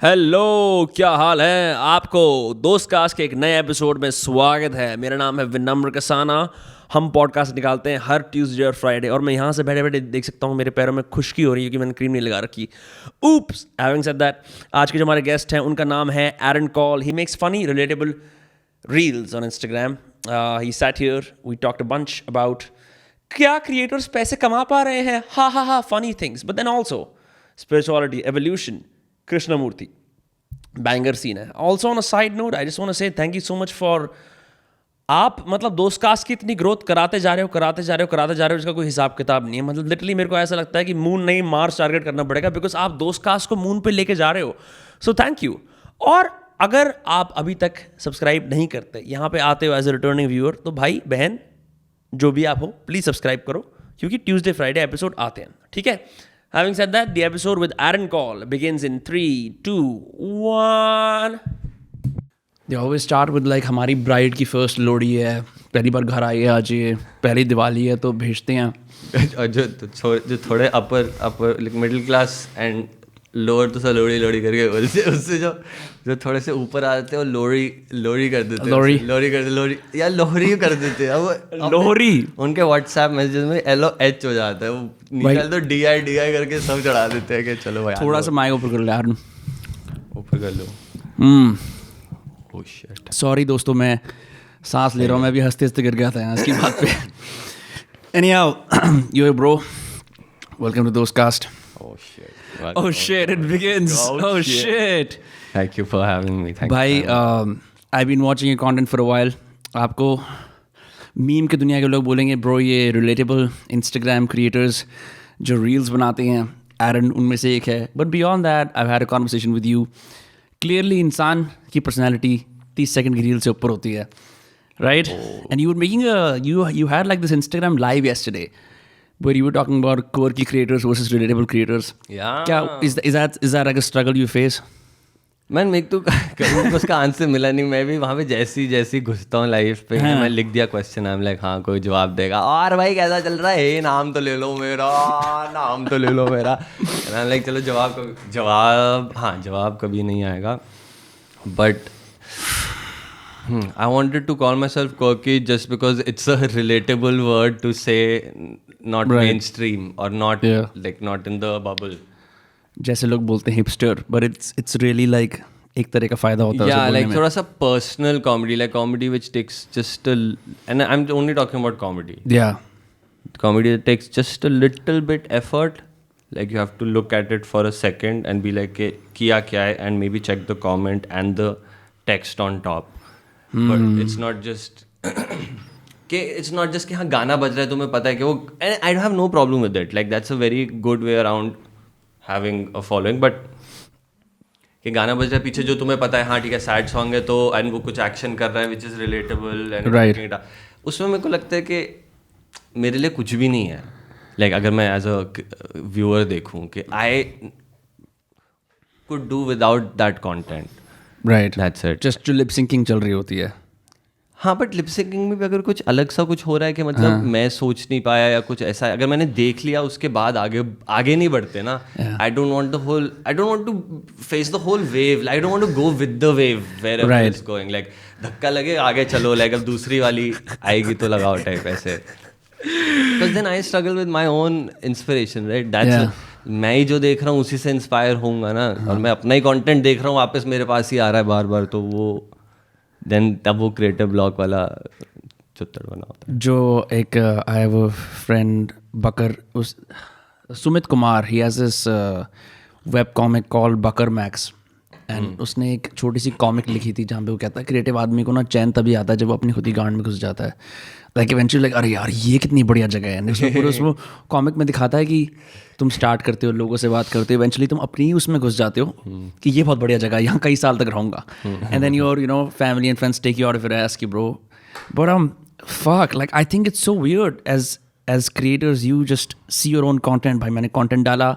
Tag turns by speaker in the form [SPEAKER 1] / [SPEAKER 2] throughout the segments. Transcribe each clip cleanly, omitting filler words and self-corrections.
[SPEAKER 1] Hello, क्या हाल है आपको। दोस्तकास्ट के एक नए एपिसोड में स्वागत है। मेरा नाम है विनम्र कसाना। हम पॉडकास्ट निकालते हैं हर ट्यूसडे और फ्राइडे, और मैं यहाँ से बैठे बैठे देख सकता हूँ मेरे पैरों में खुश्की हो रही है क्योंकि मैंने क्रीम नहीं लगा रखी। ऊप्स, हैविंग सेड दैट, आज के जो हमारे गेस्ट हैं उनका नाम है Aaron Call. He makes funny relatable reels on Instagram. He sat here, we talked a bunch about क्या क्रिएटर्स पैसे कमा पा रहे हैं, हा हा हा, funny things, but then also spirituality, evolution, Krishnamurthy, banger scene है. Also on a side note, I just want to say thank you so much for आप मतलब दोस्तकास्ट की इतनी ग्रोथ कराते जा रहे हो जिसका कोई हिसाब किताब नहीं है। मतलब लिटरली मेरे को ऐसा लगता है कि मून नहीं मार्स टारगेट करना पड़ेगा, बिकॉज आप दोस्तकास्ट को मून पे लेके जा रहे हो। So thank you. और अगर आप अभी तक सब्सक्राइब नहीं करते, यहाँ पे आते हो एज ए रिटर्निंग व्यूअर, तो भाई बहन जो भी आप हो प्लीज सब्सक्राइब करो, क्योंकि ट्यूसडे फ्राइडे एपिसोड आते हैं, ठीक है। Having said that, the episode with Aaron Kaul begins in 3, 2, 1.
[SPEAKER 2] They always start with like हमारी ब्राइड की फर्स्ट लोड़ी है, पहली बार घर आई है आज, ये पहली दिवाली है तो भेजते हैं।
[SPEAKER 3] और जो थोड़े upper middle class and lower तो सब लोड़ी करके बोलते हैं। उससे जो थोड़े से ऊपर आते हैं वो लोरी कर देते हैं। लोहरी कर देते हैं। अब लोहरी उनके व्हाट्सएप मैसेजेस में LOH हो जाता है, वो निकल तो DI करके सब चढ़ा देते हैं कि चलो भाई
[SPEAKER 2] थोड़ा सा माइक ऊपर कर लो यार,
[SPEAKER 3] ऊपर कर लो। ओह शिट,
[SPEAKER 2] सॉरी दोस्तों, मैं सांस ले रहा हूँ, मैं भी हंसते हंसते गिर गया था यहाँ इसकी बात पे। Anyhow, you bro, welcome to Dostcast. Oh shit, it begins. Oh shit.
[SPEAKER 3] Thank you for having me.
[SPEAKER 2] भाई I've been watching your content for a while. आपको मीम की दुनिया के लोग बोलेंगे ब्रो ये रिलेटेबल इंस्टाग्राम क्रिएटर्स जो रील्स बनाते हैं, एरन उनमें से एक है। But beyond that I had a conversation with you. Clearly इंसान की पर्सनैलिटी 30 सेकंड की रील से ऊपर होती है, right? And you were making you had like this Instagram live yesterday where you were talking about quirky creators versus relatable creators.
[SPEAKER 3] Yeah.
[SPEAKER 2] क्या is that like a struggle you face?
[SPEAKER 3] मैंने मेरे तो कभी उसका आंसर मिला नहीं। मैं भी वहाँ पे जैसी घुसता हूँ लाइफ पे, मैं लिख दिया क्वेश्चन, आई एम लाइक हाँ कोई जवाब देगा, और भाई कैसा चल रहा है, नाम तो ले लो मेरा। लाइक चलो जवाब कभी नहीं आएगा। But I wanted to call myself quirky just because it's a relatable word to say, not
[SPEAKER 2] right.
[SPEAKER 3] mainstream or not like not in the bubble.
[SPEAKER 2] जैसे लोग बोलते हैं hipster, but it's really like एक तरह का फायदा होता है।
[SPEAKER 3] Yeah, like थोड़ा सा personal comedy, like comedy which takes just and I'm only talking about comedy.
[SPEAKER 2] Yeah.
[SPEAKER 3] Comedy that takes just a little bit effort. Like you have to look at it for a second and be like किया क्या है, and maybe check the comment and the text on top. But it's not just कि हाँ गाना बज रहा है तुम्हें पता है कि वो, and I have no problem with it. Like that's a very good way around having a following. But कि गाना बज रहा है पीछे जो तुम्हें पता है, हाँ ठीक है सैड सॉन्ग है तो, एंड वो कुछ एक्शन कर रहा है which is relatable and
[SPEAKER 2] right.
[SPEAKER 3] उसमें मेरे को लगता है कि मेरे लिए कुछ भी नहीं है। Like अगर मैं एज अ व्यूअर देखूँ कि I could do without that content.
[SPEAKER 2] Right.
[SPEAKER 3] That's it.
[SPEAKER 2] Just जो लिप सिंकिंग चल रही होती है।
[SPEAKER 3] हाँ, बट लिप सिंकिंग में भी अगर कुछ अलग सा कुछ हो रहा है कि मतलब मैं सोच नहीं पाया या कुछ ऐसा, अगर मैंने देख लिया उसके बाद आगे नहीं बढ़ते ना। I don't want to face the whole wave. I don't want to go with the wave wherever it's going. Like धक्का लगे आगे चलो, like अब दूसरी वाली आएगी तो लगाओ टाइप ऐसे। Because then I struggle with my own inspiration, right? That's मैं ही जो देख रहा हूँ उसी से इंस्पायर होऊंगा ना, और मैं अपना ही कंटेंट देख रहा हूँ वापस मेरे पास ही आ रहा है बार तो वो तब वो क्रिएटिव ब्लॉक वाला चुत्तर बना होता है।
[SPEAKER 2] जो एक I have a friend Bakar, उस Sumit Kumar, he has this web comic called Bakar max, and उसने एक छोटी सी कॉमिक लिखी थी जहाँ पे वो कहता है क्रिएटिव आदमी को ना चैन तभी आता है जब वो अपनी खुद ही गांड में घुस जाता है। लाइक इवेंचुअली लाइक अरे यार ये कितनी बढ़िया जगह है। उसमें पूरे उसमें कॉमिक में दिखाता है कि तुम स्टार्ट करते हो, लोगों से बात करते हो, इवेंचुअली तुम अपनी ही उसमें घुस जाते हो कि ये बहुत बढ़िया जगह है, यहाँ कई साल तक रहूँगा। And then your family and friends take you out of your ass कि bro, but fuck, like I think it's so weird as creators, you just see your own content. भाई मैंने content डाला,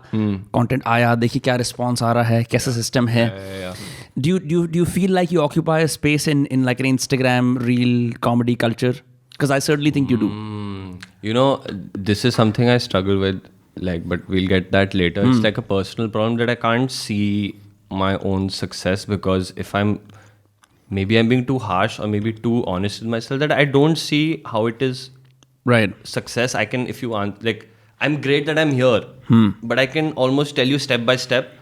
[SPEAKER 2] content आया, देखिए क्या response आ रहा है, कैसा system है। Do you feel like you occupy a space in like an Instagram reel comedy culture? Because I certainly think you do.
[SPEAKER 3] This is something I struggle with, like, but we'll get that later. It's like a personal problem that I can't see my own success, because if maybe I'm being too harsh or maybe too honest with myself, that I don't see how it is
[SPEAKER 2] Right.
[SPEAKER 3] success. I can, if you want, like, I'm great that I'm here, but I can almost tell you step by step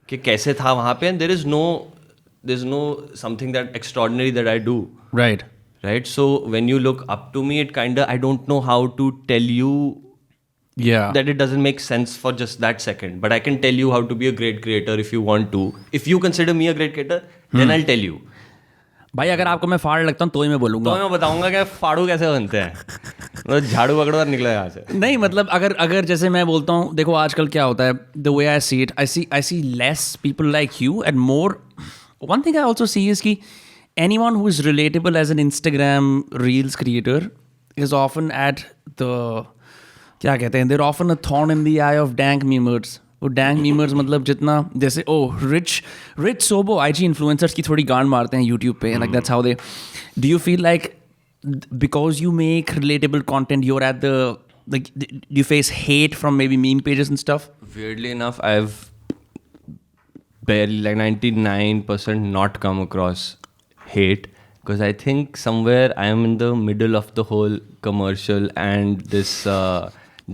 [SPEAKER 3] कि कैसे था वहाँ पे, and there's no something that extraordinary that I do.
[SPEAKER 2] Right.
[SPEAKER 3] Right? So when you look up to me, it kinda, I don't know how to tell you
[SPEAKER 2] Yeah.
[SPEAKER 3] that it doesn't make sense for just that second. But I can tell you how to be a great creator if you want to. If you consider me a great creator, then I'll tell you.
[SPEAKER 2] भाई अगर आपको मैं फाड़ लगता हूँ तो ही मैं बोलूँगा.
[SPEAKER 3] तो मैं बताऊंगा कि फाड़ू कैसे बनते हैं. मतलब झाड़ू पकड़ो और निकलो यहाँ से.
[SPEAKER 2] नहीं मतलब अगर जैसे मैं बोलता हूँ, देखो आजकल क्या होता है, the way I see it, I see less people like you and more. One thing I also see is कि anyone who is relatable as an Instagram Reels creator is often at the, क्या कहते हैं, they're often a thorn in the eye of dank memers. वो dank memers मतलब जितना जैसे rich sobo IG influencers की थोड़ी गांड मारते हैं YouTube पे, like that's how they. Do you feel like because you make relatable content, you're at the, like, do you face hate from maybe meme pages and stuff?
[SPEAKER 3] Weirdly enough, I've barely, like 99% not come across hate, because I think somewhere I am in the middle of the whole commercial and this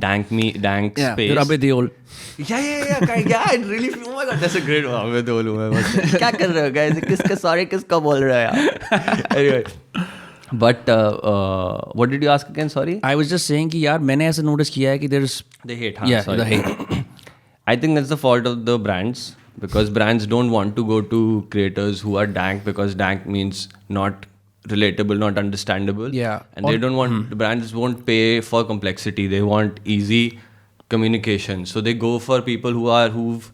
[SPEAKER 3] dank space.
[SPEAKER 2] You're Abhay Deol.
[SPEAKER 3] Yeah, I really feel, oh my god, that's a great one. Abhay Deol क्या कर रहे हो guys, किसका बोल रहे हो यार. Anyway, but what did you ask again? Sorry.
[SPEAKER 2] I was just saying कि यार मैंने ऐसे notice किया है कि there's
[SPEAKER 3] the hate.
[SPEAKER 2] the hate.
[SPEAKER 3] I think that's the fault of the brands, because brands don't want to go to creators who are dank, because dank means not relatable, not understandable.
[SPEAKER 2] Yeah.
[SPEAKER 3] And they don't want, the brands won't pay for complexity. They want easy communication. So they go for people who've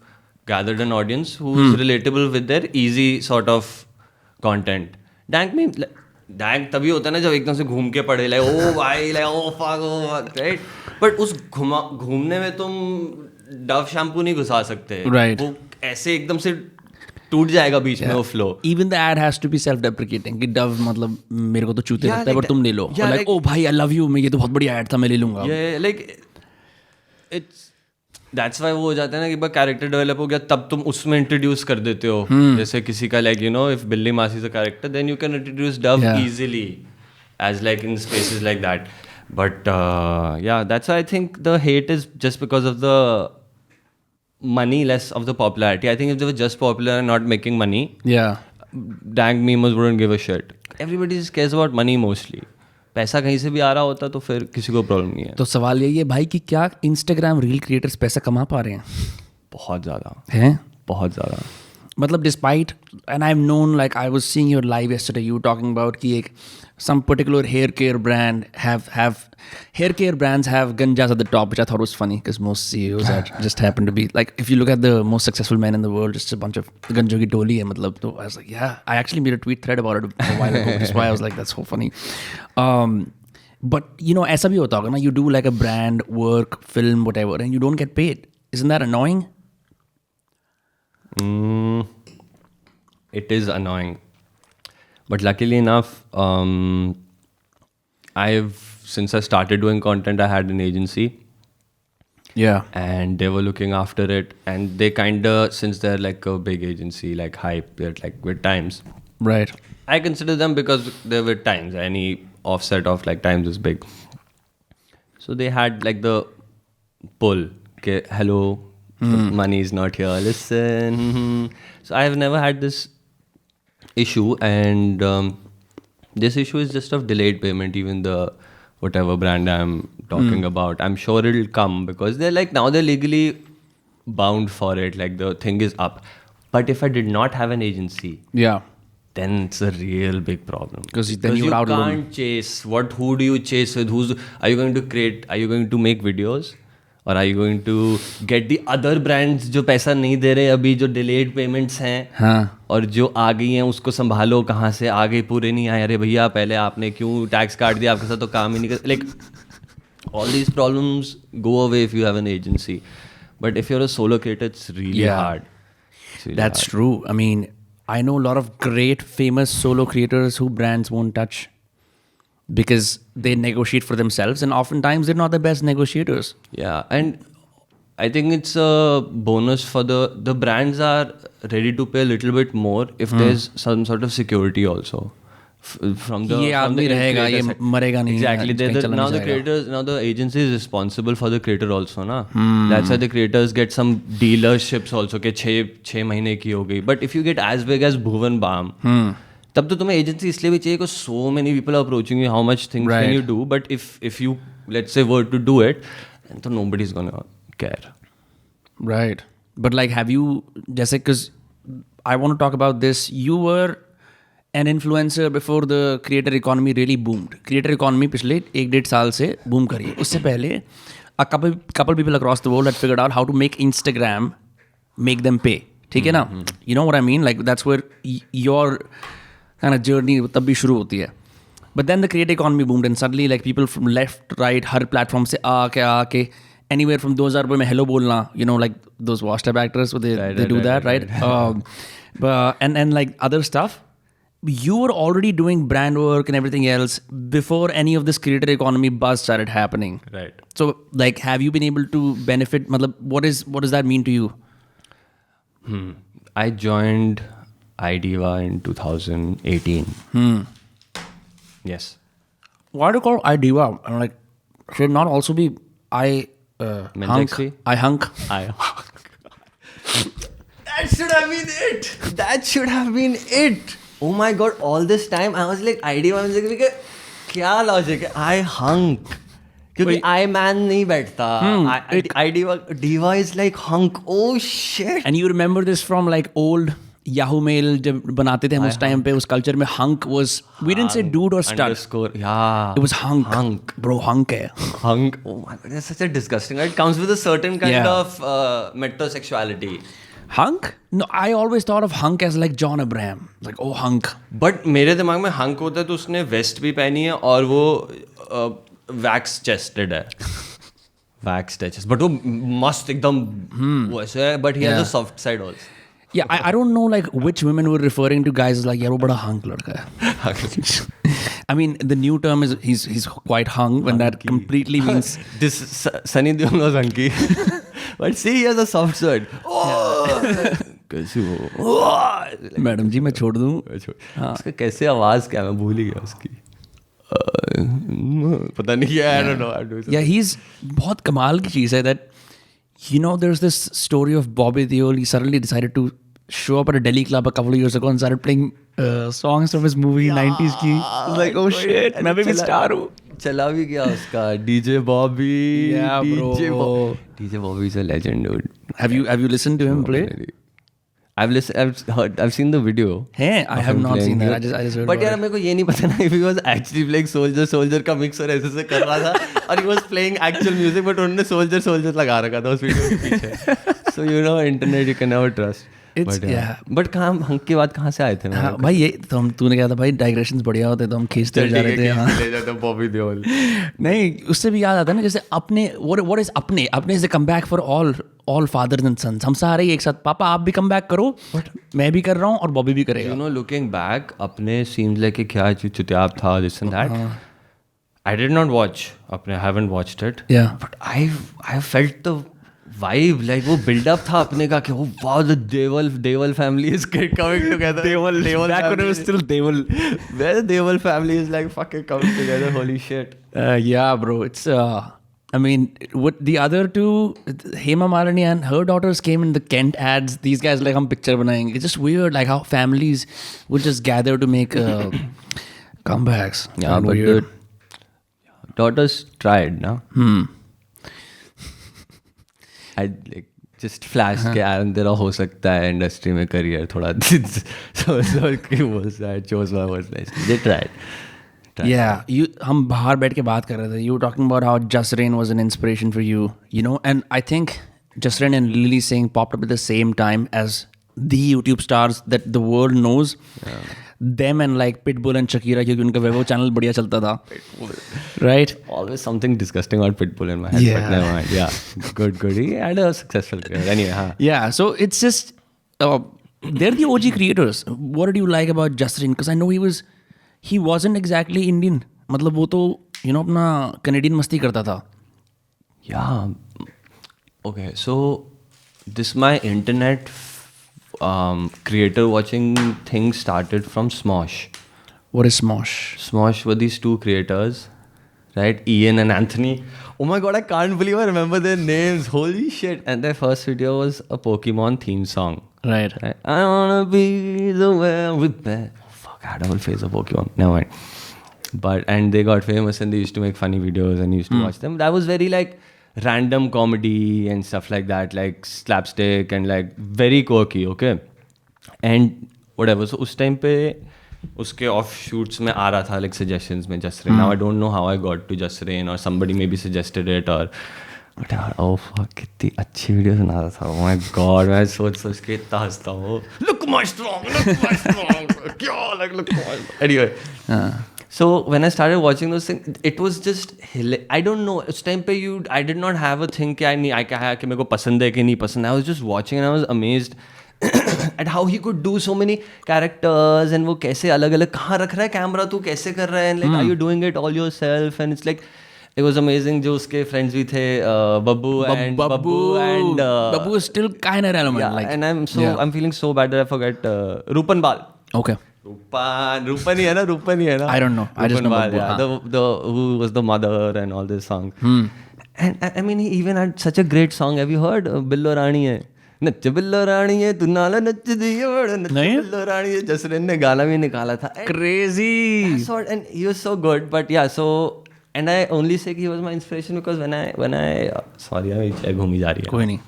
[SPEAKER 3] gathered an audience who's relatable with their easy sort of content. Dank means, dank तभी होता है ना जब एकदम से घूम के पड़े, like oh भाई, like oh fuck, right? But उस घूमने में तुम डव शैम्पू नहीं घुसा सकते.
[SPEAKER 2] Right.
[SPEAKER 3] वो ऐसे एकदम से टूट जाएगा बीच में वो flow.
[SPEAKER 2] Even the ad has to be self-deprecating कि डव मतलब मेरे को तो चूते लगता है पर तुम ले लो. Like oh भाई I love you, मैं ये तो बहुत बढ़िया ad था, मैं ले लूँगा.
[SPEAKER 3] Yeah, like that's why वो हो जाता है ना कि बार कैरेक्टर डेवलप हो गया तब तुम उसमें इंट्रोड्यूस कर देते हो. जैसे किसी का like you know if बिल्ली मासी is a character, then you can introduce Dove easily as like in spaces like that. But yeah, that's why I think the hate is just because of the money, less of the popularity. I think if they were just popular and not making money, dank memers wouldn't give a shit. Everybody just cares about money mostly. पैसा कहीं से भी आ रहा होता तो फिर किसी को प्रॉब्लम नहीं है.
[SPEAKER 2] तो सवाल यही है भाई कि क्या इंस्टाग्राम रील क्रिएटर्स पैसा कमा पा रहे हैं?
[SPEAKER 3] बहुत ज़्यादा
[SPEAKER 2] हैं,
[SPEAKER 3] बहुत ज़्यादा.
[SPEAKER 2] मतलब despite, and I have known, like I was seeing your live yesterday, you talking about कि एक some particular hair care brand hair care brands have ganjas at the top, which I thought was funny because most CEOs are just happen to be like, if you look at the most successful men in the world, just a bunch of ganjo ki toli hai matlab. So I was like, yeah, I actually made a tweet thread about it a while ago, which is why I was like, that's so funny. But you know, aisa bhi hota hoga na, you do like a brand work, film, whatever, and you don't get paid. Isn't that annoying?
[SPEAKER 3] It is annoying. But luckily enough, since I started doing content, I had an agency.
[SPEAKER 2] Yeah.
[SPEAKER 3] And they were looking after it. And they since they're like a big agency, like Hype, they're like with Times.
[SPEAKER 2] Right.
[SPEAKER 3] I consider them because they're with Times. Any offset of like Times is big. So they had like the pull. Okay, hello, money is not here. Listen. So I have never had this issue, and this issue is just of delayed payment. Even the whatever brand I'm talking about, I'm sure it'll come because they're like, now they're legally bound for it, like the thing is up. But if I did not have an agency, then it's a real big problem,
[SPEAKER 2] because then you
[SPEAKER 3] can't chase who do you chase with, are you going to make videos, or are you going to get the other brands जो पैसा नहीं दे रहे अभी, जो delayed payments हैं, और जो आ गई हैं उसको संभालो, कहाँ से आ गए, पूरे नहीं आए, अरे भैया पहले आपने क्यों टैक्स काट दिया, आपके साथ तो काम ही नहीं कर, like all these problems go away if you have an agency. But if you're a solo creator, it's really hard.
[SPEAKER 2] That's true. I mean, I know a lot of great famous solo creators who brands won't touch because they negotiate for themselves, and oftentimes they're not the best negotiators.
[SPEAKER 3] Yeah, and I think it's a bonus for the brands are ready to pay a little bit more if there's some sort of security also. From the
[SPEAKER 2] ये आदमी रहेगा, ये मरेगा नहीं.
[SPEAKER 3] Exactly. Now the creators, now the agency is responsible for the creator also, na. That's why the creators get some dealerships also के 6 महीने की हो गई. But if you get as big as Bhuvan Bam, तब तो तुम्हें agency इसलिए भी चाहिए because so many people are approaching you. How much things can you do? But if you let's say were to do it, then तो nobody's gonna care.
[SPEAKER 2] Right. But like, have you, जैसे, because I want to talk about this, you were an influencer before the creator economy really boomed. Creator economy पिछले 1-1.5 साल से boom करी है. उससे पहले a couple people across the world had figured out how to make Instagram make them pay. ठीक है ना? You know what I mean? Like that's where your kind of journey तब भी शुरू होती है. But then the creator economy boomed and suddenly like people from left, right, her platform से आके anywhere from 2000 रुपये में hello बोलना, you know, like those washed up actors, they do that, right? And like other stuff. You were already doing brand work and everything else before any of this creator economy buzz started happening.
[SPEAKER 3] Right.
[SPEAKER 2] So like, have you been able to benefit? Matlab, what does that mean to you?
[SPEAKER 3] I joined iDiva in 2018. Yes.
[SPEAKER 2] Why do you call iDiva? I'm like, should it not also be Hunk?
[SPEAKER 3] Hunk. That should have been it. That should have been it. Oh my god, all this time I was like iDiva में क्या logic है? I Hunk. क्योंकि I man नहीं बैठता. iDiva is like Hunk. Oh shit.
[SPEAKER 2] And you remember this from like old Yahoo Mail जब बनाते थे हम उस टाइम पे उस कल्चर में Hunk was, we didn't say dude or stud.
[SPEAKER 3] Yeah.
[SPEAKER 2] It was Hunk.
[SPEAKER 3] Hunk.
[SPEAKER 2] Bro, Hunk है.
[SPEAKER 3] Hunk. Oh my god, that's such a disgusting. It comes with a certain kind of metrosexuality.
[SPEAKER 2] Hunk? No, I always thought of Hunk as like John Abraham. Like, oh, Hunk.
[SPEAKER 3] But मेरे दिमाग में Hunk होता है तो उसने waste भी पहनी है और वो वैक्स चेस्टेड है. Wax chest. बट वो मस्त एकदम वैसे है. But he has a soft side also.
[SPEAKER 2] Yeah, I don't know like which women were referring to guys as like, यार वो बड़ा hunk लड़का है. I mean, the new term is he's quite hung when that completely means.
[SPEAKER 3] This Sunny Deol was hunky. But see, he has a soft side. कैसे वो?
[SPEAKER 2] Madam जी मैं छोड़ दूँ.
[SPEAKER 3] उसका कैसे आवाज़ क्या, मैं भूल ही गया उसकी. पता नहीं क्या. I don't know.
[SPEAKER 2] Yeah, he's बहुत कमाल की चीज़ है that, you know, there's this story of Bobby Deol. He suddenly decided to show up at a Delhi club a couple of years ago and started playing songs from his movie 90s की. Like, oh shit, मैं भी star हूँ.
[SPEAKER 3] चला भी गया उसका DJ Bobby.
[SPEAKER 2] Yeah, bro.
[SPEAKER 3] DJ Bobby is a legend, dude.
[SPEAKER 2] Have you listened to him play?
[SPEAKER 3] I've seen the video.
[SPEAKER 2] Hey, I have not seen that. I just heard.
[SPEAKER 3] But यार मेरे को ये नहीं पता ना if he was actually playing soldier का mix और ऐसे कर रहा था और he was playing actual music but उन्होंने soldier लगा रखा था उस वीडियो के पीछे. So you know, internet you can never trust. But कहाँ हंक के बाद कहाँ से आए थे?
[SPEAKER 2] हाँ भाई, ये तो हम तूने कहा था भाई डाइग्रेशंस बढ़िया होते तो हम खींचते जा रहे थे. हाँ
[SPEAKER 3] ले जाते बॉबी देओल.
[SPEAKER 2] नहीं, उससे भी याद आता है ना, जैसे अपने what is अपने से come back for all fathers and sons. हम सारे एक साथ, पापा आप भी कम बैक करो, मैं भी कर रहा हूँ और बॉबी भी करेगा.
[SPEAKER 3] You know, looking back, अपने seems like क्या चुतियाब था, this and that. I did not watch अपने, I haven't watched it.
[SPEAKER 2] Yeah.
[SPEAKER 3] But I felt the vibe, like वो build-up था अपने का कि oh wow, the Deol family is coming together. Deol
[SPEAKER 2] back when it was still Deol.
[SPEAKER 3] Where the Deol family is like fucking coming together. Holy shit.
[SPEAKER 2] Yeah, bro. It's I mean, what the other two, Hema Malini and her daughters came in the Kent ads. These guys like हम picture बनाएंगे. It's just weird, like how families would just gather to make comebacks.
[SPEAKER 3] Yeah, but the daughters tried, no? I like just flash के Aaron तेरा हो सकता है industry में career थोड़ा. So I chose my words nicely. They tried.
[SPEAKER 2] Yeah, हम बाहर बैठ के बात कर रहे थे. You were talking about how Just Rain was an inspiration for you, you know, and I think Just Rain and Lily Singh popped up at the same time as the YouTube stars that the world knows. Yeah. Them and like Pitbull and Shakira, क्योंकि उनका वैभव channel बढ़िया चलता था. Right?
[SPEAKER 3] Always something disgusting about Pitbull in my head.
[SPEAKER 2] Yeah.
[SPEAKER 3] But never mind. Yeah, good. He had a successful career. Anyway, huh?
[SPEAKER 2] Yeah, so it's just they're the OG creators. What did you like about Just Rain? Because I know he wasn't exactly Indian. मतलब वो तो you know अपना Canadian मस्ती करता था.
[SPEAKER 3] Yeah, Okay, so this my internet creator watching thing started from Smosh.
[SPEAKER 2] What is Smosh?
[SPEAKER 3] Smosh were these two creators, right? Ian and Anthony. Oh my god, I can't believe I remember their names. Holy shit. And their first video was a Pokemon theme song.
[SPEAKER 2] Right.
[SPEAKER 3] I wanna be the one with that. Oh, fuck, I had a whole phase of Pokemon. Never mind. And they got famous and they used to make funny videos and used to watch them. That was very like random comedy and stuff like that, like slapstick and like very quirky, okay? And whatever. So उस time पे उसके offshoots में आ रहा था like suggestions में Just Rain. Now I don't know how I got to Just Rain or somebody maybe suggested it or whatever. Oh fuck, कितनी अच्छी video बना रहा था. Oh my god, मैं सोच के इतना हंसता हूँ. Look my strong. क्या like look my. Anyway. So when I started watching those things, it was just I don't know. उस time पे I did not have a thing कि कि मेरे को पसंद है कि नहीं पसंद. I was just watching and I was amazed at how he could do so many characters and वो कैसे अलग-अलग कहाँ रख रहा है कैमरा तू कैसे कर रहा है and like are you doing it all yourself and it's like it was amazing. जो उसके friends भी थे Babbu and
[SPEAKER 2] Babbu is still kind of relevant.
[SPEAKER 3] Yeah,
[SPEAKER 2] like,
[SPEAKER 3] and I'm feeling so bad that I forget Rupan Bal.
[SPEAKER 2] Okay.
[SPEAKER 3] Rupan ही है ना?
[SPEAKER 2] I don't know. I just know Babbu.
[SPEAKER 3] Yeah. The who was the mother and all this song. And I mean, he even had such a great song. Have you heard? Billo Rani hai. नच बिल्लो रानी है तू नाला नच दिया बड़ा नच बिल्लो रानी है. Just Rain ने गाना भी निकाला था.
[SPEAKER 2] Crazy.
[SPEAKER 3] And he was so good. But yeah, so and I only say he was my inspiration because when I sorry यार घूमी जा रही है.
[SPEAKER 2] कोई नहीं.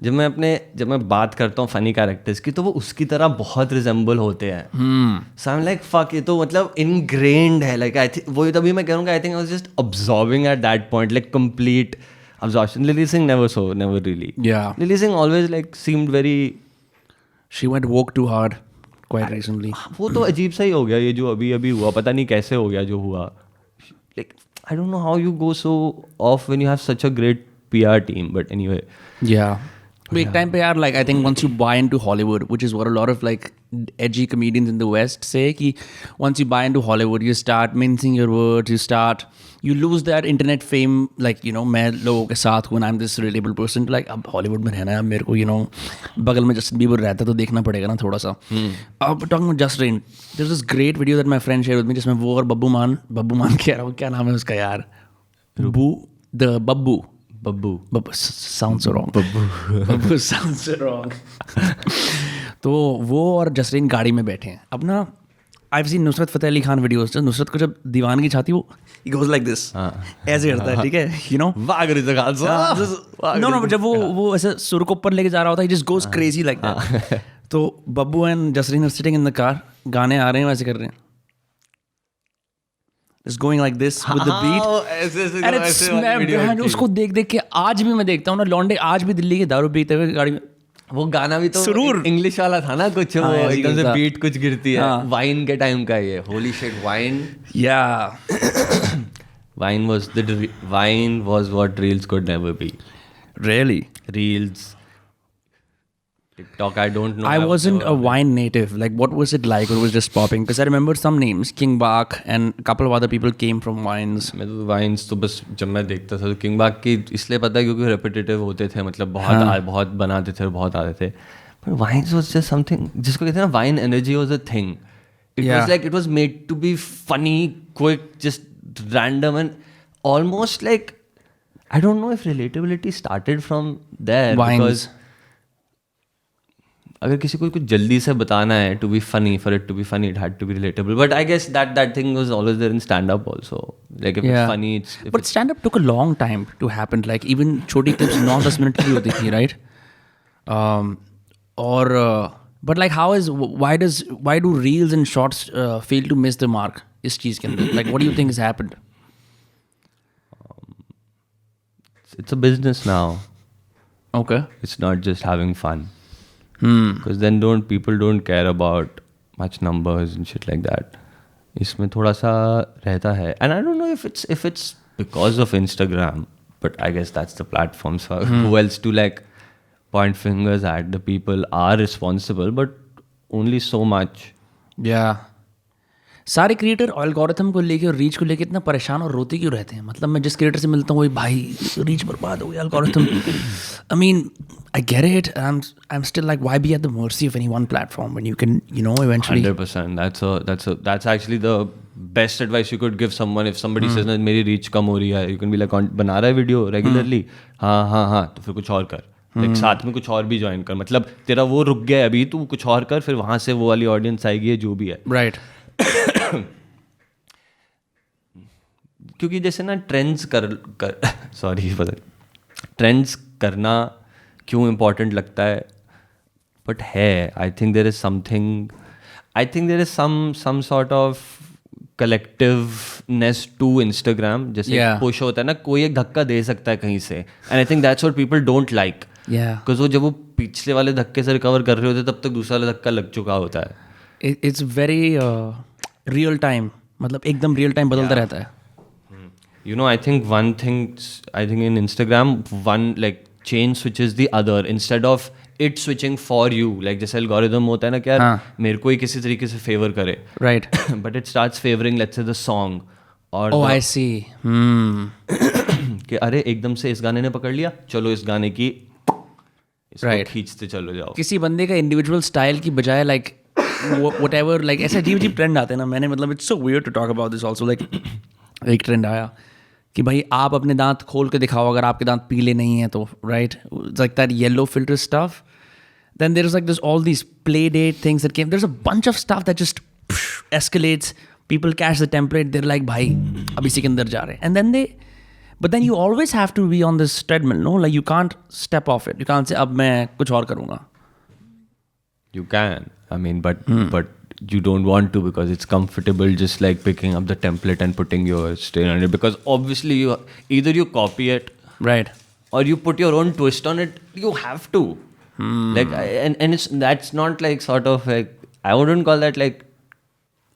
[SPEAKER 3] जब मैं बात करता हूँ फनी कैरेक्टर्स की तो वो उसकी तरह बहुत रिजेंबल होते हैं. सो आई एम लाइक फक ये तो मतलब इनग्रेन्ड है. लाइक आई थिंक वो तभी मैं कहूँगा I think I was just absorbing at that point like complete absorption. Lily Singh never really.
[SPEAKER 2] Yeah.
[SPEAKER 3] Lily Singh always like seemed very.
[SPEAKER 2] She went woke too hard quite recently.
[SPEAKER 3] वो तो अजीब सा ही हो गया ये जो अभी हुआ. पता नहीं कैसे हो गया जो हुआ. Like I don't know how you go so off when you have such a great PR team. But anyway.
[SPEAKER 2] Yeah. Big time पे यार like I think once you buy into Hollywood, which is what a lot of like edgy comedians in the West say कि once you buy into Hollywood, you start mincing your words, you lose that internet fame. Like you know मैं लोगों के साथ when I'm this relatable person like अब Hollywood में रहना है मेरे को you know बगल में Justin Bieber रहता तो देखना पड़ेगा ना थोड़ा सा. अब talking about Just Rain, there's this great video that my friend shared with me जिसमें वो और बब्बू मान कह रहा हूँ क्या नाम है उसका यार Babbu sounds wrong. Babbu sounds wrong. तो वो और जसरीन गाड़ी में बैठे हैं. अब ना I've seen Nusrat Fateh Ali Khan videos. Nusrat को जब दीवानगी छाती वो he goes like this. ऐसे करता है ठीक है you know. No जब वो ऐसे सुर को ऊपर लेके जा रहा होता है he just goes crazy like that. तो Babbu and जसरीन are sitting in the car. गाने आ रहे हैं वैसे कर रहे हैं. It's going like this with the beat. And it's उसको देख के आज भी मैं देखता हूँ ना लौंडे आज भी दिल्ली के दारू पीते हुए गाड़ी में.
[SPEAKER 3] वो गाना भी तो इंग्लिश वाला था ना कुछ वो एकदम से बीट कुछ गिरती है. वाइन के टाइम का ये holy shit wine. Wine was what reels could never be.
[SPEAKER 2] Really?
[SPEAKER 3] Reels, TikTok, I don't know.
[SPEAKER 2] I wasn't a Vine native. Like, what was it like? Or was it just popping? Because I remember some names, King Bach and a couple of other people came from Vines.
[SPEAKER 3] मैं तो Vines तो बस जब मैं देखता था तो King Bach की इसलिए पता है क्योंकि repetitive होते थे मतलब बहुत बनाते थे और बहुत आते थे. But Vines was just something जिसको कहते हैं ना Vine energy was a thing. It was like it was made to be funny, quick, just random and almost like I don't know if relatability started from there. Vines. Because अगर किसी को कुछ जल्दी से बताना है to be funny, for it to be funny, it had to be relatable. But I guess that thing was always there in stand-up also. Like if it's funny,
[SPEAKER 2] but stand-up took a long time to happen. Like even छोटी clips 9-10 minute की होती थी, right? But like why do reels and shorts fail to miss the mark? इस चीज़ के अंदर, like what do you think has happened?
[SPEAKER 3] It's a business now.
[SPEAKER 2] Okay.
[SPEAKER 3] It's not just having fun. Because then people don't care about much numbers and shit like that. इसमें थोड़ा सा रहता है. And I don't know if it's because of Instagram, but I guess that's the platform. So who else to like point fingers at? The people are responsible, but only so much.
[SPEAKER 2] Yeah. सारे creator algorithm को लेके और reach को लेके इतना परेशान और रोते क्यों रहते हैं? मतलब मैं जिस क्रिएटर से मिलता हूँ वही भाई रीच बर्बाद हो गया algorithm. I mean I get it. I'm still like, why be at the mercy of any one platform when you can, eventually.
[SPEAKER 3] 100%. That's actually the best advice you could give someone. If somebody says ना मेरी reach कम हो रही है, you can be like, बना रहा है video regularly, हाँ, तो फिर कुछ और कर. Like, साथ में कुछ और भी ज्वाइन कर. मतलब तेरा वो रुक गया है अभी, तू कुछ और कर, फिर वहाँ से वो वाली ऑडियंस आएगी है जो भी है.
[SPEAKER 2] Right.
[SPEAKER 3] क्योंकि जैसे ना ट्रेंड्स ट्रेंड्स करना क्यों इम्पोर्टेंट लगता है, बट है I think there is some sort of collectiveness to Instagram. जैसे पुश होता है ना, कोई एक धक्का दे सकता है कहीं से, and I think that's what people don't like, because वो जब वो पिछले वाले धक्के से रिकवर कर रहे होते तब तक दूसरा वाला धक्का लग चुका होता है.
[SPEAKER 2] इट्स वेरी रियल टाइम, मतलब एकदम रियल टाइम बदलता रहता है.
[SPEAKER 3] I think in Instagram, one like change switches the other instead of it switching for you. Like जैसे algorithm होता है ना कि यार मेरे को ही किसी तरीके से favor करे.
[SPEAKER 2] Right.
[SPEAKER 3] But it starts favoring let's say the song. और
[SPEAKER 2] I see.
[SPEAKER 3] कि अरे एकदम से इस गाने ने पकड़ लिया, चलो इस गाने की इसको खींचते चलो जाओ.
[SPEAKER 2] किसी बंदे का इंडिविजुअल स्टाइल की बजाय like whatever like ऐसे अजीब ट्रेंड आते हैं ना. मैंने मतलब it's so weird to talk about this also. like एक ट्रेंड आया कि भाई आप अपने दांत खोल के दिखाओ अगर आपके दांत पीले नहीं हैं तो, right? Like that yellow filter stuff. Then there is like this all these play date things that came. There is a bunch of stuff that just escalates. People catch the template, they're like भाई अब इसी के अंदर जा रहे हैं. And then but then you always have to be on this treadmill, no? Like you can't step off it. You can't say अब मैं कुछ और करूँगा.
[SPEAKER 3] You can, I mean, but you don't want to because it's comfortable just like picking up the template and putting your stain on it, because obviously either you copy it,
[SPEAKER 2] right,
[SPEAKER 3] or you put your own twist on it. You have to like and that's not like sort of like, I wouldn't call that like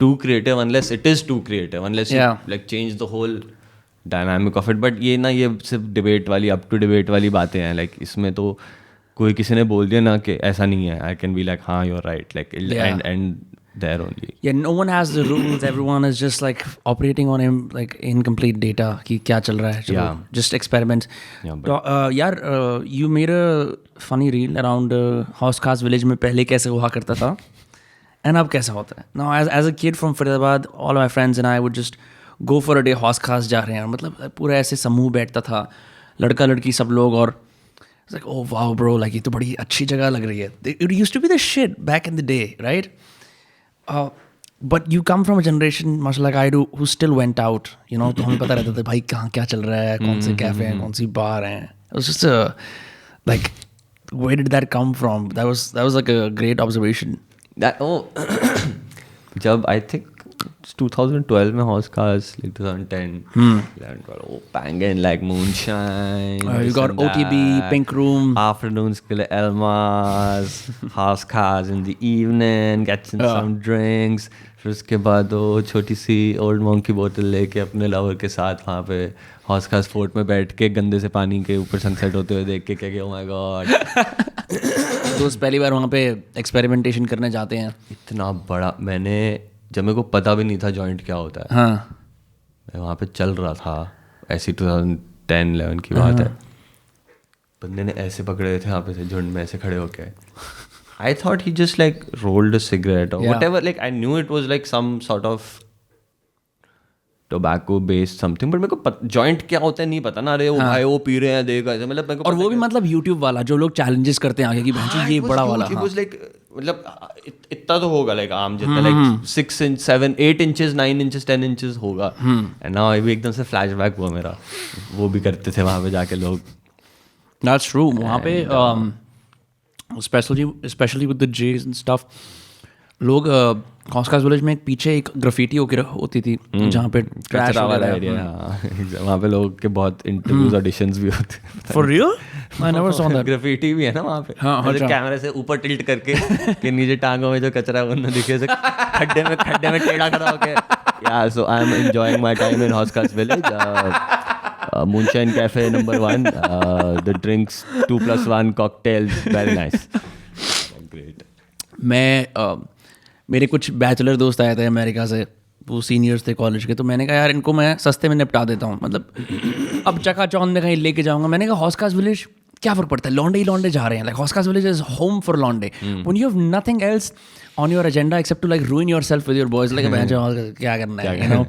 [SPEAKER 3] too creative unless it is too creative, unless you like change the whole dynamic of it. But ये ना, ये सिर्फ debate वाली up to debate वाली बातें हैं. like इसमें तो कोई किसी ने बोल दिया ना कि ऐसा नहीं है, I can be like हाँ you're right, like and there only.
[SPEAKER 2] Yeah, no one has the rules. Everyone is just like operating on like incomplete data कि क्या चल रहा है. चलो, just experiments. यार you made a funny reel around house khas village में पहले कैसे हुआ करता था and अब कैसा होता है. Now as a kid from Faridabad, all of my friends and I would just go for a day house khas जा रहे हैं. मतलब पूरा ऐसे समूह बैठता था, लड़का लड़की सब लोग, और it's like, oh wow bro, like ये तो बड़ी अच्छी जगह लग रही है. It used to be the shit back in the day, right? But you come from a generation much like I do who still went out, तो हमें पता रहता था भाई कहाँ क्या चल रहा है, कौन से कैफे हैं, कौन सी बार हैं. It was just like, where did that come from? That was like a great observation.
[SPEAKER 3] जब I think 2012 में house cars, like 2010, 11, 12, oh banging like moonshine.
[SPEAKER 2] You got OTB, pink room,
[SPEAKER 3] afternoons के लिए Elmas, house cars in the evening, getting some drinks. फिर उसके बाद वो छोटी सी old monk की बोतल लेके अपने lover के साथ वहाँ पे house cars fort में बैठ के गंदे से पानी के ऊपर sunset होते हुए देख के क्या oh my god.
[SPEAKER 2] दोस्त पहली बार वहाँ पे experimentation करने जाते हैं.
[SPEAKER 3] इतना बड़ा, मैंने जब मेरे को पता भी नहीं था जॉइंट क्या होता है.
[SPEAKER 2] हाँ,
[SPEAKER 3] मैं वहाँ पे चल रहा था, ऐसी 2010-11 की बात है. बंदे ने ऐसे पकड़े थे यहाँ पे से झुंड में ऐसे खड़े होके. I thought he just like rolled a cigarette or whatever. Like I knew it was like some sort of tobacco based something, but मेरे को जॉइंट क्या होता है नहीं पता ना. अरे वो भाई वो पी रहे हैं देखा ऐसे, मतलब मेरे को.
[SPEAKER 2] और वो भी मतलब YouTube वाला जो लोग challenges करते हैं आगे की बहन ये बड़ा वाला.
[SPEAKER 3] It was like, मतलब इतना तो होगा like आम जितना like 6 inch 7 8 inches 9 inches 10 inches होगा. And now अभी एकदम से flashback हुआ मेरा, वो भी करते थे वहाँ पे जाके लोग.
[SPEAKER 2] That's true. वहाँ पे especially with the J's and stuff, लोग कॉस्कास विलेज में एक पीछे एक ग्राफिटी होती थी जहाँ पे ट्रैश
[SPEAKER 3] वाला एरिया. वहाँ पे लोग के बहुत इंटरव्यूज ऑडिशंस भी होते हैं.
[SPEAKER 2] For real? I never saw that.
[SPEAKER 3] Graffiti भी है ना वहाँ पे. हाँ, कैमरे से ऊपर टिल्ट करके कि नीचे टांगों में जो कचरा वो ना दिखे, खड्डे में टेढ़ा खड़ा होके. Yeah, so I'm enjoying my time in Koskas village. Moonshine Cafe number 1. The drinks 2+1 cocktails, very nice. Great.
[SPEAKER 2] मैं मेरे कुछ बैचलर दोस्त आए थे अमेरिका से, वो सीनियर्स थे कॉलेज के, तो मैंने कहा यार इनको मैं सस्ते में निपटा देता हूँ, मतलब अब चकाचौंध में कहीं लेके जाऊँगा। मैंने कहा हौसकास विलेज क्या फ़र्क पड़ता है, लौंडे ही लौंडे जा रहे हैं, लाइक हौसकास विलेज इज होम फॉर लौंडे, when you have nothing else on your agenda except to like ruin yourself with your boys, like क्या करना है, you know,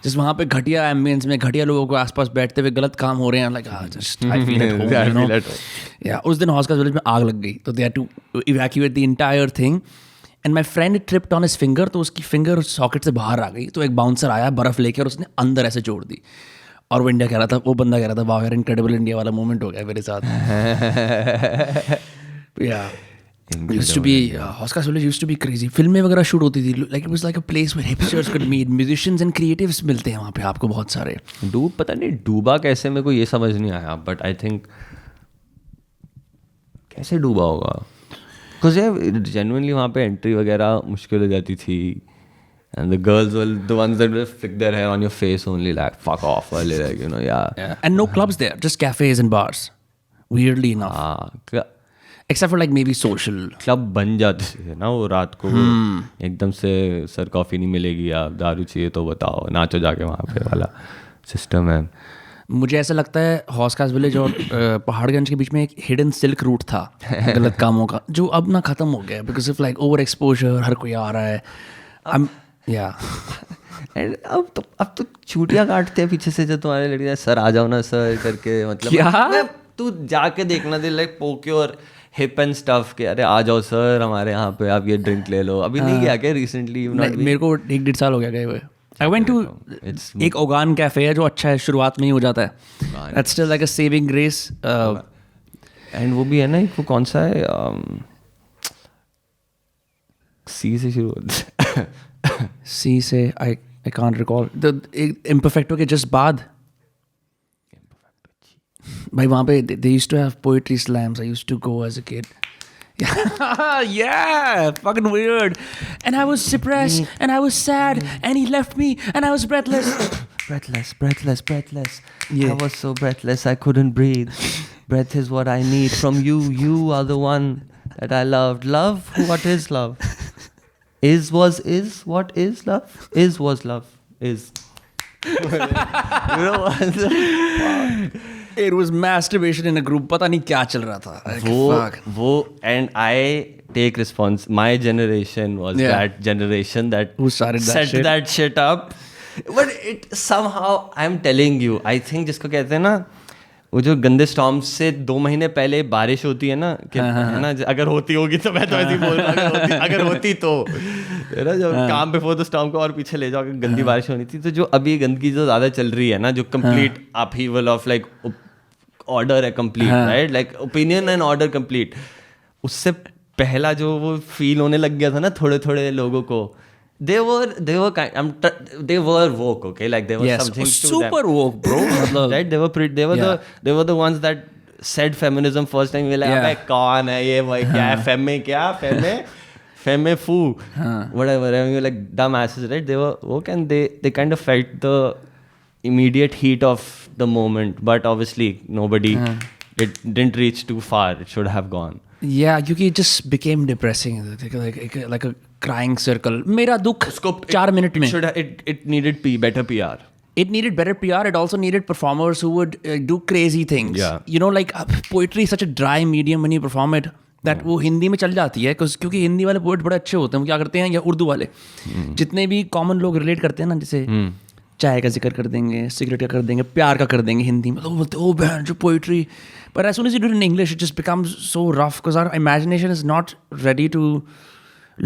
[SPEAKER 2] just वहाँ पे घटिया ambience में घटिया लोगों को आसपास बैठते हुए गलत काम हो रहे हैं, like just I feel at home, you know, yeah. उस दिन हौसकास विलेज में आग लग गई, तो they had to evacuate the entire thing, and my friend tripped on his finger, तो उसकी finger सॉकेट से बाहर आ गई, तो एक बाउंसर आया बर्फ लेके और उसने अंदर ऐसे छोड़ दी, और वो इंडिया कह रहा था, वो बंदा कह रहा था वाह यार इनक्रेडिबल इंडिया वाला मोमेंट हो गया मेरे साथ। yeah. Used to be Hoskas Village used to be crazy. फिल्में वगैरह शूट होती थी, like it was like a place where hipsters could meet, musicians and creatives मिलते हैं वहाँ पे आपको बहुत सारे।
[SPEAKER 3] पता नहीं डूबा कैसे, मेरे को ये समझ नहीं आया, बट आई थिंक कैसे डूबा होगा, बिकॉज यार जेन्युइनली वहाँ पे एंट्री वगैरह मुश्किल हो जाती थी, and the girls were the ones that will flick their hair on your face only, like fuck off, like, you know, yeah.
[SPEAKER 2] And no clubs there, just cafes and bars, weirdly enough. Except for like maybe social.
[SPEAKER 3] Club बन जाते थे ना वो रात को, एकदम से sir coffee नहीं मिलेगी, आप दारू चाहिए तो बताओ, नाचो जाके वहाँ पे वाला सिस्टम है।
[SPEAKER 2] मुझे ऐसा लगता है हौसकास विलेज और पहाड़गंज के बीच में एक हिडन सिल्क रूट था गलत कामों का, जो अब ना ख़त्म हो गया because of like overexposure, हर कोई आ रहा है।
[SPEAKER 3] अब तो चूटियाँ काटते हैं पीछे से जो तुम्हारे लड़की सर आ जाओ ना सर करके, मतलब तू जाके देखना दे लाइक पोके और हिप एंड स्टफ के, अरे आ जाओ सर हमारे यहाँ पे, आप ये ड्रिंक ले लो। अभी नहीं गया क्या रिसेंटली?
[SPEAKER 2] मेरे को 1-1.5 साल हो गया गए हुए। आई वेंट टू एक ओगान कैफे है जो अच्छा है, शुरुआत में ही हो जाता है, that's still like a saving grace.
[SPEAKER 3] And वो भी है ना, वो कौन सा है, सी से शुरू होता है,
[SPEAKER 2] सी से आई कांट रिकॉल, द इम्परफेक्टो के जस्ट बाद भाई वहाँ पे they used to have poetry slams. I used to go as a kid. Yeah, fucking weird. And I was depressed and I was sad and he left me and I was breathless.
[SPEAKER 3] breathless.
[SPEAKER 2] Yeah.
[SPEAKER 3] I was so breathless I couldn't breathe. Breath is what I need from you. You are the one that I loved. Love? What is love? Is. What is love? Is was love. Is. You know what?
[SPEAKER 2] It was masturbation in a group. पता नहीं क्या चल रहा था।
[SPEAKER 3] वो and I take response. My generation was that generation that
[SPEAKER 2] who started
[SPEAKER 3] set that shit up. But it somehow, I'm telling you, I think जिसको कहते हैं ना, वो जो गंदे स्टॉर्म्स से 2 महीने पहले बारिश होती है ना, कि है ना, अगर होती होगी तो मैं तो ऐसे ही बोल रहा हूँ, अगर होती तो है ना, जब काम बिफोर द स्टॉर्म को और पीछे ले जाओ, गंदी बारिश होनी थी, तो जो अभी गंदगी जो ज़्यादा चल रही है ना, जो complete upheaval of like order है complete, right, like opinion and order complete, उससे पहला जो वो फील होने लग गया था ना थोड़े थोड़े लोगों को, they were woke, okay, like there was something to
[SPEAKER 2] super
[SPEAKER 3] them.
[SPEAKER 2] Woke, bro.
[SPEAKER 3] Right, they were the ones that said feminism first time. We like, अबे कौन है ये, भाई क्या है femme foo, whatever. I mean, like dumb asses, right? They were woke and they kind of felt the immediate heat of the moment, but obviously nobody, it didn't reach too far. It should have gone.
[SPEAKER 2] Yeah, क्योंकि it just became depressing, like a crying circle. मेरा दुख 4 minute में.
[SPEAKER 3] It needed better PR.
[SPEAKER 2] It needed better PR. It also needed performers who would do crazy things.
[SPEAKER 3] Yeah.
[SPEAKER 2] You know, like poetry is such a dry medium when you perform it that वो हिंदी में चल जाती है, क्योंकि हिंदी वाले poet बड़े अच्छे होते हैं। वो क्या करते हैं, या उर्दू वाले जितने भी कॉमन लोग रिलेट करते हैं ना, जैसे चाय का जिक्र कर देंगे, सिगरेट का कर देंगे, प्यार का कर देंगे हिंदी में, तो वो बोलते ओ बहन जो poetry, but as soon as you do it in English it just becomes so rough because our imagination is not ready to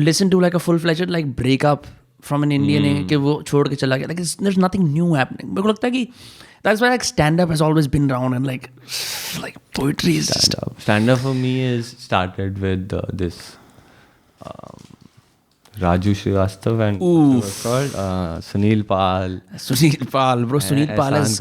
[SPEAKER 2] listen to like a full-fledged like breakup from an Indian कि वो छोड़ के चला गया, like there's nothing new happening. मेरे को लगता है कि that's why like stand-up has always been around and like poetry is
[SPEAKER 3] stand-up for me is started with this Raju Srivastav and what's called Sunil Pal,
[SPEAKER 2] bro. Sunil Pal is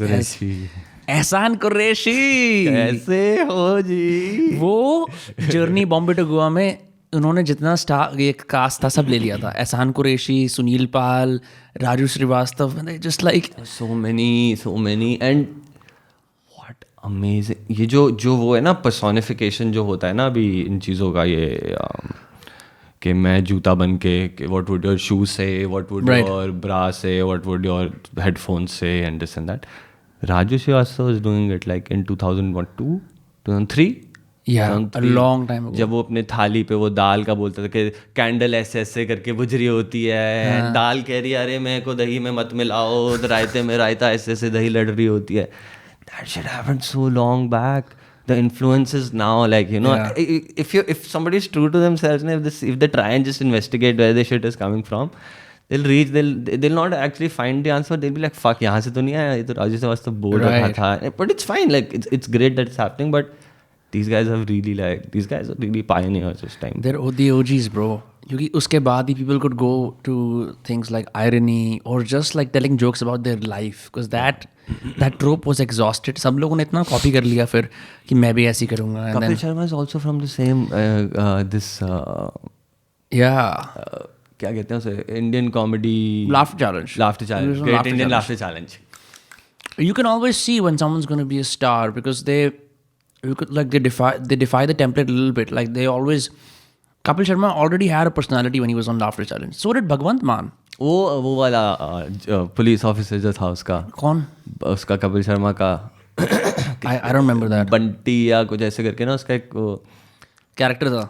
[SPEAKER 2] एहसान कुरैशी,
[SPEAKER 3] कैसे हो जी।
[SPEAKER 2] वो journey Bombay to Goa में उन्होंने जितना ये cast था सब ले लिया था, Ehsan Qureshi, Sunil Pal, Raju Srivastava, just like
[SPEAKER 3] so many and what amazing। ये जो वो है ना पर्सोनिफिकेशन जो होता है ना अभी इन चीज़ों का, ये कि मैं जूता बन के what would your shoes say, what would your bra say, what would your headphones say and this and that. Raju Srivastava was doing it like in 2002, 2003.
[SPEAKER 2] Yeah, a long time ago.
[SPEAKER 3] जब वो अपने थाली पे वो दाल का बोलता था कि कैंडल ऐसे ऐसे करके बुझ रही होती है, दाल कह रही है अरे मेरे को दही में मत मिलाओ, रायते में रायता ऐसे ऐसे दही लड़ रही होती है. That shit happened so long back. The influences now, like, you know, if somebody is true to themselves, and if they try and just investigate where the shit is coming from, they'll not actually find the answer. They'll be like, fuck, यहाँ से तो नहीं आया, ये तो राजू श्रीवास्तव बोल रहा था. But it's fine, like it's great that it's happening. But these guys are really pioneers this time.
[SPEAKER 2] They're the OGs, bro. क्योंकि उसके बाद ही people could go to things like irony or just like telling jokes about their life, because that trope was exhausted. सब लोगों ने इतना copy कर लिया फिर कि मैं भी ऐसी करूँगा.
[SPEAKER 3] Kapil Sharma is also from the same क्या कहते हैं उसे, Indian comedy
[SPEAKER 2] Laughter Challenge.
[SPEAKER 3] Great Indian Laughter Challenge.
[SPEAKER 2] You can always see when someone's going to be a star because they defy the template a little bit. Like they always. Kapil Sharma already had a personality when he was on Laughter Challenge. So did Bhagwant Maan.
[SPEAKER 3] वो वाला police officer जो था उसका
[SPEAKER 2] कौन
[SPEAKER 3] उसका कपिल शर्मा का
[SPEAKER 2] I don't remember that.
[SPEAKER 3] Bunty या कुछ ऐसे करके ना उसका एक
[SPEAKER 2] कैरेक्टर था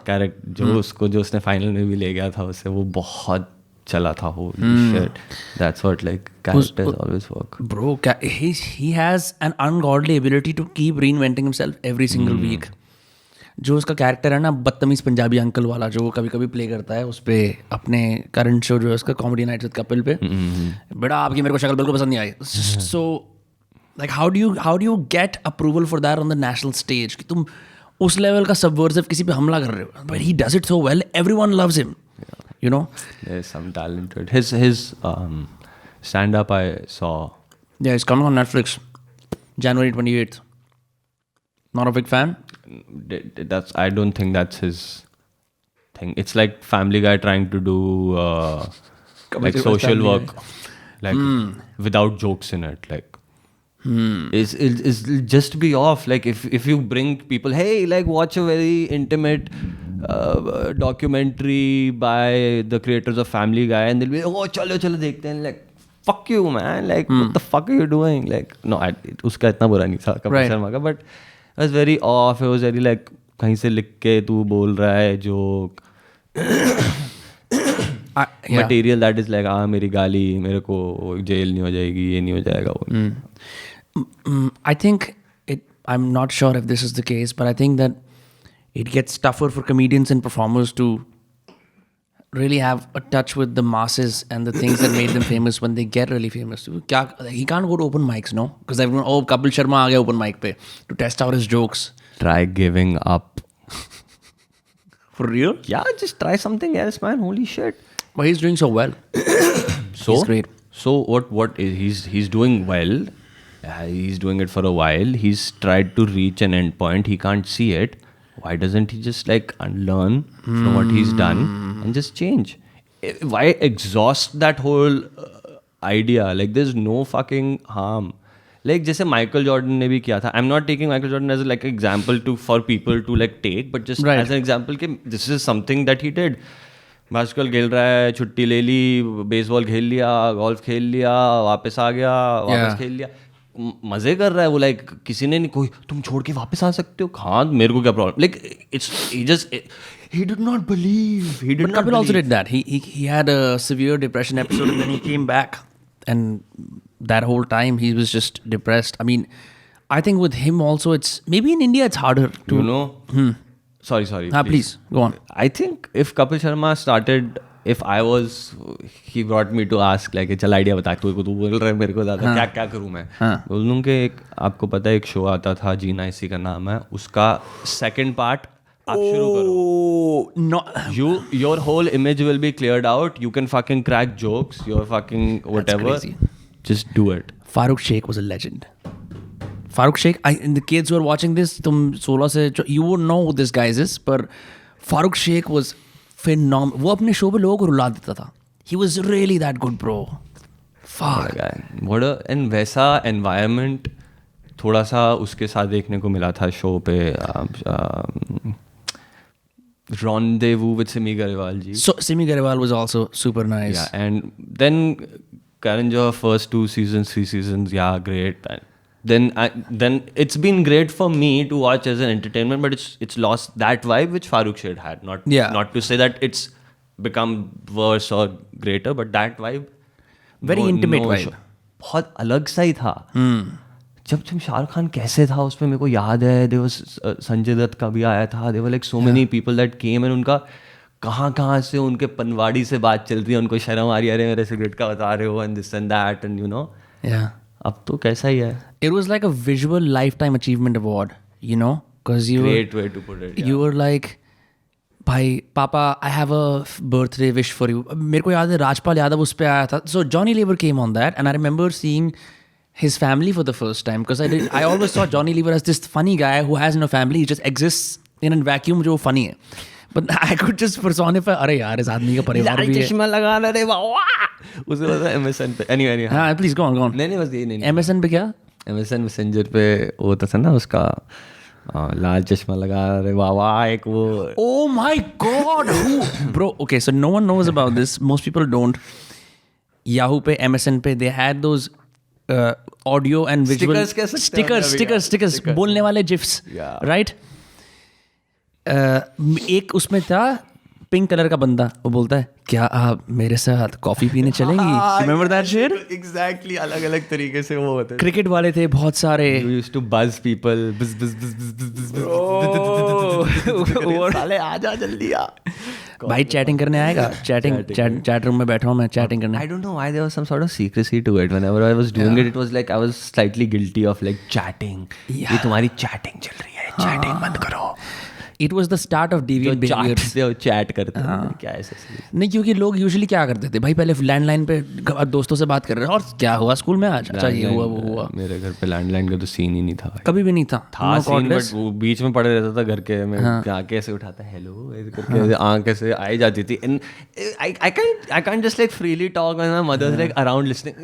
[SPEAKER 3] जो उसने फाइनल में भी ले गया था उससे, वो बहुत चला था. Holy shit, that's what like characters always work.
[SPEAKER 2] Bro, he has an ungodly ability to keep reinventing himself every single week. जो उसका कैरेक्टर है ना, बदतमीज पंजाबी अंकल वाला, जो वो कभी कभी प्ले करता है उस पर अपने करंट शो जो है उसका कॉमेडी नाइट विद कपिल पे. बेटा आपकी मेरे को शक्ल बिल्कुल पसंद नहीं आई. So like how do you get approval for that on the national stage कि तुम उस लेवल का सबवर्सिव किसी पे हमला कर रहे हो. But he does it so well, everyone loves him, you know.
[SPEAKER 3] There is some talent to it. His stand up I saw.
[SPEAKER 2] Yeah, it's coming on Netflix January 28th. Not a big fan.
[SPEAKER 3] I don't think that's his thing. It's like Family Guy trying to do like social work, like without jokes in it. Like it's just be off. Like if you bring people, hey, like watch a very intimate documentary by the creators of Family Guy, and they'll be oh chalo dekhte hain. Like fuck you man. Like what the fuck are you doing? Like no, uska itna bura nahi tha Kapil Sharma ka, but it was very off. It was very like कहीं से लिख के तू बोल रहा है joke, material that is like मेरी गाली, मेरे को जेल नहीं हो जाएगी, ये नहीं हो जाएगा वो.
[SPEAKER 2] I think I'm not sure if this is the case, but I think that it gets tougher for comedians and performers to really have a touch with the masses and the things that made them famous when they get really famous. He can't go to open mics, no? Because everyone, oh, Kapil Sharma aa gaya open mic pe to test out his jokes.
[SPEAKER 3] Try giving up.
[SPEAKER 2] For real?
[SPEAKER 3] Yeah, just try something else, man. Holy shit.
[SPEAKER 2] But he's doing so well. He's great.
[SPEAKER 3] So what is he's doing well. He's doing it for a while. He's tried to reach an end point. He can't see it. Why doesn't he just like unlearn from what he's done and just change? Why exhaust that whole idea? Like there's no fucking harm. Like जैसे Michael Jordan ने भी किया था. I'm not taking Michael Jordan as like example for people to like take, but just as an example कि this is something that he did. Basketball खेल रहा है, छुट्टी ले ली, बेसबॉल खेल लिया, गोल्फ खेल लिया, वापस आ गया, वापस खेल लिया, मजे कर रहा है वो. लाइक किसी ने नहीं कोई तुम छोड़ के वापस आ सकते हो, हाँ मेरे को क्या problem. Like it's he did not believe. He did not
[SPEAKER 2] Kapil also did that. He had a severe depression episode and then he came back, and that whole time he was just depressed. I mean, I think with him also, it's maybe in India it's harder to,
[SPEAKER 3] you know. Sorry.
[SPEAKER 2] Please go on.
[SPEAKER 3] I think if Kapil Sharma started, if I was, he brought me to ask like चल idea बता, तू बोल रहा है मेरे को ज़्यादा, क्या करूँ मैं. बोल दूँ कि आपको पता है एक शो आता था जीना इसी का नाम है, उसका सेकंड पार्ट आप शुरू करो.
[SPEAKER 2] No,
[SPEAKER 3] your whole image will be cleared out. You can fucking crack jokes. You're fucking whatever.
[SPEAKER 2] That's crazy.
[SPEAKER 3] Just do it.
[SPEAKER 2] Farooq Sheikh was a legend. Farooq Sheikh, and the kids who are watching this, तुम 16 से, you won't know who this guy is, but Farooq Sheikh was phenomenal. वो अपने show पे लोगों को रुला देता था. He was really that good, bro. Fuck.
[SPEAKER 3] And वैसा environment थोड़ा सा उसके साथ देखने को मिला था शो पे. Rendezvous with Simi Garewal ji.
[SPEAKER 2] So Simi Garewal was also super nice.
[SPEAKER 3] Yeah, and then Karan Johar first 2 seasons, 3 seasons, yeah, great. And then it's been great for me to watch as an entertainment, but it's lost that vibe which Farooq Shade had. Not to say that it's become worse or greater, but that vibe,
[SPEAKER 2] Very intimate vibe.
[SPEAKER 3] बहुत अलग सा ही था. जब शाहरुख खान कैसे था उसमें मेरे को याद है, देयर वाज संजय दत्त का भी आया था, there were like so many people that came and उनका कहाँ से उनके पनवाड़ी से बात चल रही है, उनको शर्म आ रही है, अरे मेरे सिगरेट का बता रहे हो and this and that and you know. अब तो कैसा ही है.
[SPEAKER 2] It was like a visual lifetime achievement award, you know, because you
[SPEAKER 3] Great way to put it.
[SPEAKER 2] You were like, भाई पापा I have a birthday wish for you. मेरे को याद है राजपाल यादव उस पे आया था. So Johnny Lever came on that and I remember seeing his family for the first time because I always saw Johnny Lever as this funny guy who has no family. He just exists in a vacuum जो funny है. But I could just personify, अरे यार इस आदमी का परिवार भी है.
[SPEAKER 3] चश्मा लगा रहे वाह. उसे लगा MSN पे. Anyway.
[SPEAKER 2] हाँ please go on.
[SPEAKER 3] नहीं बस ये नहीं.
[SPEAKER 2] MSN पे क्या?
[SPEAKER 3] MSN Messenger पे वो तो था ना उसका लाल चश्मा लगा रहे वाह एक वो.
[SPEAKER 2] Oh my God! Bro, okay, so no one knows about this. Most people don't. Yahoo पे, MSN पे, they had those audio and visual stickers, बोलने वाले GIFs, right? एक उसमें था पिंक कलर का बंदा, वो बोलता है क्या आप मेरे साथ कॉफी पीने चलेंगी? Remember that shit?
[SPEAKER 3] Exactly, अलग तरीके से वो होते.
[SPEAKER 2] क्रिकेट वाले थे बहुत सारे.
[SPEAKER 3] You used to buzz people. साले आजा जल्दी आ.
[SPEAKER 2] भाई चैटिंग करने आएगा. चैट रूम में बैठा हूँ मैं चैटिंग करने.
[SPEAKER 3] I don't know why there was some sort of secrecy to it. Whenever I was doing it was like I was slightly guilty of like chatting. ये तुम्हारी चैटिंग चल रही है, चैटिंग बंद करो.
[SPEAKER 2] It was the start of deviant behavior.
[SPEAKER 3] जो chat करते हैं क्या ऐसा
[SPEAKER 2] नहीं, क्योंकि लोग यूजुअली क्या करते थे भाई, पहले लैंडलाइन पे दोस्तों से बात कर रहे हैं और क्या हुआ स्कूल में आज, अच्छा ये हुआ वो हुआ.
[SPEAKER 3] मेरे घर पे लैंडलाइन का तो सीन ही नहीं था.
[SPEAKER 2] कभी भी नहीं था
[SPEAKER 3] सीन, बट वो बीच में पड़े रहता था घर के. मैं आंखें ऐसे उठाता हेलो ऐसे करके आंखें से आई जाती थी. And I can't just like freely talk when my mother's like around listening.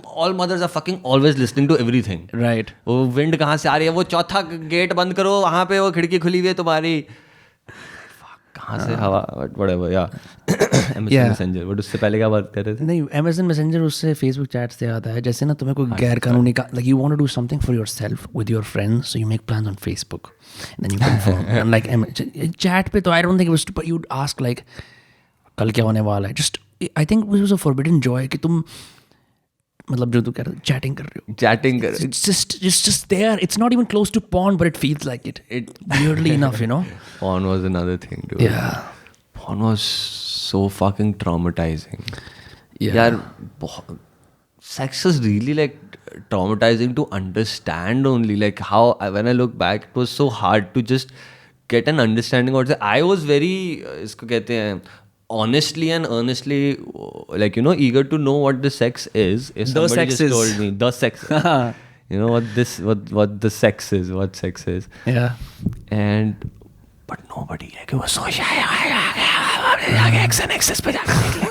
[SPEAKER 3] All mothers are fucking always listening to everything.
[SPEAKER 2] Right.
[SPEAKER 3] वो विंड कहाँ से आ रही है, वो चौथा गेट बंद करो, वहाँ पे वो खिड़की खुली हुई है तुम्हारी, कहाँ से हवा, whatever, MSN Messenger. बट उससे पहले क्या बात कर रहे थे?
[SPEAKER 2] नहीं, MSN Messenger उससे Facebook चैट से आता है. जैसे ना तुम्हें कोई गैर कानूनी का like you want to do something for yourself with your friends, so you make plans on Facebook and then you confirm. And like chat पे तो I don't think it was, but you'd ask like कल क्या होने वाला है. Just I think it was a forbidden joy कि तुम मतलब जो तू कह रहे हो चैटिंग कर रहे हो.
[SPEAKER 3] चैटिंग कर.
[SPEAKER 2] It's just there. It's not even close to porn, but it feels like it. Weirdly enough, you know.
[SPEAKER 3] Porn was another thing, dude.
[SPEAKER 2] Yeah.
[SPEAKER 3] Porn was so fucking traumatizing.
[SPEAKER 2] Yeah.
[SPEAKER 3] यार sex is really like traumatizing to understand only. Like how when I look back, it was so hard to just get an understanding of it. I was very इसको कहते हैं honestly and earnestly like you know eager to know what the sex is. If somebody just told me the sex you know what the sex is, what sex is. And but nobody like it was so shy. X and X पे जाकर देख ले.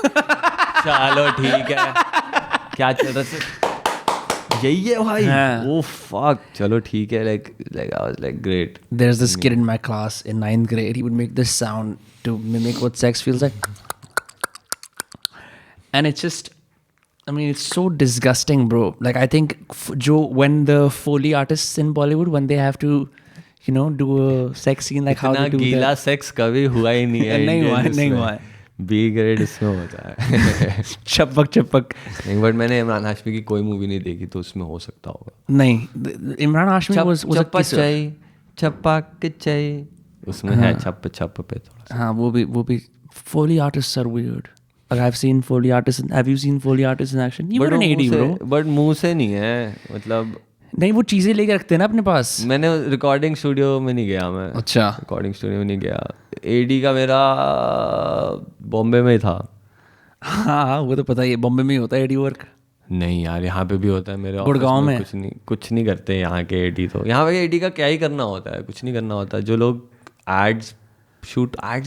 [SPEAKER 3] चलो ठीक है क्या चल रहा है यही है भाई. Oh fuck, चलो ठीक है. like I was like great.
[SPEAKER 2] There's this kid in my class in 9th grade. He would make this sound to mimic what sex feels like, and it's just, I mean, it's so disgusting, bro. Like I think when the Foley artists in Bollywood, when they have to you know do a sex scene, like how they do
[SPEAKER 3] गीला sex कभी हुआ ही नहीं है.
[SPEAKER 2] नहीं हुआ है.
[SPEAKER 3] B grade इसमें होता है.
[SPEAKER 2] चपक.
[SPEAKER 3] नहीं, बट मैंने इमरान हाशमी की कोई मूवी नहीं देखी तो उसमें हो सकता होगा.
[SPEAKER 2] नहीं, इमरान हाशमी
[SPEAKER 3] चपक चाहिए उसमें है छप पे थोड़ा.
[SPEAKER 2] हाँ वो भी Foley artists are weird. Like I've seen Foley artists. Have you seen Foley artists in action? You were an AD, bro.
[SPEAKER 3] But मुंह से नहीं है, मतलब
[SPEAKER 2] नहीं, वो चीजें लेके रखते हैं ना अपने पास.
[SPEAKER 3] मैंने रिकॉर्डिंग स्टूडियो में नहीं गया मैं.
[SPEAKER 2] अच्छा.
[SPEAKER 3] रिकॉर्डिंग स्टूडियो में नहीं गया. AD का मेरा बॉम्बे में था.
[SPEAKER 2] हाँ वो तो पता ही है, बॉम्बे में ही होता है AD वर्क.
[SPEAKER 3] नहीं यार, यहाँ पे भी होता है. मेरे
[SPEAKER 2] गुड़गांव में
[SPEAKER 3] कुछ नहीं करते यहाँ के AD. तो यहाँ पे AD का क्या ही करना होता है, कुछ नहीं करना होता. जो लोग एड्स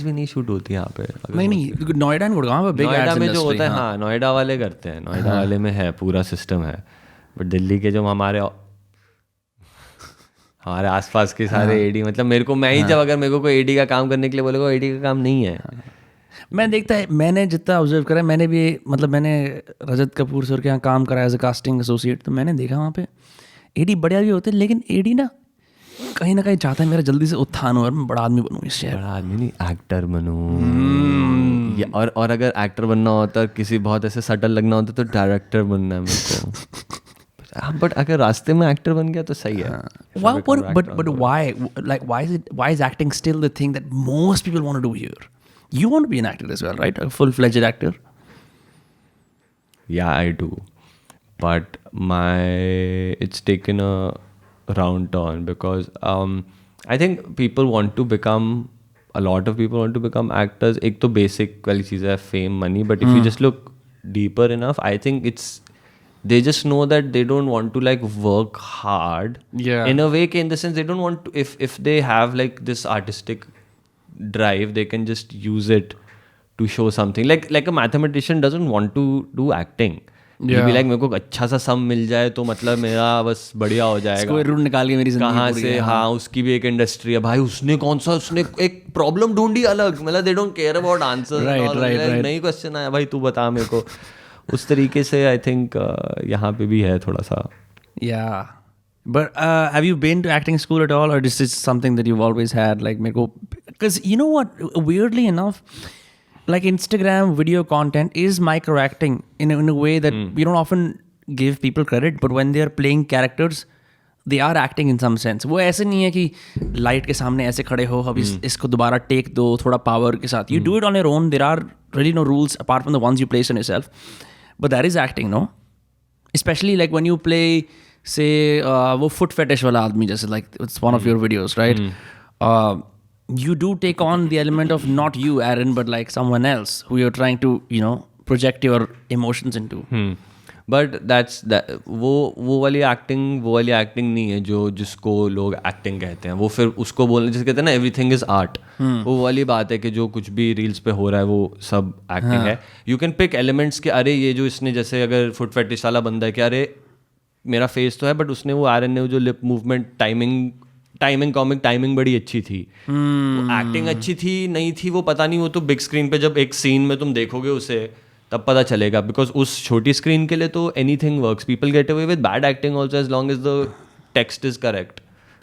[SPEAKER 3] भी नहीं शूट होती यहाँ पे.
[SPEAKER 2] नहीं, नोएडा एंड गुड़गांव में
[SPEAKER 3] नोएडा में जो होता है, हाँ नोएडा वाले करते हैं. नोएडा वाले में है पूरा सिस्टम है. बट दिल्ली के जो हमारे हमारे आसपास के सारे एडी, मतलब मेरे को मैं ही जब अगर मेरे को कोई एडी का काम करने के लिए बोलेगा, एडी का काम नहीं है.
[SPEAKER 2] मैं देखता है, मैंने जितना ऑब्जर्व करा, मैंने भी मतलब मैंने रजत कपूर सर के यहाँ काम करा एज ए कास्टिंग एसोसिएट, तो मैंने देखा वहाँ पे एडी बढ़िया भी होते हैं, लेकिन एडी ना कहीं चाहता है मेरा जल्दी से उत्थान हो और मैं बड़ा आदमी बनूँ इस शहर.
[SPEAKER 3] बड़ा आदमी नहीं, एक्टर बनूँ. और अगर एक्टर बनना होता, किसी बहुत ऐसे सटल लगना होता, तो डायरेक्टर बनना है मेरे को. बट अगर रास्ते में एक्टर बन गया तो सही है.
[SPEAKER 2] But why is acting still the thing that most people want to do here? You want to be an actor as well, right? A full-fledged actor.
[SPEAKER 3] Yeah, I do. But it's taken a round turn because I think a lot of people want to become actors. एक तो basic वाली चीज़ है, fame, money. But if you just look deeper enough, I think they just know that they don't want to like work hard.
[SPEAKER 2] Yeah.
[SPEAKER 3] In a way, in the sense they don't want to. If they have like this artistic drive, they can just use it to show something. Like a mathematician doesn't want to do acting.
[SPEAKER 2] Yeah.
[SPEAKER 3] Be like मेरे को अच्छा सा सम मिल जाए तो मतलब मेरा बस बढ़िया हो जाएगा.
[SPEAKER 2] स्क्वायर रूट निकाल के मेरी जिंदगी
[SPEAKER 3] कहाँ से, हाँ, उसकी भी एक इंडस्ट्री है भाई. उसने एक प्रॉब्लम ढूंढी अलग, मतलब they don't care about answer.
[SPEAKER 2] Right.
[SPEAKER 3] नई क्वेश्चन आया भाई, तू बता मेरे को. उस तरीके से आई थिंक यहाँ पे भी है थोड़ा सा.
[SPEAKER 2] Yeah. But have you been to acting school at all, or this is something that you've always had? Like, because you know what? Weirdly enough, like Instagram video content is micro-acting in a way that we don't often give people credit, but when they are playing characters, they are acting in some sense. वो ऐसे नहीं है कि light के सामने ऐसे खड़े हो, अब इसको दोबारा टेक दो थोड़ा पावर के साथ. You do it on your own. There are really no rules apart from the ones you place on yourself. But that is acting, no? Especially like when you play, say, वो foot fetish वाला आदमी जैसे, like it's one of your videos, right? You do take on the element of not you, Aaron, but like someone else who you're trying to, project your emotions into.
[SPEAKER 3] But वो वाली acting नहीं है जिसको लोग acting कहते हैं. वो फिर उसको बोलने जिसे कहते हैं ना, एवरीथिंग इज आर्ट. वो वाली बात है कि जो कुछ भी रील्स पे हो रहा है वो सब एक्टिंग है. यू कैन पिक एलिमेंट्स के, अरे ये जो इसने, जैसे अगर फुट फेटिश वाला बंदा है कि अरे मेरा फेस तो है, बट उसने वो आयरन ने जो लिप मूवमेंट, कॉमिक टाइमिंग बड़ी अच्छी थी. एक्टिंग अच्छी थी नहीं थी वो पता नहीं, वो तो बिग स्क्रीन पे जब एक सीन में तुम देखोगे उसे तब पता चलेगा. बिकॉज उस छोटी स्क्रीन के लिए तो anything works. People get away with bad acting also as long as the text is correct.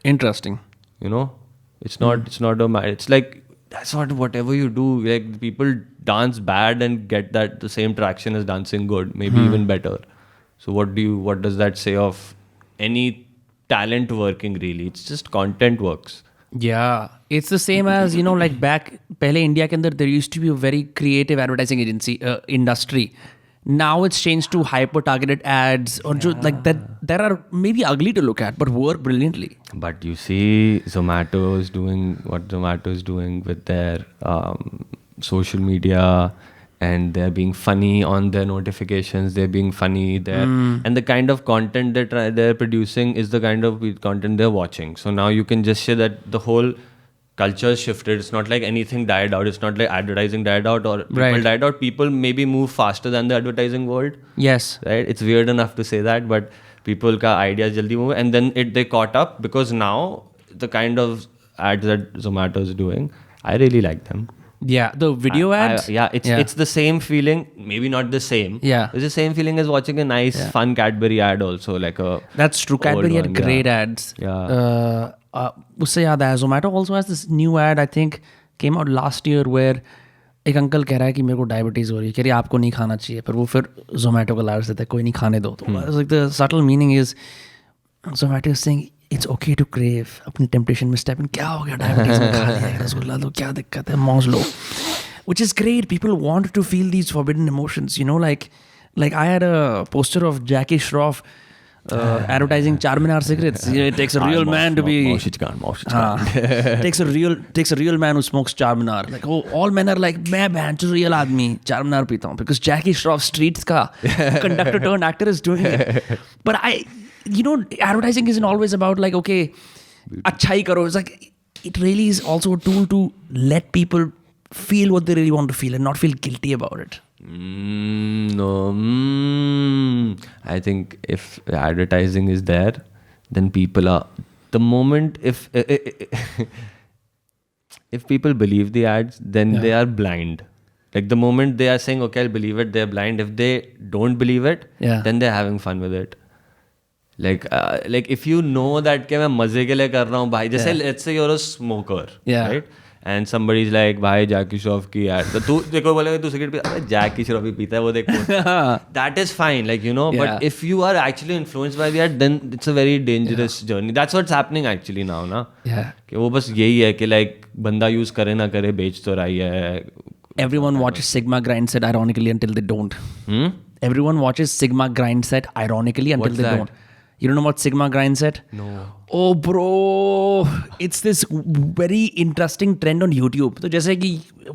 [SPEAKER 2] Interesting.
[SPEAKER 3] It's not it's like that's what whatever you do, like people dance bad and get that the same traction as dancing good, maybe even better. So what does that say of any talent working really? It's just content works.
[SPEAKER 2] Yeah, it's the same as like back पहले India के अंदर there used to be a very creative advertising agency industry. Now it's changed to hyper targeted ads or like that are maybe ugly to look at but work brilliantly.
[SPEAKER 3] But you see Zomato is doing what Zomato is doing with their social media, and they're being funny on their notifications. They're being funny there, and the kind of content that they're producing is the kind of content they're watching. So now you can just say that the whole culture has shifted. It's not like anything died out. It's not like advertising died out or people died out. People maybe move faster than the advertising world.
[SPEAKER 2] Yes.
[SPEAKER 3] Right? It's weird enough to say that, but people ka ideas jaldi move, and then they caught up because now the kind of ads that Zomato is doing, I really like them.
[SPEAKER 2] Yeah, the video ads.
[SPEAKER 3] It's the same feeling. Maybe not the same.
[SPEAKER 2] Yeah,
[SPEAKER 3] it's the same feeling as watching a nice, fun Cadbury ad. Also, like a.
[SPEAKER 2] That's true. Cadbury had great ads.
[SPEAKER 3] Yeah.
[SPEAKER 2] उससे याद आया, Zomato also has this new ad, I think came out last year, where एक uncle कह रहा है कि मेरे को डायबिटीज़ हो रही है, कह रही है आपको नहीं खाना चाहिए, पर वो फिर Zomato का लालच देता है, कोई नहीं खाने दो. तो like the subtle meaning is Zomato is saying it's okay to crave. अपनी टेम्पटेशन में स्टेप इन, क्या हो गया, डायबिटीज़ में खा लिया, रसगुल्ला दो, क्या दिक्कत है, मौज लो. Which is great. People want to feel these forbidden emotions, like I had a poster of Jackie Shroff advertising Charminar cigarettes. It takes a real man to be. Takes a real man who smokes Charminar. Like, all men are like, मैं बहन चो real आदमी Charminar पीता हूँ, because Jackie Shroff Streets का conductor turned actor is doing it. But advertising isn't always about like, okay, अच्छा ही करो. It's like, it really is also a tool to let people feel what they really want to feel and not feel guilty about it.
[SPEAKER 3] No. I think if advertising is there, then people are the moment if people believe the ads, then they are blind. Like the moment they are saying, okay, I'll believe it, they're blind. If they don't believe it, then they're having fun with it. Like if you know that कि मैं मजे के लिए कर रहा हूँ भाई, जैसे let's say you're a smoker, right? And somebody's like, भाई जैकी श्रॉफ की ad, तो तू देखो बोलेगा तू सिगरेट पीता है, जैकी श्रॉफ ही पीता है वो देखो. That is fine, like you know. But if you are actually influenced by the ad, then it's a very dangerous journey. That's what's happening actually now, ना. कि वो बस यही है कि like बंदा use करे ना करे बेच तो रही है.
[SPEAKER 2] Everyone watches Sigma grindset ironically until they don't. Everyone watches Sigma grindset ironically until
[SPEAKER 3] What's
[SPEAKER 2] they
[SPEAKER 3] that?
[SPEAKER 2] don't. You don't know about Sigma grindset?
[SPEAKER 3] No.
[SPEAKER 2] Oh bro, it's this very interesting trend on YouTube. So जैसे कि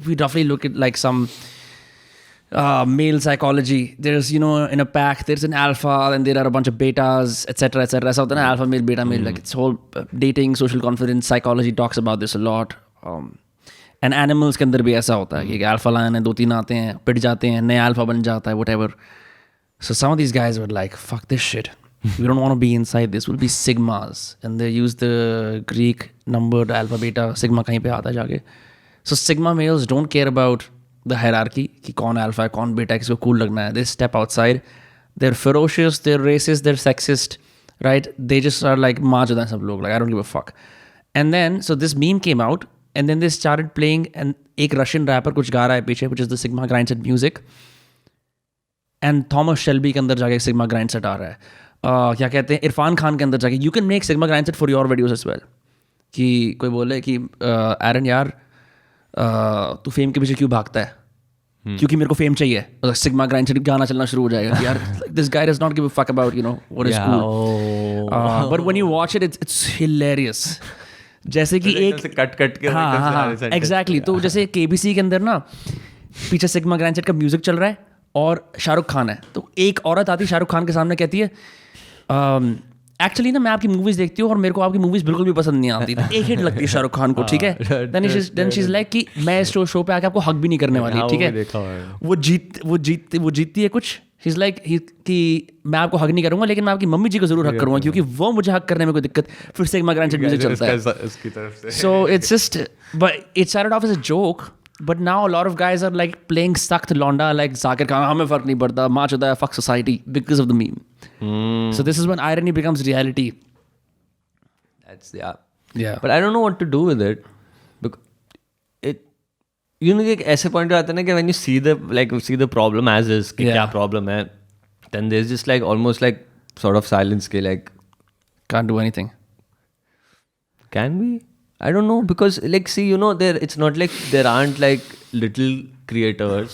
[SPEAKER 2] we roughly look at like some male psychology. There's, you know, in a pack, there's an alpha and there are a bunch of betas, etc. etc. ऐसा होता है ना, alpha male, beta male. Like it's whole dating, social confidence, psychology talks about this a lot. And animals के अंदर भी ऐसा होता है कि alpha lion है, 2-3 आते हैं, पिट जाते हैं, नया alpha बन जाता है, whatever. So some of these guys were like, fuck this shit. We don't want to be inside this. We'll be sigmas. And they use the Greek numbered alpha, beta, sigma कहीं पे आता है जाके. So sigma males don't care about the hierarchy कि कौन alpha है, कौन beta है, किसको cool लगना है. They step outside. They're ferocious, they're racist, they're sexist, right? They just are like माँ चौदह सब लोग. Like I don't give a fuck. And then, so this meme came out and then they started playing and एक Russian rapper कुछ गा रहा है पीछे, which is the Sigma grindset music. And Thomas Shelby के अंदर जाके Sigma grindset आ रहा है. क्या कहते हैं, इरफान खान के अंदर जाके you can make sigma grindset for your videos as well. कि कोई बोले कि एरन यार तू फेम के पीछे क्यों भागता है, क्योंकि मेरे को फेम चाहिए. सिग्मा ग्राइंडसेट गाना चलना शुरू हो जाएगा कि यार this guy does not give a fuck about you know what is cool. But when you watch it it's hilarious. जैसे कि एक
[SPEAKER 3] कट के
[SPEAKER 2] हाँ एग्जैक्टली. तो जैसे केबीसी के अंदर ना पीछे सिग्मा ग्राइंडसेट का म्यूजिक चल रहा है और शाहरुख खान है, तो एक औरत आती है शाहरुख खान के सामने कहती है एक्चुअली ना मैं आपकी मूवीज देखती हूँ और मेरे को आपकी मूवीज बिल्कुल भी पसंद नहीं आती. एक हिट लगती है शाहरुख खान को, ठीक है. देन शी इज लाइक कि मैं इस शो पे आके आपको हक भी नहीं करने वाली, ठीक है. वो जीतती है कुछ. शी इज लाइक कि मैं आपको हक नहीं करूंगा लेकिन मैं आपकी मम्मी जी को जरूर हक करूंगा क्योंकि वो मुझे हक करने में कोई दिक्कत. फिर से सिग्मा ग्राइंडसेट म्यूजिक चलता है. So it's just but it started off as a joke. But now a lot of guys are like playing sucked londa like Zakir Khan. हमें फर्क नहीं पड़ता, माँ चौदह है, fuck society because of the meme. So this is when irony becomes reality.
[SPEAKER 3] That's yeah. But I don't know what to do with it. Because it, you know, एक ऐसे point पे आता है ना कि when you see the problem as is कि क्या problem है, then there's just like almost like sort of silence के like
[SPEAKER 2] can't do anything.
[SPEAKER 3] Can we? I don't know, because like see, you know, it's not like there aren't like little creators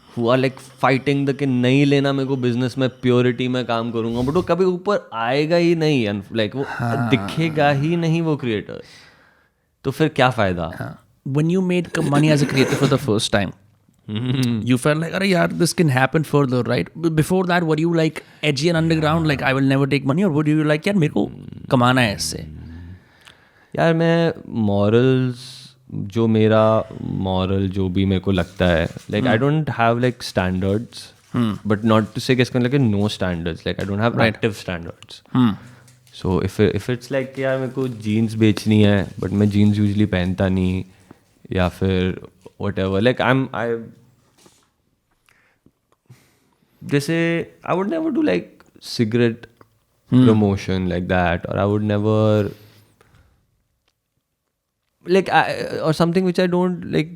[SPEAKER 3] who are like fighting the कि नहीं लेना मेरे को business में purity में काम करूँगा, but वो कभी ऊपर आएगा ही नहीं, like वो दिखेगा ही नहीं वो creator. तो फिर क्या फायदा?
[SPEAKER 2] When you made money as a creator for the first time, you felt like अरे यार this can happen further, right? Before that, were you like edgy and underground, like I will never take money, or were you like यार मेरे को कमाना है इससे?
[SPEAKER 3] यार मैं मॉरल्स जो मेरा मॉरल जो भी मेरे को लगता है like I don't have like standards but not to say किसका like no standards like I don't have active standards. So if it's like यार मेरे को जीन्स बेचनी है बट मैं जीन्स यूजली पहनता नहीं या फिर वट एवर लाइक आई जैसे I would never do like cigarette promotion like that और I would never like or something which I don't like.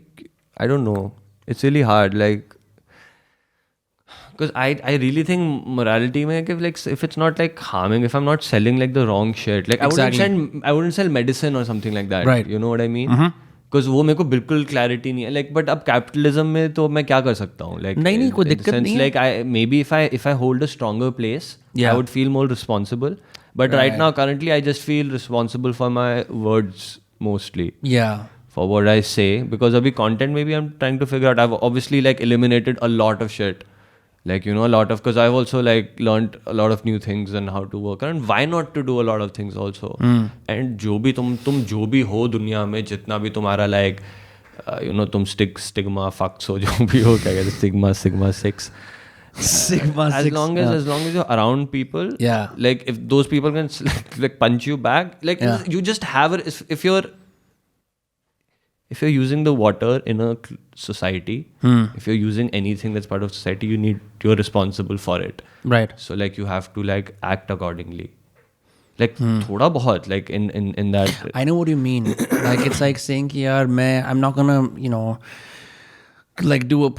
[SPEAKER 3] I don't know, it's really hard like because I really think morality mein like if it's not like harming, if I'm not selling like the wrong shit, like
[SPEAKER 2] exactly.
[SPEAKER 3] I wouldn't sell medicine or something like that,
[SPEAKER 2] right?
[SPEAKER 3] You know what I mean? Because वो मेरे को बिल्कुल clarity नहीं है like. But अब capitalism में तो मैं क्या कर सकता हूँ like
[SPEAKER 2] नहीं कोई दिक्कत नहीं है.
[SPEAKER 3] Like maybe if I hold a stronger place, I would feel more responsible. But right now currently I just feel responsible for my words mostly. For what I say, because abhi content maybe I'm trying to figure out. I've obviously like eliminated a lot of shit, like you know, a lot of, because I've also like learned a lot of new things and how to work, and why not to do a lot of things also. And जो भी तुम जो भी हो दुनिया में, जितना भी तुम्हारा like you know तुम stigma fucks हो, जो भी हो क्या कहते हैं, stigma 6,
[SPEAKER 2] Sigma
[SPEAKER 3] as
[SPEAKER 2] 6.
[SPEAKER 3] long as you're around people,
[SPEAKER 2] Yeah.
[SPEAKER 3] like if those people can like punch you back, like you just have it. If you're using the water in a society, if you're using anything that's part of society, you're responsible for it.
[SPEAKER 2] Right.
[SPEAKER 3] So like you have to like act accordingly. Like thoda bahut, like in that.
[SPEAKER 2] I know what you mean. Like it's like saying कि यार I'm not gonna, you know, like do a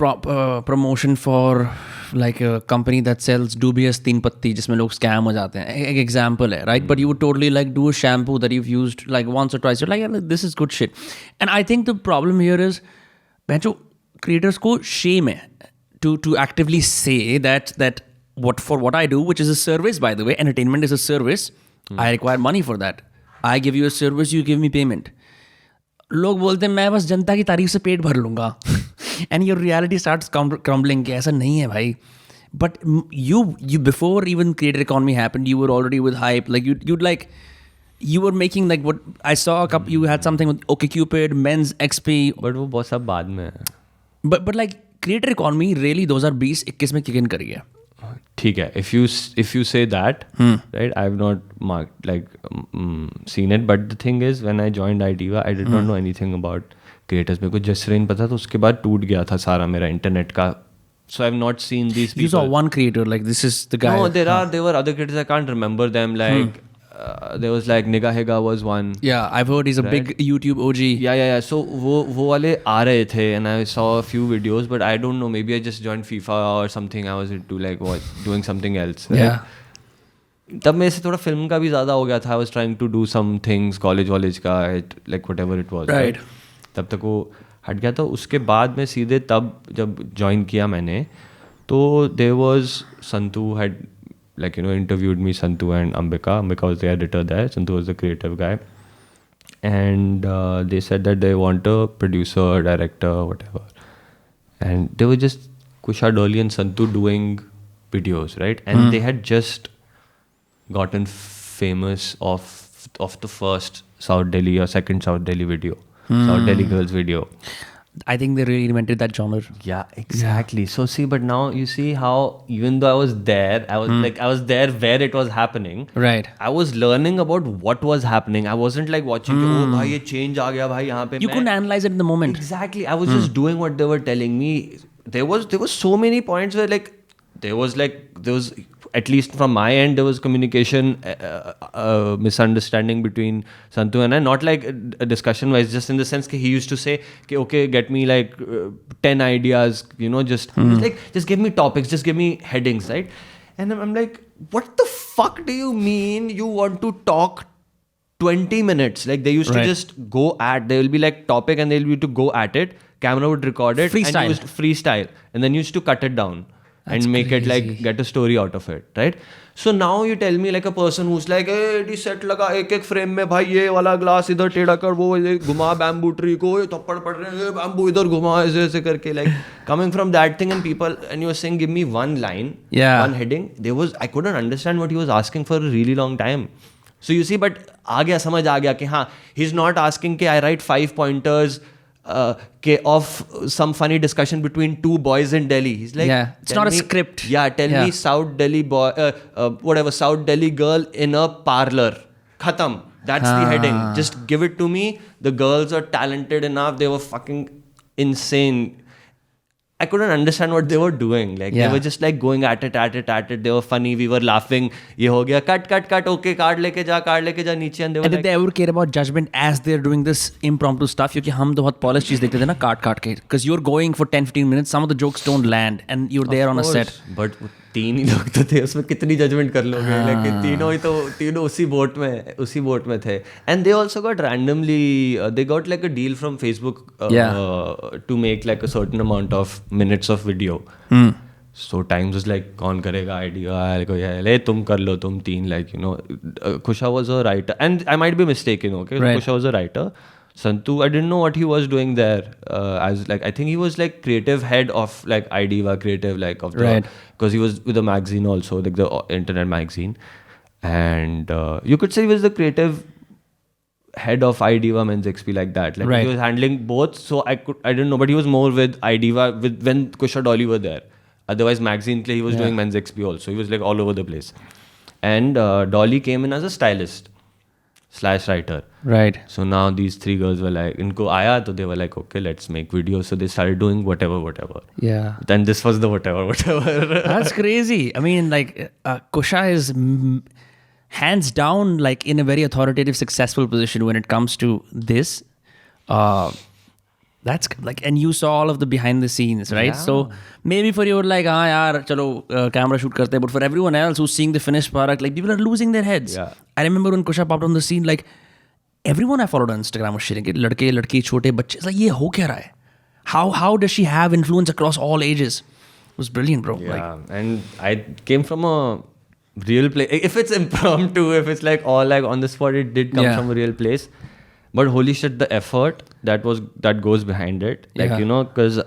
[SPEAKER 2] promotion for like a company that sells dubious तीन पत्ती जिसमें लोग scam हो जाते हैं. एक example है, right? But you would totally like do a shampoo that you've used like once or twice. You're like, yeah, this is good shit. And I think the problem here is जो creators को shame है to actively say that what I do, which is a service, by the way, entertainment is a service. I require money for that. I give you a service, you give me payment. लोग बोलते हैं मैं बस जनता की तारीफ से पेट भर लूँगा. And your reality starts crumbling. ऐसा नहीं है भाई. But you before even creator economy happened, you were already with hype. Like you were making like what I saw a couple. You had something with OkCupid, Men's XP.
[SPEAKER 3] But वो बहुत सब बाद में है.
[SPEAKER 2] But like creator economy really 2020-21 में kick in करी है.
[SPEAKER 3] ठीक है. If you say that, right? I've not seen it. But the thing is, when I joined IDEVA, I did not know anything about creators. मेरे को जसरीन पता था, उसके बाद टूट गया था सारा मेरा इंटरनेट का. So I've not seen these people.
[SPEAKER 2] You saw one creator like this is the guy.
[SPEAKER 3] No, there were other creators. I can't remember them. Like there was like Nigahega was one.
[SPEAKER 2] Yeah, I've heard he's a big YouTube OG.
[SPEAKER 3] Yeah. So वो वाले आ रहे थे, and I saw a few videos, but I don't know. Maybe I just joined FIFA or something. I was into like doing something else. Right?
[SPEAKER 2] Yeah.
[SPEAKER 3] तब मेरे से थोड़ा film का भी ज़्यादा हो गया था. I was trying to do some things, college का, like whatever it was.
[SPEAKER 2] Right.
[SPEAKER 3] तब तक वो हट गया था. उसके बाद में सीधे तब जब ज्वाइन किया मैंने, तो there was Santu had like interviewed me, Santu and Ambika. Ambika was the editor there. Santu was the creative guy, and they said that they want a producer, director, whatever. And they were just Kusha Dolly and Santu doing videos, right? And they had just gotten famous of the first South Delhi or second South Delhi video, South Delhi girls video.
[SPEAKER 2] I think they really invented that genre.
[SPEAKER 3] Yeah, exactly. So see, but now you see how even though I was there, I was there where it was happening.
[SPEAKER 2] Right.
[SPEAKER 3] I was learning about what was happening. I wasn't like watching, oh bhai ye change aa gaya bhai yahan pe.
[SPEAKER 2] You couldn't analyze it in the moment.
[SPEAKER 3] Exactly. I was just doing what they were telling me. There was so many points where there was at least from my end, there was communication misunderstanding between Santu and I. Not like a discussion wise, just in the sense that he used to say, okay, get me like 10 ideas, just give me topics, just give me headings, right? And I'm like, what the fuck do you mean you want to talk 20 minutes? Like they used to just go at, there will be like topic and they'll be to go at it. Camera would record it.
[SPEAKER 2] Freestyle.
[SPEAKER 3] And freestyle. And then you used to cut it down.
[SPEAKER 2] That's
[SPEAKER 3] and make
[SPEAKER 2] crazy.
[SPEAKER 3] it like get a story out of it, right? So now you tell me like a person who's like, hey, set लगा एक frame में भाई ये वाला glass इधर टेढ़ा कर वो घुमा bamboo tree को ये थप्पड़ पड़ रहे हैं bamboo इधर घुमा ऐसे करके like coming from that thing and people and you were saying give me one line, one heading. I couldn't understand what he was asking for a really long time. So you see, but समझ आ गया कि हाँ, he's not asking कि I write 5 pointers of some funny discussion between two boys in Delhi. He's like,
[SPEAKER 2] it's not a script.
[SPEAKER 3] Yeah, tell me South Delhi boy, South Delhi girl in a parlor. Khatam. That's the heading. Just give it to me. The girls are talented enough. They were fucking insane. I couldn't understand what they were doing. Like they were just like going at it. They were funny. We were laughing. ये हो गया. Cut. Okay, card लेके जा नीचे. And they were
[SPEAKER 2] did they ever care about judgment as they're doing this impromptu stuff? क्योंकि हम तो बहुत polished चीज देखते थे ना काट के. Because you're going for 10-15 minutes. Some of the jokes don't land, and you're there on a set.
[SPEAKER 3] But 3 ही लोग तो थे. उसमें कितनी judgment कर लोगे? Like तीनों उसी boat में थे. And they also got randomly. They got like a deal from Facebook to make like a certain amount of minutes of video. So Times was like, कौन करेगा idea? ले तुम कर लो तुम 3 like Kusha was a writer and I might be mistaken. Okay, right. Kusha was a writer. Santu, I didn't know what he was doing there. As like I think he was like creative head of like IDEVA creative like of the because he was with the magazine also like the internet magazine, and you could say he was the creative head of IDEVA Men's XP like that. Like he was handling both. So I didn't know, but he was more with IDEVA when Kusha Dolly were there. Otherwise, magazine ke liye he was doing men's XP also. He was like all over the place. And Dolly came in as a stylist / writer.
[SPEAKER 2] Right.
[SPEAKER 3] So now these 3 girls were like, inko aaya, so they were like, okay, let's make videos. So they started doing whatever.
[SPEAKER 2] Yeah.
[SPEAKER 3] Then this was the whatever.
[SPEAKER 2] That's crazy. I mean, like, Kusha is hands down, like, in a very authoritative, successful position when it comes to this. That's like, and you saw all of the behind the scenes, right?
[SPEAKER 3] Yeah.
[SPEAKER 2] So maybe for you, like, yaar, chalo, camera shoot karte. But for everyone else who's seeing the finished product, like, people are losing their heads.
[SPEAKER 3] Yeah.
[SPEAKER 2] I remember when Kusha popped on the scene, like, everyone I followed on Instagram was sharing it. Ladke, ladki, chote bachche. It's like, ye ho kya raha hai? How does she have influence across all ages? It was brilliant, bro.
[SPEAKER 3] Yeah, and I came from a real place. If it's impromptu, if it's like all like on the spot, it did come from a real place. But holy shit, the effort that goes behind it, like, you know, because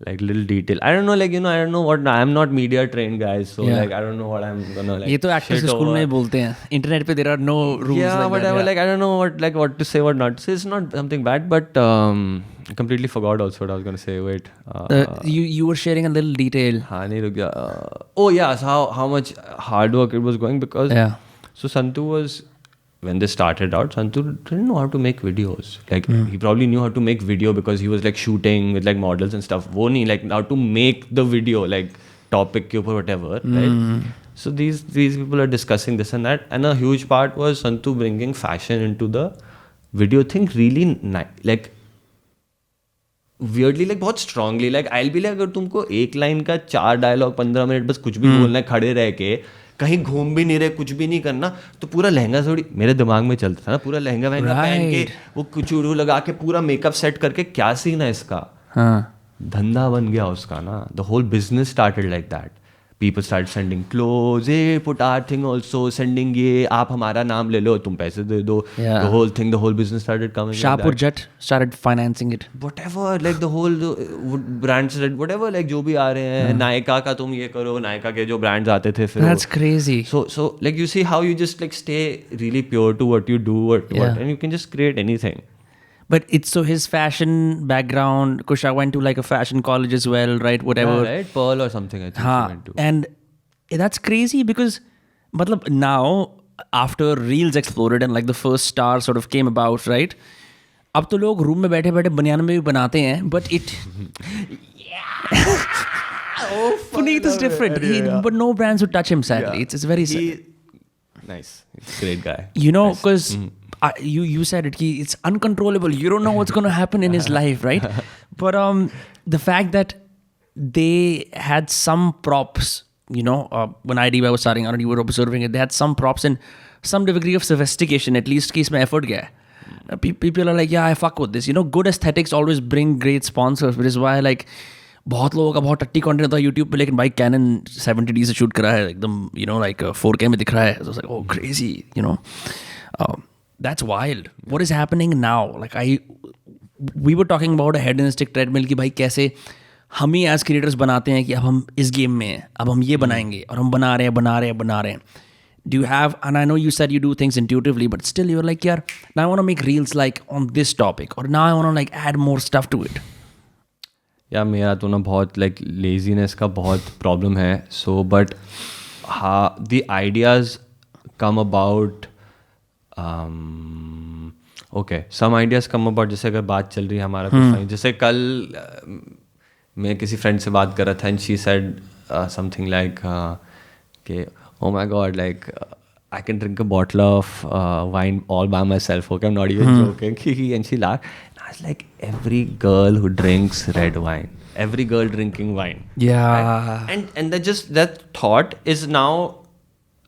[SPEAKER 3] like little detail. I don't know, like, you know, I don't know what, I'm not media trained, guys, so like I don't know what I'm gonna like.
[SPEAKER 2] ये तो actors school में बोलते हैं. Internet पे there are no rules.
[SPEAKER 3] Yeah,
[SPEAKER 2] like
[SPEAKER 3] whatever.
[SPEAKER 2] that,
[SPEAKER 3] Like I don't know what to say, what not to say. It's not something bad, but I completely forgot also what I was gonna say. Wait.
[SPEAKER 2] You were sharing a little detail.
[SPEAKER 3] हाँ नहीं रुक गया. Oh yeah, so how much hard work it was going because.
[SPEAKER 2] Yeah.
[SPEAKER 3] So Santu was. When they started out, Santu didn't know how to make videos. Like he probably knew how to make video because he was like shooting with like models and stuff. वो नहीं like how to make the video like topic के ऊपर whatever, right? So these people are discussing this and that, and a huge part was Santu bringing fashion into the video thing really like weirdly like बहुत strongly. Like I'll be like अगर तुमको एक line का 4 dialogue 15 minute बस कुछ भी बोलना है खड़े रह के कहीं घूम भी नहीं रहे कुछ भी नहीं करना तो पूरा लहंगा थोड़ी मेरे दिमाग में चलता था ना पूरा लहंगा वहंगा पहन के वो कुचूड़ू लगा के पूरा मेकअप सेट करके क्या सीन है इसका धंधा बन गया उसका ना the whole business started like that people started sending clothes, hey, put our thing also, sending ये आप हमारा नाम ले लो तुम पैसे दे दो the whole thing, the whole business started coming
[SPEAKER 2] Shapur Jet started financing it
[SPEAKER 3] whatever, like the whole brands whatever, like जो भी आ रहे हैं नायका का तुम ये करो नायका के जो brands आते थे फिर
[SPEAKER 2] that's crazy
[SPEAKER 3] so like you see how you just like stay really pure to what you do what and you can just create anything.
[SPEAKER 2] But it's so his fashion background, Kusha went to like a fashion college as well, right? Whatever.
[SPEAKER 3] Yeah, right? Pearl or something, I think she went to.
[SPEAKER 2] And that's crazy because matlab, now, after Reels exploded and like the first star sort of came about, right? अब तो लोग room में बैठे बैठे बनियान में भी बनाते हैं, but it... Puneet is different, but no brands would touch him, sadly. It's very sad.
[SPEAKER 3] Nice. He's a great guy.
[SPEAKER 2] You know, because... you said it, it's uncontrollable. You don't know what's going to happen in his life, right? But the fact that they had some props, you know, when IDY was starting out and you were observing it, they had some props and some degree of sophistication, at least कि इसमें effort गया है. People are like, yeah, I fuck with this. You know, good aesthetics always bring great sponsors, which is why like बहुत लोगों का बहुत टट्टी content होता है YouTube पे लेकिन भाई Canon 70D से शूट करा है एकदम, you know, like 4K में दिख रहा है. So I was like, oh, crazy, you know. That's wild. What is happening now? Like we were talking about a hedonistic treadmill कि भाई कैसे हम ही as creators बनाते हैं कि अब हम इस game में हैं, अब हम ये बनाएंगे और हम बना रहे हैं. Do you have, and I know you said you do things intuitively, but still you're like, यार, now I want to make reels like on this topic, or now I want to like add more stuff to it.
[SPEAKER 3] Yeah, मेरा तो ना बहुत like laziness का बहुत problem है. So, but the ideas come about. Okay, some ideas come about. जैसे अगर बात चल रही है हमारा कुछ जैसे कल मैं किसी फ्रेंड से बात कर रहा था and she said something like कि oh my god, like I can drink a bottle of wine all by myself. Okay, I'm not even joking. And she laughed. And I was like, every girl who drinks red wine, every girl drinking wine.
[SPEAKER 2] Yeah.
[SPEAKER 3] And that thought is now.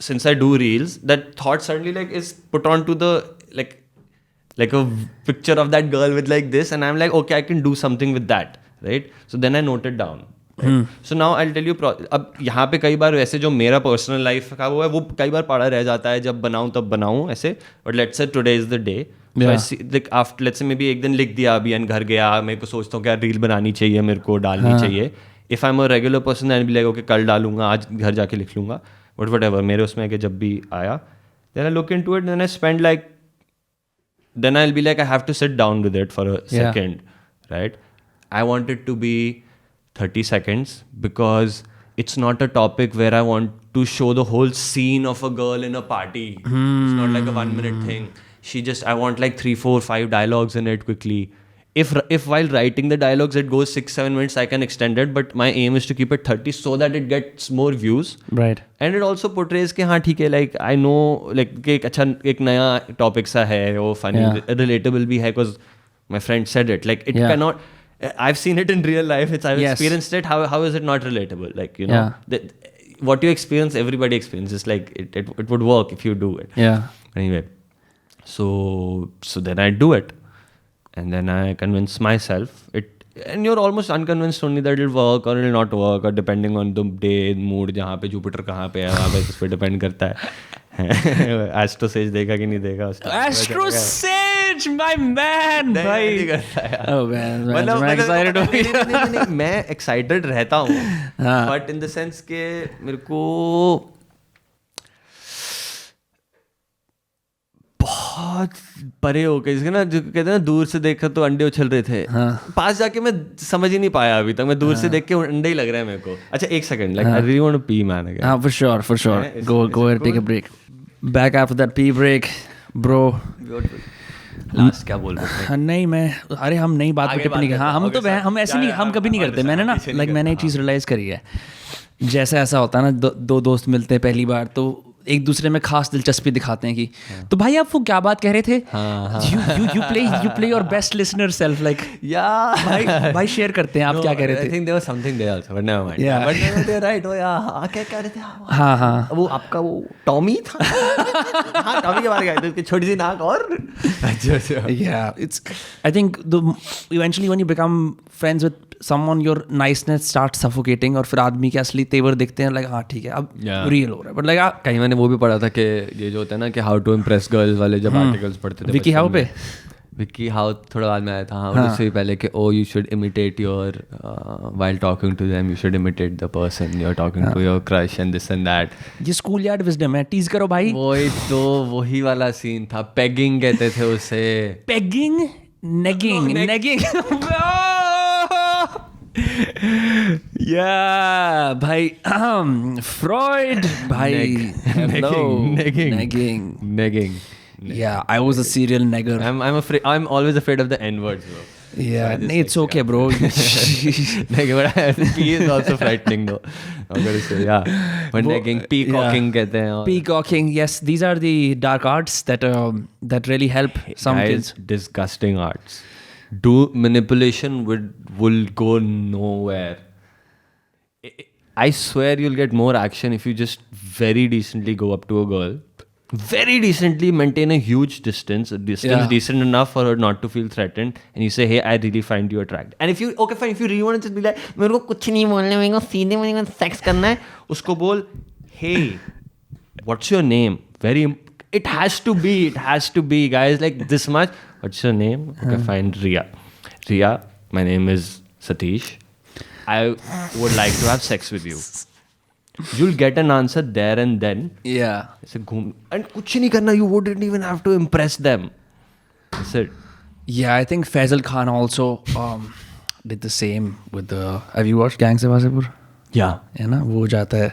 [SPEAKER 3] Since I do reels, that thought suddenly like is put onto the like a picture of that girl with like this, and I'm like, okay, I can do something with that, right? So then I note it down. Right? So now I'll tell you. अब यहाँ पे कई बार वैसे जो मेरा personal life का वो है वो कई बार पड़ा रह जाता है जब बनाऊँ तब बनाऊँ ऐसे. But let's say today is the day. So I see, like after let's say maybe एक दिन लिख दिया अभी घर गया मेरे को सोचता हूँ क्या रील बनानी चाहिए मेरे को डालनी चाहिए. If I'm a regular person, I'll be like, okay, कल डालूंगा आज घर जाके लिख लूँगा. But whatever, मेरे उसमें कि जब भी आया, then I look into it, then I spend like, then I'll be like, I have to sit down with it for a second, right? I want it to be 30 seconds because it's not a topic where I want to show the whole scene of a girl in a party. It's not like a 1 minute thing. I want like 3, 4, 5 dialogues in it quickly. If while writing the dialogues it goes 6, 7 minutes, I can extend it, but my aim is to keep it 30 so that it gets more views.
[SPEAKER 2] Right.
[SPEAKER 3] And it also portrays कि हाँ ठीक है, like I know like कि एक नया topic सा है, वो funny, relatable भी है because my friend said it. Like it cannot. I've seen it in real life. I've experienced it. How is it not relatable? Like you know, what you experience, everybody experiences. Like it would work if you do it.
[SPEAKER 2] Yeah.
[SPEAKER 3] Anyway, so then I do it. And then I convince myself and you're almost unconvinced only that it'll work or it'll not work, or depending on the day, mood, जहाँ पे Jupiter कहाँ पे है, वहाँ पे इस पे depend करता है. Astro Sage देखा कि नहीं देखा उसका?
[SPEAKER 2] Astro Sage, my man, भाई.
[SPEAKER 3] नहीं करता है.
[SPEAKER 2] Oh man, मैं excited हो गया.
[SPEAKER 3] नहीं, मैं excited रहता हूँ. But in the sense के मेरे को बहुत परे हो गए, ना जो कहते हैं ना, दूर से देखा तो अंडे उछल रहे थे. पास जाके मैं समझ ही नहीं पाया अभी तक. मैं दूर से देख के अंडे ही लग रहा है मेरे को. अच्छा एक second, like I really want to pee man again.
[SPEAKER 2] हाँ, for sure. Go ahead, take a break. Back after that pee break, bro.
[SPEAKER 3] Last क्या बोल रहे थे?
[SPEAKER 2] नहीं अरे हम नई बात पे टिप्पणी. हाँ, हम ऐसे नहीं, हम कभी नहीं करते. मैंने ना लाइक मैंने एक चीज़ रियलाइज़ करी है. जैसे ऐसा होता है ना, दो दोस्त मिलते हैं पहली बार तो एक दूसरे में खास दिलचस्पी दिखाते हैं कि तो भाई आप वो क्या बात कह रहे थे. you play your best listener self, like भाई शेयर करते हैं आप क्या कह रहे थे.
[SPEAKER 3] I think there was something there also, but never mind.
[SPEAKER 2] Yeah.
[SPEAKER 3] But they're right. Oh yeah, क्या कह रहे थे?
[SPEAKER 2] हाँ
[SPEAKER 3] वो आपका वो टॉमी था. हाँ, टॉमी के बारे में गए थे, छोटी सी नाक और.
[SPEAKER 2] Yeah, it's I think eventually when you become friends with someone, your niceness starts suffocating, और फिर आदमी के असली तेवर दिखते हैं. लाइक हाँ ठीक है, अब रियल हो रहा है. बट लाइक
[SPEAKER 3] कहीं मैंने वो भी पढ़ा था कि ये जो होता है ना कि हाउ टू इम्प्रेस गर्ल्स वाले जब आर्टिकल्स पढ़ते थे
[SPEAKER 2] विकी हाउ पे.
[SPEAKER 3] विकी हाउ थोड़ा बाद में आया था. हाँ, उससे पहले कि oh you should imitate your while talking to them, you should imitate the person you are talking to, your crush and this and that.
[SPEAKER 2] ये स्कूल यार्ड विजडम है. टीज करो भाई.
[SPEAKER 3] वही वाला सीन था. पेगिंग कहते थे उसे.
[SPEAKER 2] Pegging, nagging. Yeah, भाई. Freud, भाई.
[SPEAKER 3] Negging.
[SPEAKER 2] Yeah, I was a serial negger.
[SPEAKER 3] I'm always afraid of the N words, bro.
[SPEAKER 2] Yeah, it's okay, bro.
[SPEAKER 3] But P is also frightening, though. I'm gonna say, yeah. But negging, peacocking कहते हैं.
[SPEAKER 2] Peacocking, yes. These are the dark arts that really help some kids.
[SPEAKER 3] Disgusting arts. Manipulation will go nowhere. I swear you'll get more action if you just very decently go up to a girl, very decently maintain a huge distance decent enough for her not to feel threatened, and you say, hey, I really find you attractive. And if you really want to just be like, मेरे को कुछ नहीं बोलना, मेरे को सीधे मेरे को सेक्स करना है, उसको बोल, hey, what's your name? It has to be, guys, like this much. What's your name? Okay, fine, Riya, my name is Satish. I would like to have sex with you. You'll get an answer there and then.
[SPEAKER 2] Yeah.
[SPEAKER 3] And kuch nahi karna. You wouldn't even have to impress them. That's it.
[SPEAKER 2] Yeah, I think Faisal Khan also did the same with the. Have you watched Gangs of Wasseypur?
[SPEAKER 3] Yeah.
[SPEAKER 2] है ना, वो जाता है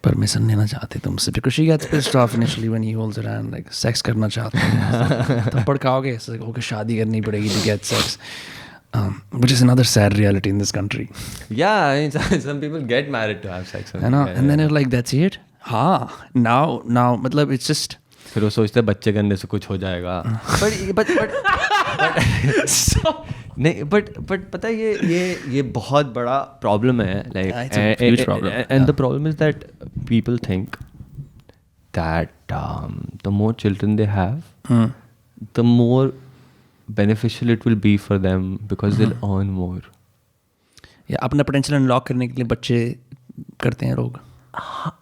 [SPEAKER 2] permission लेना चाहते तुमसे, because she gets pissed off initially when he holds her hand, like sex करना चाहते हैं. थप्पड़ खाओगे, ओके शादी करनी पड़ेगी to get sex, which is another sad reality in this country.
[SPEAKER 3] Yeah, I mean, some people get married to have sex.
[SPEAKER 2] है ना, and then you're like, that's it. हाँ, now मतलब it's just.
[SPEAKER 3] फिर वो सोचते हैं बच्चे करने से कुछ हो जाएगा. नहीं, but पता है ये बहुत बड़ा प्रॉब्लम है. Like,
[SPEAKER 2] it's a huge problem.
[SPEAKER 3] And the problem is that people think that the more children they have, the more beneficial it will be for them because they'll earn more.
[SPEAKER 2] Yeah, अपना potential unlock करने के लिए बच्चे करते हैं लोग.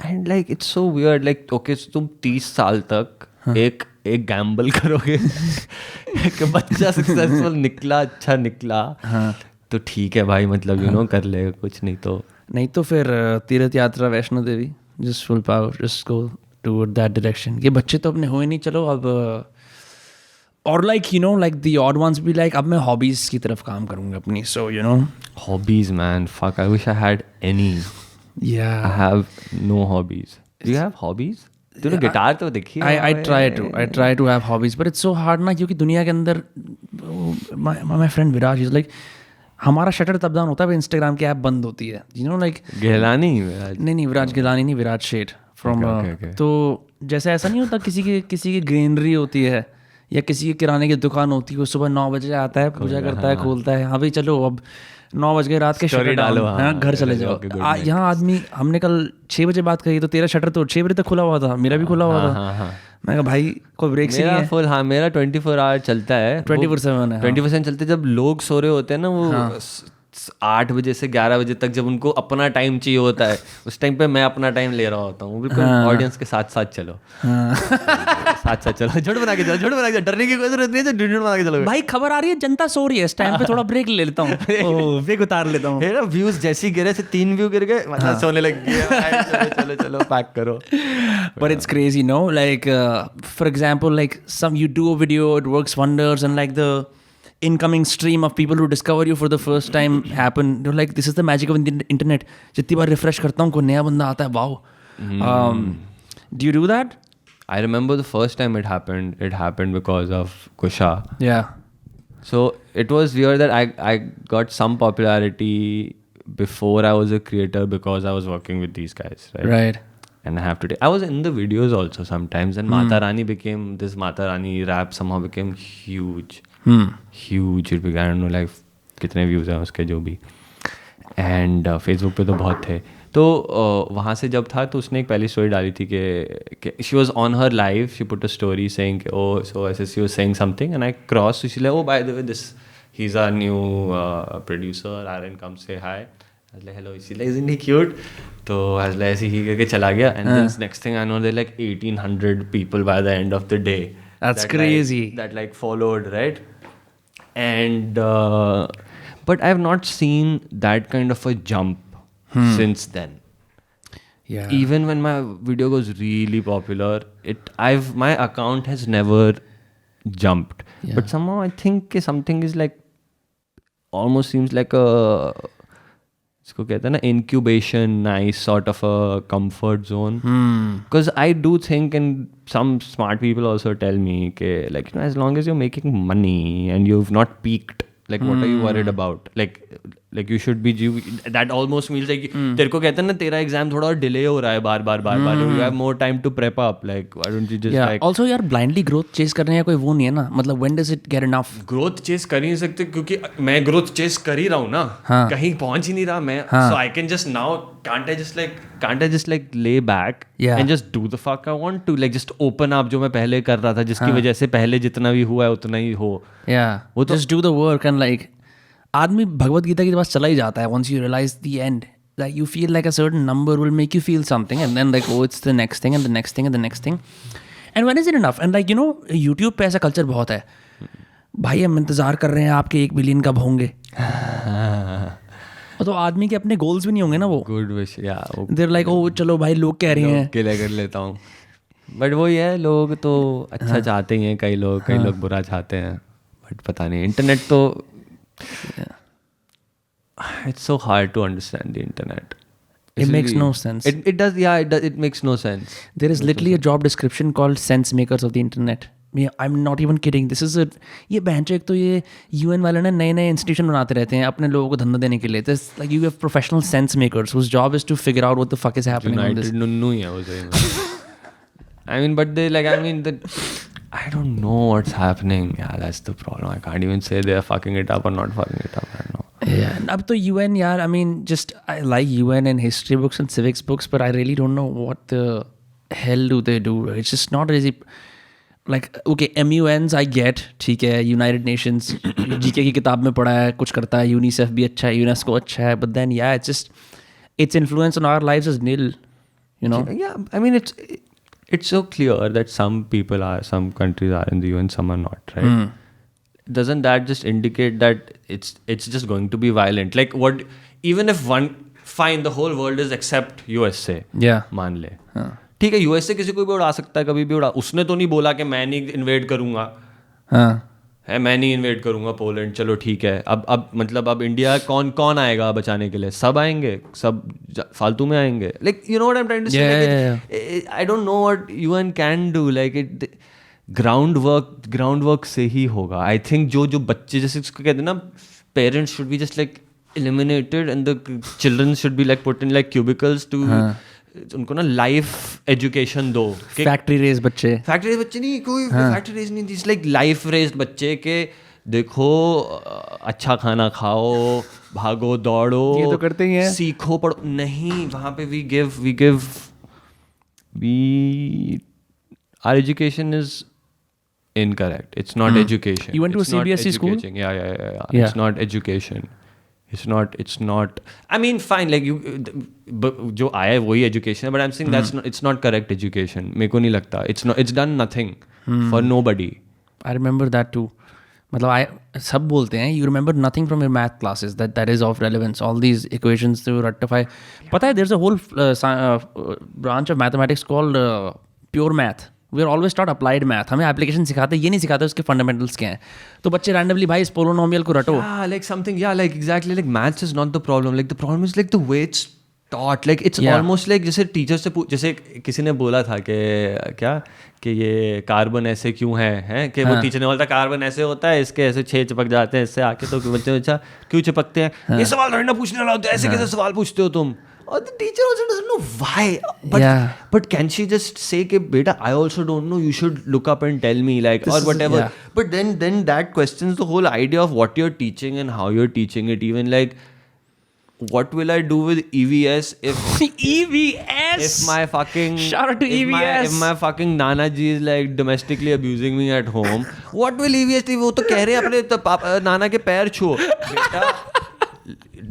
[SPEAKER 3] And like it's so weird. Like okay, so तुम 30 साल तक एक गैम्बल करोगे कि बच्चा सक्सेसफुल निकला, अच्छा निकला, तो ठीक है भाई, मतलब यू नो कर लेगा कुछ. नहीं तो
[SPEAKER 2] फिर तीर्थ यात्रा Vaishno Devi, just full power, just go toward that direction. ये बच्चे तो अपने हुए नहीं, चलो अब or like you know like the odd ones be like अब मैं hobbies की तरफ काम करूँगा अपनी, so you know.
[SPEAKER 3] Hobbies, man, fuck, I wish I had any.
[SPEAKER 2] Yeah.
[SPEAKER 3] I have no hobbies. Do you have hobbies? तूने guitar तो देखी है?
[SPEAKER 2] I try to have hobbies, but it's so hard ना, क्योंकि दुनिया के अंदर my friend Viraj is like, हमारा शटर तब डाउन होता है इंस्टाग्राम की ऐप बंद होती है, you know like.
[SPEAKER 3] गिलानी?
[SPEAKER 2] नहीं विराज गिलानी नहीं, विराज शेठ फ्रॉम. तो जैसे ऐसा नहीं होता किसी की ग्रीनरी होती है या किसी की किराने की दुकान होती है, वो सुबह 9 बजे आता है, पूजा करता है, खोलता है, हाँ भाई चलो अब 9 बज गए रात के, शटर डालो, हाँ घर चले जाओ. यहाँ आदमी, हमने कल 6 बजे बात करी तो तेरा शटर तो 6 बजे तक खुला हुआ था, मेरा भी खुला हुआ था. मैं कहा भाई कोई ब्रेक नहीं है.
[SPEAKER 3] फुल, हाँ मेरा 24 आवर चलता है,
[SPEAKER 2] 24/7 है.
[SPEAKER 3] 24/7 चलते. जब लोग सो रहे होते हैं ना, वो 8 बजे से 11 बजे तक, जब उनको अपना टाइम चाहिए होता है, उस टाइम पे मैं अपना टाइम ले रहा होता हूँ. बिल्कुल ऑडियंस के साथ साथ चलो, साथ चलो, झुंड बना के चलो, डरने की कोई जरूरत नहीं है, झुंड बना के चलो.
[SPEAKER 2] भाई खबर आ रही है, जनता सो रही है, इस टाइम पे थोड़ा ब्रेक ले लेता हूँ, ब्रेक उतार लेता हूँ.
[SPEAKER 3] मेरा व्यूज जैसे गिरे से 3 व्यू गिर गए, मतलब सोने लग गया. चलो पैक करो.
[SPEAKER 2] But it's crazy, no? Like, for example, like you do a video, it works wonders, and like the incoming stream of people who discover you for the first time happen. You're like, this is the magic of the internet. जितनी बार refresh करता हूँ, कोई नया बंदा आता है, wow. Do you do that?
[SPEAKER 3] I remember the first time it happened because of Kusha.
[SPEAKER 2] Yeah.
[SPEAKER 3] So it was weird that I got some popularity before I was a creator because I was working with these guys, right?
[SPEAKER 2] Right.
[SPEAKER 3] And I have to I was in the videos also sometimes, and Mata Rani rap somehow became huge. Huge. It began, I don't know, like कितने views हैं उसके जो भी. And Facebook पे तो बहुत थे. तो वहाँ से जब था तो उसने एक पहली स्टोरी डाली थी कि she was on her live, she put a story saying oh so she was saying something and I crossed, so she's like, oh by the way he's our new producer, Aaron, come say hi. I was like, hello. She's like, isn't he cute? तो I was like, ऐसे ही करके चला गया. And then next thing I know, they're like 1,800 people by the end of the day.
[SPEAKER 2] That's crazy.
[SPEAKER 3] That followed, right? And but I've not seen that kind of a jump since then.
[SPEAKER 2] Yeah.
[SPEAKER 3] Even when my video goes really popular, my account has never jumped. Yeah. But somehow I think something is like almost seems like a इसको कहते हैं ना incubation, nice sort of a comfort zone. Because I do think, and some smart people also tell me that, like, you know, as long as you're making money and you've not peaked, like what are you worried about? Like you should be, that almost means like तेरे को कहते हैं ना तेरा exam थोड़ा और delay हो रहा है बार you have more time to prep up, like why don't you just like
[SPEAKER 2] also यार blindly growth chase करने का कोई वो नहीं है ना, मतलब when does it get enough?
[SPEAKER 3] growth chase कर ही नहीं सकते क्योंकि मैं growth chase कर ही रहा हूँ ना, कहीं पहुँच ही नहीं रहा मैं, so I can just now can't I just like lay back and just do the fuck I want to, like just open up जो मैं पहले कर रहा था जिसकी वजह से पहले जितना भी हुआ है उतना ही हो.
[SPEAKER 2] वो तो just do the work and like आदमी भगवत गीता के पास चला ही जाता है. once you realize the end, like you feel like a certain number will make you feel something and then like oh it's the next thing and the next thing and the next thing, and when is it enough? And like you know YouTube पे ऐसा culture बहुत है, भाई हम इंतज़ार कर रहे हैं आपके 1 बिलियन कब होंगे. तो आदमी के अपने गोल्स भी नहीं होंगे ना वो.
[SPEAKER 3] गुड विश या
[SPEAKER 2] देयर लाइक ओ चलो भाई लोग कह रहे हैं
[SPEAKER 3] के कर लेता हूँ, बट वही है लोग तो अच्छा चाहते ही हैं, कई लोग बुरा चाहते हैं, बट पता नहीं इंटरनेट तो it's so hard to understand the internet.
[SPEAKER 2] It makes no sense.
[SPEAKER 3] It does, it makes no sense.
[SPEAKER 2] There is literally a job description called sense makers of the internet. I'm not even kidding. This is ये बहनचो एक तो ये UN वाले ना नए institution बनाते रहते हैं अपने लोगों को धंधा देने के लिए. There's like you have professional sense makers whose job is to figure out what the fuck is happening on this.
[SPEAKER 3] United nunnu ही है वो सही. I mean, but they I don't know what's happening. Yeah, that's the problem. I can't even say they're fucking it up or not fucking it up. I don't know.
[SPEAKER 2] Yeah, अब तो UN यार, I mean, just I like UN and history books and civics books, but I really don't know what the hell do they do. It's just not easy. Like, okay, MUNs I get, ठीक है, United Nations, GK की किताब में पढ़ा है, कुछ करता है, UNICEF भी अच्छा है, UNESCO अच्छा है, but then yeah, it's just, its influence on our lives is nil, you know?
[SPEAKER 3] Yeah, I mean, it's so clear that some countries are in the UN, some are not, right? Doesn't that just indicate that it's just going to be violent? Like what, even if the whole world is except USA, मान ले, ठीक है USA किसी को भी उड़ा सकता है, कभी भी उड़ा, उसने तो नहीं बोला कि मैं नहीं इन्वेड करूंगा,
[SPEAKER 2] हाँ
[SPEAKER 3] है, मैं नहीं इन्वेट करूंगा पोलैंड, चलो ठीक है। अब मतलब अब इंडिया कौन आएगा बचाने के लिए? सब आएंगे, सब फालतू में आएंगे। Like you know what I am trying to say, I don't know what UN can do. Like it ground work से ही होगा। आई थिंक जो बच्चे, जैसे उसको कहते हैं ना, parents should be just like eliminated and the children should be like put in like cubicles to उनको ना लाइफ एजुकेशन दो।
[SPEAKER 2] फैक्ट्री रेज बच्चे
[SPEAKER 3] नहीं, कोई फैक्ट्री रेज नहीं, दिस लाइक लाइफ रेज्ड बच्चे के देखो, अच्छा खाना खाओ, भागो दौड़ो,
[SPEAKER 2] ये तो करते ही हैं,
[SPEAKER 3] सीखो पढ़ो। नहीं, वहाँ पे we our education is incorrect. It's not education.
[SPEAKER 2] You went to a CBSE school?
[SPEAKER 3] Yeah. It's not education. It's not. I mean, fine. Like you, जो आया है वही education है. But I'm saying it's not correct education. मेरे को नहीं लगता. It's done nothing for nobody.
[SPEAKER 2] I remember that too. मतलब सब बोलते हैं you remember nothing from your math classes that is of relevance. All these equations to rectify. पता है there's a whole branch of mathematics called pure math. We are always taught applied math. हमें application सिखाते, ये नहीं सिखाते उसके fundamentals क्या हैं. तो बच्चे randomly भाई इस polynomial को रटो.
[SPEAKER 3] Yeah, like something. Yeah, like exactly. Like maths is not the problem. Like the problem is like the way it's taught. Like it's almost like जैसे टीचर से जैसे किसी ने बोला था कि क्या कि ये कार्बन ऐसे क्यों है कि वो टीचर ने बोला था कार्बन ऐसे होता है, इसके ऐसे 6 चिपक जाते हैं इससे आके, तो बच्चे अच्छा क्यों चिपकते हैं, ये सवाल थोड़ी ना पूछने वाला होता है, ऐसे कैसे सवाल पूछते हो तुम? Or the teacher also doesn't know why. But can she just say कि बेटा I also don't know, you should look up and tell me, like, or whatever. But then that questions the whole idea of what you're teaching and how you're teaching it. Even like, what will I do with EVS if
[SPEAKER 2] EVS?
[SPEAKER 3] If my fucking
[SPEAKER 2] shout out to EVS.
[SPEAKER 3] If my fucking Nana ji is like domestically abusing me at home, what will EVS do? वो तो कह रहे हैं अपने नाना के पैर छुओ बेटा.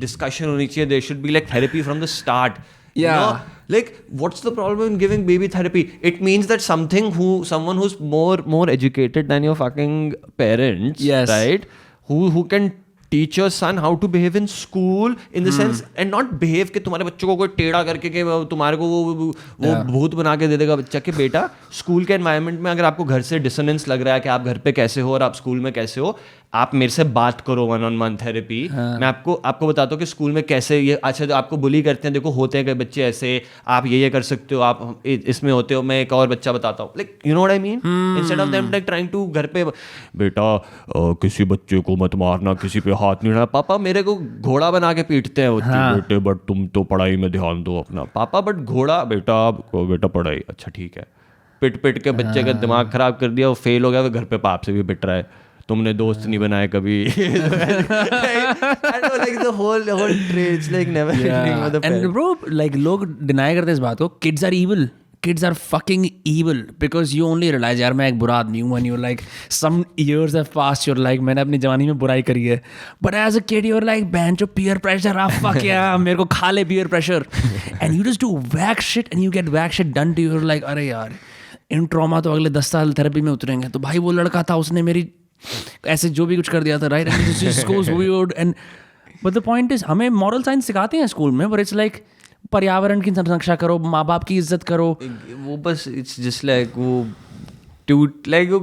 [SPEAKER 3] Discussion होनी चाहिए. There should be like therapy from the start.
[SPEAKER 2] Yeah.
[SPEAKER 3] You know? Like, what's the problem in giving baby therapy? It means that someone who's more educated than your fucking parents,
[SPEAKER 2] yes,
[SPEAKER 3] right? Who can teach your son how to behave in school, in the sense, and not behave कि तुम्हारे बच्चों को कोई टेढ़ा करके कि तुम्हारे को वो भूत बना के दे देगा बच्चा के बेटा. स्कूल के एनवायरनमेंट में अगर आपको घर से डिसोनेंस लग रहा है कि आप घर पे कैसे हो और आप स्कूल में कैसे हो, आप मेरे से बात करो 1-on-1 थेरेपी. मैं आपको बताता हूँ कि स्कूल में कैसे ये अच्छा जो आपको बुली करते हैं, देखो होते हैं कई बच्चे ऐसे, आप ये कर सकते हो, आप इसमें होते हो. मैं एक और बच्चा बताता हूँ, like you know what I mean, instead of them like trying to घर पे बेटा किसी बच्चे को मत मारना, किसी पे हाथ नहीं उठाना. पापा मेरे को घोड़ा बना के पीटते हैं बेटे, बट तुम तो पढ़ाई में ध्यान दो अपना. पापा बट घोड़ा बेटा पढ़ाई, अच्छा ठीक है. पिट के बच्चे का दिमाग खराब कर दिया, वो फेल हो गया, वो घर पे पाप से भी पिट रहा है. तुमने दोस्त नहीं बनाए कभी. like the whole traits like never ending with the
[SPEAKER 2] and bro, like लोग deny करते इस बात को. Kids are evil. Kids are fucking evil because you only realize यार मैं एक बुरा आदमी हूँ when you're like some years have passed, you're like मैंने अपनी जवानी में बुराई करी है. But as a kid you're like bench of peer pressure, fuck yeah, मेरे को खा ले peer pressure, and you just do whack shit and you get whack shit done to you. You're like अरे यार इन ट्रॉमा तो अगले 10 साल therapy में उतरेंगे. तो भाई वो लड़का था, उसने मेरी ऐसे जो भी कुछ कर दिया था, right? And but the point is हमें मॉरल साइंस सिखाते हैं स्कूल में, बट इट्स लाइक पर्यावरण की संरक्षा करो, माँ बाप की इज्जत करो.
[SPEAKER 3] वो बस इट्स जस्ट लाइक वो लाइक वो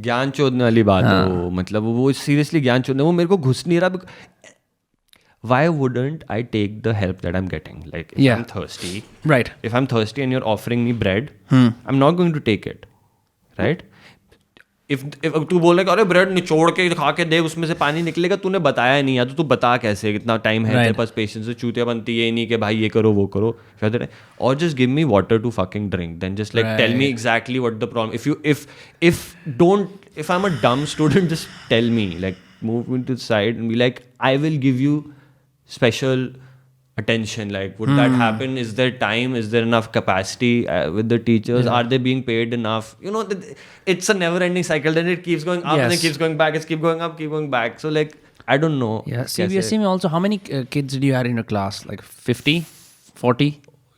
[SPEAKER 3] ज्ञान चोदने वाली बात है. वो मतलब वो सीरियसली ज्ञान चोदने, वो मेरे को घुस नहीं रहा. Why wouldn't I take the help that I'm getting? Like if I'm thirsty,
[SPEAKER 2] right?
[SPEAKER 3] If I'm thirsty and you're offering me bread, I'm not going to take it, right? If तू बोल रहा है अरे ब्रेड निचोड़ के खा के देख उसमें से पानी निकलेगा, तूने बताया नहीं, या तो तू बता कैसे, कितना टाइम है तेरे पास, पेशेंस से चूतिया बनती है नहीं कि भाई ये करो वो करो, और just give me water to fucking drink. Then just like tell me exactly what the problem. If I'm a dumb student, just tell me, like move me to the side and be like, I will give you special attention. Like would that happen? Is there time? Is there enough capacity with the teachers? Are they being paid enough? You know, it's a never ending cycle. Then it keeps going up and then keeps going back. It's keep going up, keep going back. So like I don't know.
[SPEAKER 2] Yeah, CBSE mein also how many kids do you have in your class? Like 50, 40?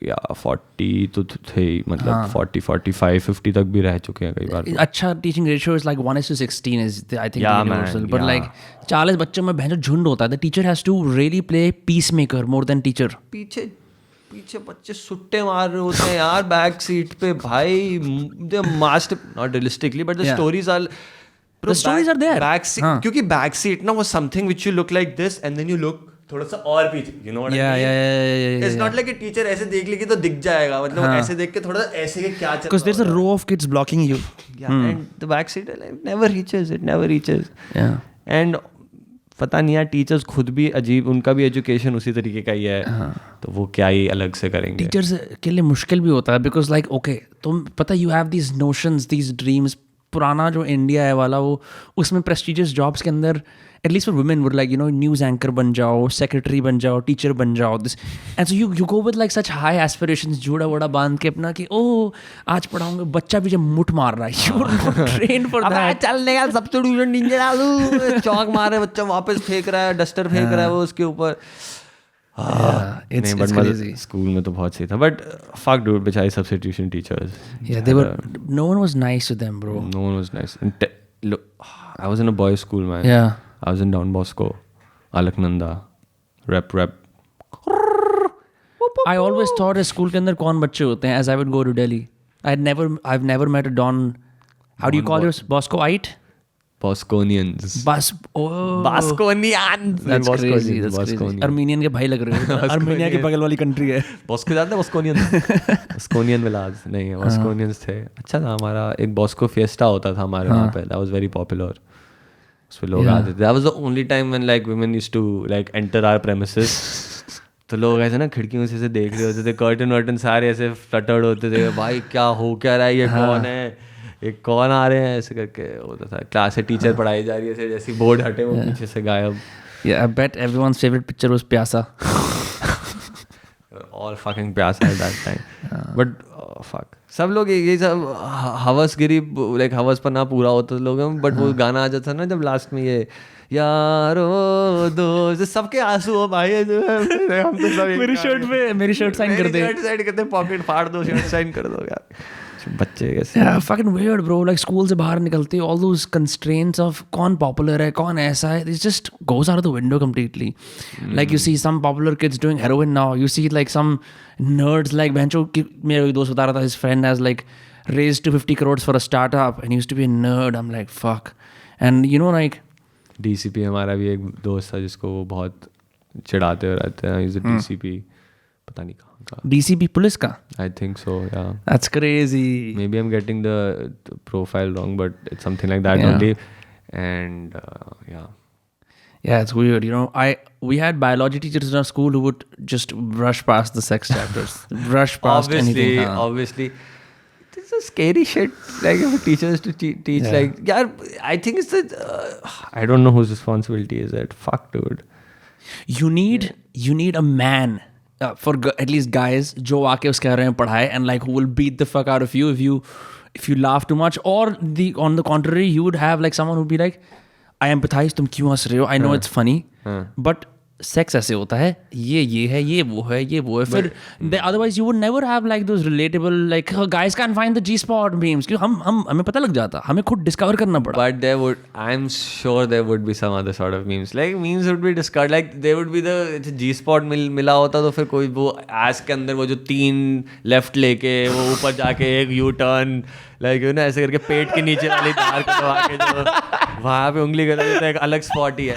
[SPEAKER 3] Yeah, 40 तो थे, मतलब 40, 45, 50 तक भी रह चुके हैं कई बार.
[SPEAKER 2] अच्छा teaching ratio is like 1:16 is I think universal, but like 40 बच्चों में भैंसो झुंड होता है. The teacher has to really play peacemaker more than teacher.
[SPEAKER 3] पीछे बच्चे सुट्टे मार रहे होते हैं यार बैक सीट पे भाई. The master, not realistically, but the stories are
[SPEAKER 2] The stories are there.
[SPEAKER 3] क्योंकि बैक सीट ना was something which you look like this and then you look थोड़ा सा और पीछे, you know what I mean?
[SPEAKER 2] Yeah.
[SPEAKER 3] It's not like a teacher ऐसे देख लेगी तो दिख जाएगा, मतलब ऐसे देख के थोड़ा सा ऐसे के क्या चल रहा है.
[SPEAKER 2] Because there's a row of kids blocking you.
[SPEAKER 3] Yeah, and the back seat never reaches.
[SPEAKER 2] Yeah.
[SPEAKER 3] And पता नहीं यार टीचर्स खुद भी अजीब, उनका भी एजुकेशन उसी तरीके का ही है, तो वो क्या ही अलग से करेंगे.
[SPEAKER 2] टीचर्स के लिए मुश्किल भी होता है बिकॉज लाइक ओके तुम पता you have these notions these dreams. पुराना जो इंडिया है वाला वो उसमें प्रेस्टिजियस जॉब्स के अंदर at least for women would like news anchor बन जाओ, सेक्रेटरी बन जाओ, टीचर बन जाओ, this and so you go with like such high aspirations, जोड़ा वोड़ा बांध के अपना कि ओ आज पढ़ाऊंगा. बच्चा भी जब मुठ मार रहा है you are not trained for that.
[SPEAKER 3] चल निकाल सब्स्टिट्यूशन नीचे डालू, चौक मारे बच्चा वापस फेंक रहा है, डस्टर फेंक रहा है वो उसके ऊपर.
[SPEAKER 2] It's crazy.
[SPEAKER 3] स्कूल में तो बहुत सही था, बट fuck dude, बेचारे substitution teachers.
[SPEAKER 2] Yeah, they were. No one was nice to them, bro.
[SPEAKER 3] No one was nice. And look, I was in a boys' school, man.
[SPEAKER 2] Yeah.
[SPEAKER 3] I was in Don Bosco, Alaknanda, rep.
[SPEAKER 2] I always thought school के अंदर कौन बच्चे होते हैं. As I would go to Delhi, I've never met a Don. How do you call yours? Boscoite?
[SPEAKER 3] Bosconians.
[SPEAKER 2] Bosconians.
[SPEAKER 3] That's
[SPEAKER 2] crazy. That's crazy. Armenian के भाई लग रहे हो. Armenia के बगल वाली कंट्री है.
[SPEAKER 3] बॉस्को जानते हैं? बॉस्कोनियन विलाज नहीं है, बॉस्कोनियंस थे. अच्छा था. हमारा एक बॉस्को फिएस्टा होता था हमारे वहाँ पे. That was very popular. उसमें लोग आते थे. That was the only time when like women used to like enter our premises. तो लोग ऐसे ना खिड़कियों से देख रहे होते थे, कर्टन सारे ऐसे फ्लटर्ड होते थे. भाई क्या हो क्या रहा है, ये कौन है, ये कौन आ रहे हैं, ऐसे करके होता था. क्लास से टीचर पढ़ाई जा रही है, जैसे बोर्ड हटे वो पीछे से गायब.
[SPEAKER 2] Yeah, I bet everyone's favorite picture was Pyasa.
[SPEAKER 3] All fucking Pyasa at that time. But fuck, सब लोग ये सब हवसगिरी लाइक हवस पर ना पूरा होता था लोगों में. बट वो गाना आ जाता था ना जब लास्ट में, ये यारो दोस्त, सबके आंसू हो भाई. हम तो सब
[SPEAKER 2] मेरी शर्ट साइन कर दे.
[SPEAKER 3] शर्ट साइन करते, पॉकेट फाड़ दो, शर्ट साइन कर दो यार. बच्चे कैसे.
[SPEAKER 2] Yeah, fucking weird, bro. Like school से बाहर निकलते all those constraints of कौन popular है, कौन ऐसा है, it just goes out of the window completely. Like you see some popular kids doing heroin now. You see like some nerds like bencho. मेरा एक दोस्त बता रहा था, his friend has like raised to 50 crores for a startup and he used to be a nerd. I'm like fuck. And you know like
[SPEAKER 3] DCP हमारा भी एक दोस्त था जिसको वो बहुत चिढ़ाते रहते हैं. He's a DCP. पता नहीं कहाँ का.
[SPEAKER 2] DCP पुलिस का?
[SPEAKER 3] I think so, yeah.
[SPEAKER 2] That's crazy.
[SPEAKER 3] Maybe I'm getting the profile wrong, but it's something like that only. And yeah.
[SPEAKER 2] Yeah, it's weird. You know, we had biology teachers in our school who would just brush past the sex chapters. Brush past anything.
[SPEAKER 3] Obviously. This is scary shit. Like if a teacher is to teach like, yeah, I think it's I don't know whose responsibility is that. Fuck, dude.
[SPEAKER 2] You need a man. For at least guys जो आके उसके बारे में पढ़ाए and like who will beat the fuck out of you if you laugh too much, or on the contrary you would have like someone who would be like I empathize, तुम क्यों हंस रहे हो, I know it's funny but sex ऐसे होता है, ये है, ये वो है. फिर otherwise you would never have like those relatable like guys can't find the G-spot memes. क्यों हमें पता लग जाता, हमें खुद डिस्कवर करना पड़ा.
[SPEAKER 3] But I'm sure there would be some other sort of memes. Like memes would be discovered. Like there would be the G-spot मिला होता तो फिर कोई वो ass के अंदर वो जो 3 लेफ्ट लेके वो ऊपर जाके एक U-turn like you know ऐसे करके पेट के नीचे वाली दार को दबा के जो वहाँ पे उंगली कर देता है, एक अलग स्पॉट ही है.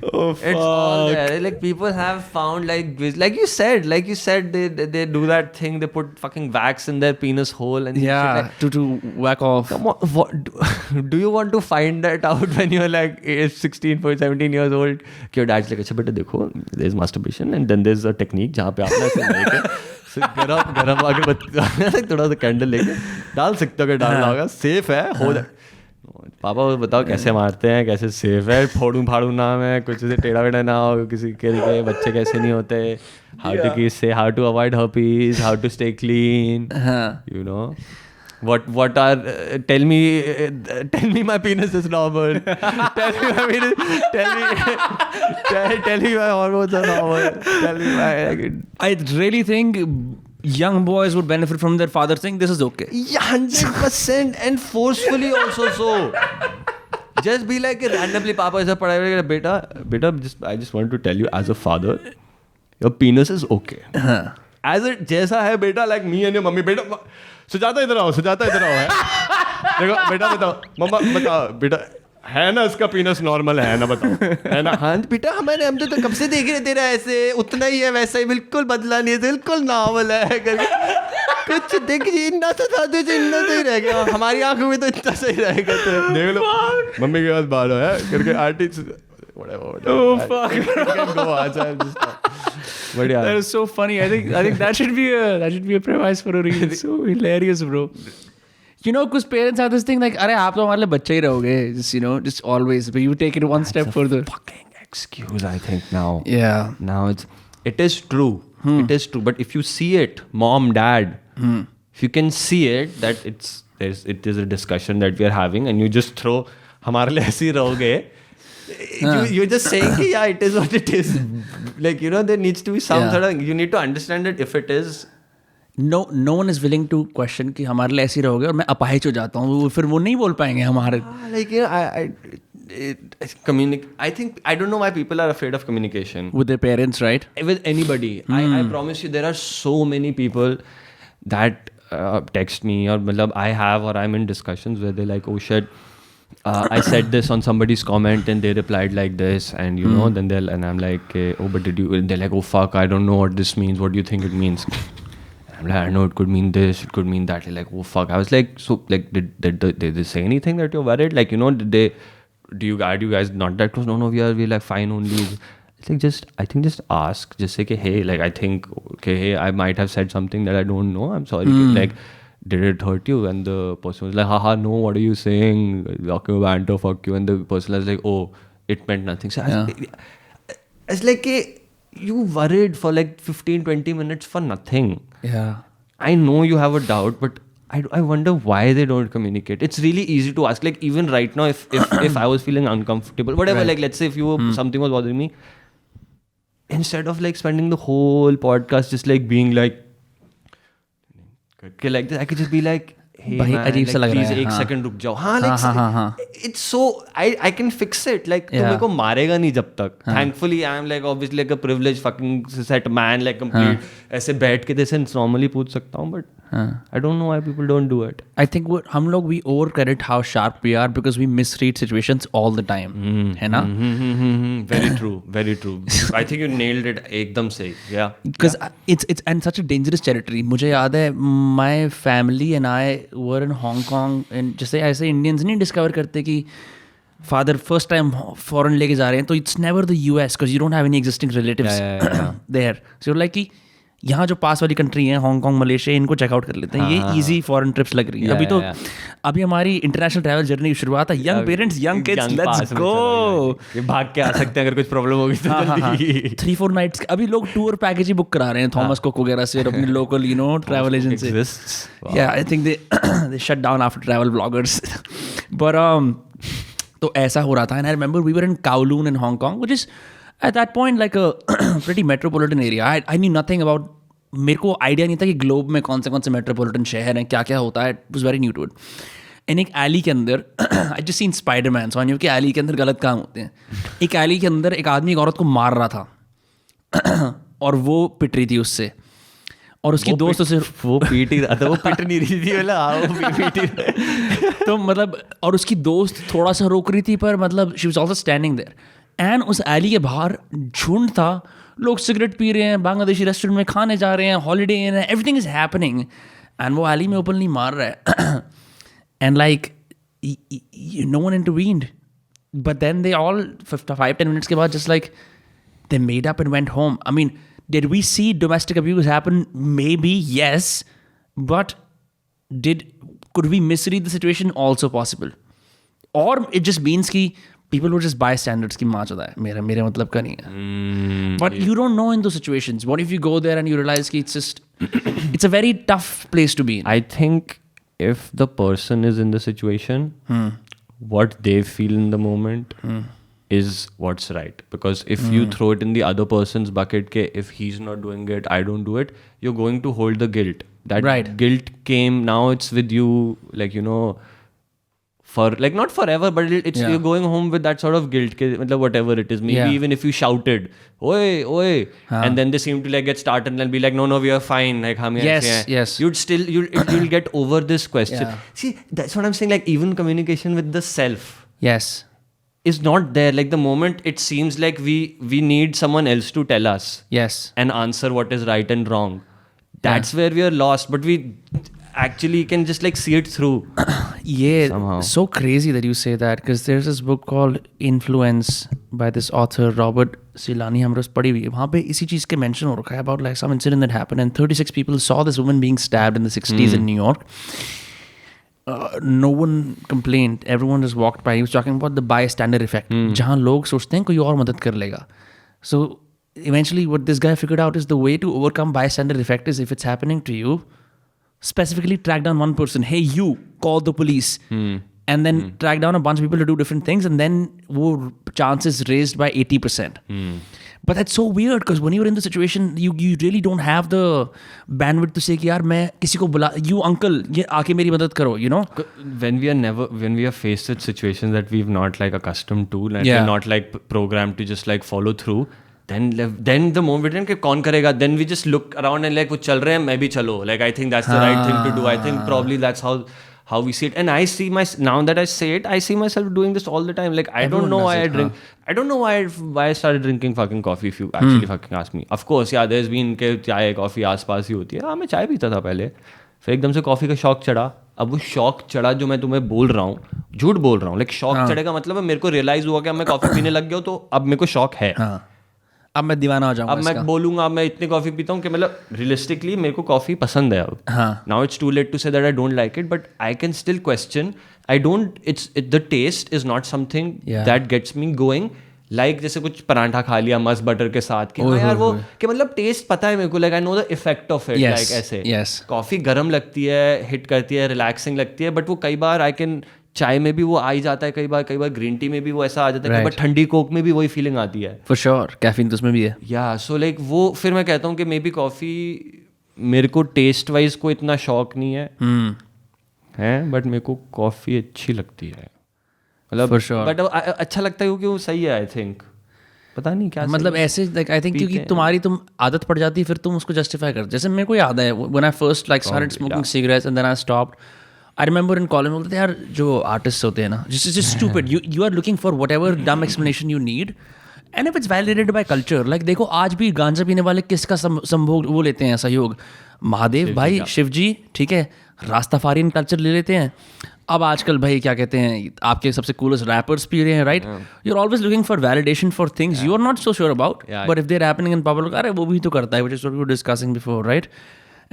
[SPEAKER 3] Oh, it's all there. Like people have found like you said they do that thing, they put fucking wax in their penis hole and
[SPEAKER 2] yeah
[SPEAKER 3] shit,
[SPEAKER 2] to whack off.
[SPEAKER 3] Come on, what do you want to find that out when you're like 16 17 years old? Your dad's like, अच्छा बेटा देखो, there's masturbation and then there's a technique जहाँ पे आप ना ऐसे लेके गरम आगे थोड़ा सा कैंडल लेके डाल सकते हो, अगर डालना होगा सेफ है हो जाए. पापा वो बताओ कैसे मारते हैं, कैसे सेफ है, फाड़ू नाम है, कुछ से टेढ़ा वेढ़ा ना हो, किसी के बच्चे कैसे नहीं होते, हाउ टू किस से, how to avoid herpes, how to stay clean, you know what are tell me my penis is normal, tell me my hormones are normal, tell me my
[SPEAKER 2] I really think young boys would benefit from their father saying this is okay.
[SPEAKER 3] Yeah, 100% and forcefully also. So just be like randomly, Papa is a padai beta. I just want to tell you as a father, your penis is okay. As it जैसा है बेटा, like me and your mummy, बेटा सुजाता इधर आओ है. देखो बेटा बताओ, मम्मा बताओ बेटा, है ना इसका पीनस नॉर्मल है ना, बताओ है ना? हाँ बेटा हम तो कब से देख रहे तेरा ऐसे, उतना ही है वैसा ही, बिल्कुल बदला नहीं है, बिल्कुल नॉर्मल है करके कुछ देख जी, इतना तो था तुझे, इतना तो ही रह गया, हमारी आंखों में तो इतना सही रहेगा, तो देख लो मम्मी के पास बाल है करके आर्टिस्ट बढ़िया.
[SPEAKER 2] That is so funny. I think that should be a premise for a reel. It's so hilarious, bro. You know, because parents have this thing like, अरे आप तो हमारे लिए बच्चे ही रहोगे, just always. But you take it one step further.
[SPEAKER 3] Fucking excuse, I think now.
[SPEAKER 2] Yeah.
[SPEAKER 3] Now it is true. It is true. But if you see it, mom, dad, if you can see it, that it is a discussion that we are having, and you just throw, हमारे लिए ऐसे ही रहोगे. You're just saying, yeah, it is what it is. Like, there needs to be some sort of, you need to understand that if it is.
[SPEAKER 2] No one is willing to question कि हमारे लिए ऐसे ही रहोगे और मैं अपाहिज हो जाता हूँ, फिर वो नहीं बोल पाएंगे हमारे.
[SPEAKER 3] Like, I think, I don't know why people are afraid of communication.
[SPEAKER 2] With their parents, right?
[SPEAKER 3] With anybody. I promise you, there are so many people that text me, or I have, or I'm in discussions where they're like, oh shit, I said this on somebody's comment and they replied like this, and then and I'm like, oh, but they're like, oh fuck, I don't know what this means, what do you think it means? I'm like, I know it could mean this, it could mean that. They're like, oh fuck. I was like, so like, did they say anything that you're worried? Like, are you guys not that close? No, we're like fine only. It's like, I think just ask, just say, hey, like, I think, okay, hey, I might have said something that I don't know, I'm sorry. Like, did it hurt you? And the person was like, haha, no, what are you saying? Okay, bante, fuck you. And the person was like, oh, it meant nothing. So it's like, you worried for like 15-20 minutes for nothing.
[SPEAKER 2] Yeah.
[SPEAKER 3] I know you have a doubt, but I wonder why they don't communicate. It's really easy to ask. Like, even right now, if I was feeling uncomfortable, whatever, like, let's say if something was bothering me, instead of like spending the whole podcast just like being like, okay, like this, I could just be like, hey man, like, please एक second रुक जाओ. हाँ, like, it's so, I can fix it. Like, तू मेरे को मारेगा नहीं जब तक. Thankfully, I am like obviously like a privileged fucking set man, like complete. ऐसे बैठ के जैसे normally पूछ सकता हूँ, but I don't know why people don't do it.
[SPEAKER 2] I think we over credit how sharp we are because we misread situations all the time. है ना?
[SPEAKER 3] Very true, very true. I think you nailed it एकदम सही. Yeah.
[SPEAKER 2] Because it's and such a dangerous territory. मुझे याद है, my family and I were in Hong Kong, and जैसे ऐसे Indians नहीं discover करते कि father first time foreign लेके जा रहे हैं, तो it's never the US because you don't have any existing relatives there. So you're like कि यहाँ जो पास वाली कंट्री है, हांगकांग, मलेशिया, इनको चेकआउट कर लेते हैं. ये इजी फॉरेन ट्रिप्स लग रही है. अभी हमारी इंटरनेशनल ट्रैवल जर्नी की शुरुआत है. Young parents, young kids, let's go.
[SPEAKER 3] भाग के आ सकते हैं अगर कुछ प्रॉब्लम होगी तो.
[SPEAKER 2] 3-4 नाइट्स अभी लोग टूर पैकेज ही बुक करा रहे हैं, थॉमस कुक वगैरह से, अपने लोकल ट्रैवल एजेंसी. या I think they shut down after travel bloggers. But तो ऐसा हो रहा था. And I remember we were in Kowloon in Hong Kong, which is at that point like a pretty metropolitan area. I knew nothing about, मेरे को idea नहीं था कि ग्लोब में कौन से मेट्रोपोलिटन शहर हैं, क्या क्या होता है. It was very new to it. And एक एली के अंदर I just seen Spiderman, so I knew कि एली के अंदर गलत काम होते हैं. एक एली के अंदर एक आदमी एक औरत को मार रहा था और वो पिट रही थी उससे, और उसकी दोस्त उसे
[SPEAKER 3] वो पीट ही रहा था. वो पिट नहीं रही थी, वो पीट ही
[SPEAKER 2] तो मतलब, और उसकी दोस्त थोड़ा सा रोक रही थी, पर मतलब she was also standing there. And उस एली के बाहर झुंड था, लोग सिगरेट पी रहे हैं, बांग्लादेशी रेस्टोरेंट में खाने जा रहे हैं, हॉलीडे इन है, एवरीथिंग इज हैपनिंग, एंड वो एली में ओपनली मार रहा है. And like no one intervened, but then they all 5-10 minutes के बाद just like they made up and went home. I mean, did we see domestic abuse happen? Maybe yes, but could we misread the situation? Also possible. Or it just means कि people were just bystanders की माँ चौथा है, मेरे मतलब का नहीं है. But you don't know in those situations. What if you go there and you realize कि it's a very tough place to be in.
[SPEAKER 3] I think if the person is in the situation, what they feel in the moment is what's right. Because if you throw it in the other person's bucket, if he's not doing it, I don't do it, you're going to hold the guilt. That guilt came, now it's with you, like, for like not forever, but it's you're going home with that sort of guilt ke, matlab whatever it is, maybe even if you shouted oi and then they seem to like get started and be like no we are fine, like hum
[SPEAKER 2] yes
[SPEAKER 3] you'll get over this question. See, that's what I'm saying, like even communication with the self is not there. Like the moment it seems like we need someone else to tell us and answer what is right and wrong, that's where we are lost, but we actually can just like see it through. Somehow.
[SPEAKER 2] So crazy that you say that, because there's this book called Influence by this author Robert Cialdini, हमने उस पढ़ी हुई है. वहाँ पे इसी चीज़ के mention हो रखा है about like some incident that happened and 36 people saw this woman being stabbed in the 60s in New York. No one complained, everyone just walked by. He was talking about the bystander effect, जहाँ लोग सोचते हैं कोई और मदद कर लेगा. So eventually what this guy figured out is the way to overcome bystander effect is, if it's happening to you, specifically track down one person. Hey, you call the police, and then track down a bunch of people to do different things, and then wo chances raised by 80%. But that's so weird, because when you're in the situation, you really don't have the bandwidth to say कि यार मैं किसी को बुला, you uncle ये आके मेरी मदद करो, you know.
[SPEAKER 3] When we are faced with situations that we've not like accustomed to, like we're not like programmed to just like follow through, then the moment कि कौन करेगा, then we just look around and like वो चल रहे हैं, मैं भी चलो, like I think that's the right thing to do. I think probably that's how we see it. And I see now that I say it, I see myself doing this all the time. Like I don't know why I drink. I don't know why I started drinking fucking coffee, if you actually fucking ask me. Of course, yeah, there's been के चाय coffee आसपास ही होती है. हाँ, मैं चाय पीता था पहले, फिर एकदम से कॉफ़ी का शौक चढ़ा. अब वो शौक चढ़ा जो मैं तुम्हें बोल रहा हूँ, झूठ बोल रहा हूँ. लाइक शौक चढ़ेगा मतलब मेरे को रियलाइज हुआ कि अब मैं कॉफ़ी पीने लग गया हूँ, तो अब मेरे को शौक है.
[SPEAKER 2] अब मैं दीवाना हो जाऊंगा.
[SPEAKER 3] अब मैं बोलूंगा अब मैं इतनी कॉफी पीता हूँ कि मतलब रियलिस्टिकली मेरे को कॉफी पसंद है अब. Now it's too late to say that I don't like it, but I can still question. I don't, the taste is not something that gets me going. Like जैसे कुछ पराठा खा लिया मस्त बटर के साथ कि हाँ यार वो कि मतलब टेस्ट पता है मेरे को, like I know the effect of it. Like ऐसे कॉफी गर्म लगती है, हिट करती है, रिलैक्सिंग लगती है, बट वो कई बार आई कैन, चाय में भी वो आ ही जाता है, कई बार ग्रीन टी में भी वो ऐसा आ जाता है, कई बार ठंडी कोक में भी वही फीलिंग आती है.
[SPEAKER 2] फॉर श्योर, कैफीन तो उसमें भी है.
[SPEAKER 3] या सो लाइक वो फिर मैं कहता हूँ कि मे बी कॉफ़ी मेरे को टेस्ट वाइज को इतना शौक नहीं है बट मेरे को कॉफ़ी अच्छी लगती है, मतलब
[SPEAKER 2] For sure.
[SPEAKER 3] बट अच्छा लगता है क्योंकि वो सही है. आई थिंक पता नहीं क्या
[SPEAKER 2] मतलब ऐसे लाइक आई थिंक क्योंकि तुम आदत पड़ जाती है, फिर तुम उसको जस्टिफाई कर. जैसे मेरे को याद है when I first like started smoking cigarettes and then I stopped. I remember in college बोलते थे यार जो आर्टिस्ट होते हैं ना, just stupid, you are looking for whatever dumb explanation you need, and if it's validated by culture, like देखो आज भी गांजा पीने वाले किसका संभोग वो लेते हैं सहयोग, महादेव भाई, शिव जी, ठीक है, रास्ताफारियन कल्चर ले लेते हैं. अब आजकल भाई क्या कहते हैं, आपके सबसे कूलेस्ट रैपर्स पी रहे हैं, right. You are always looking for validation for things you are not so sure about, but if there happening in public, अरे वो भी तो करता है, which is what we were discussing before, right.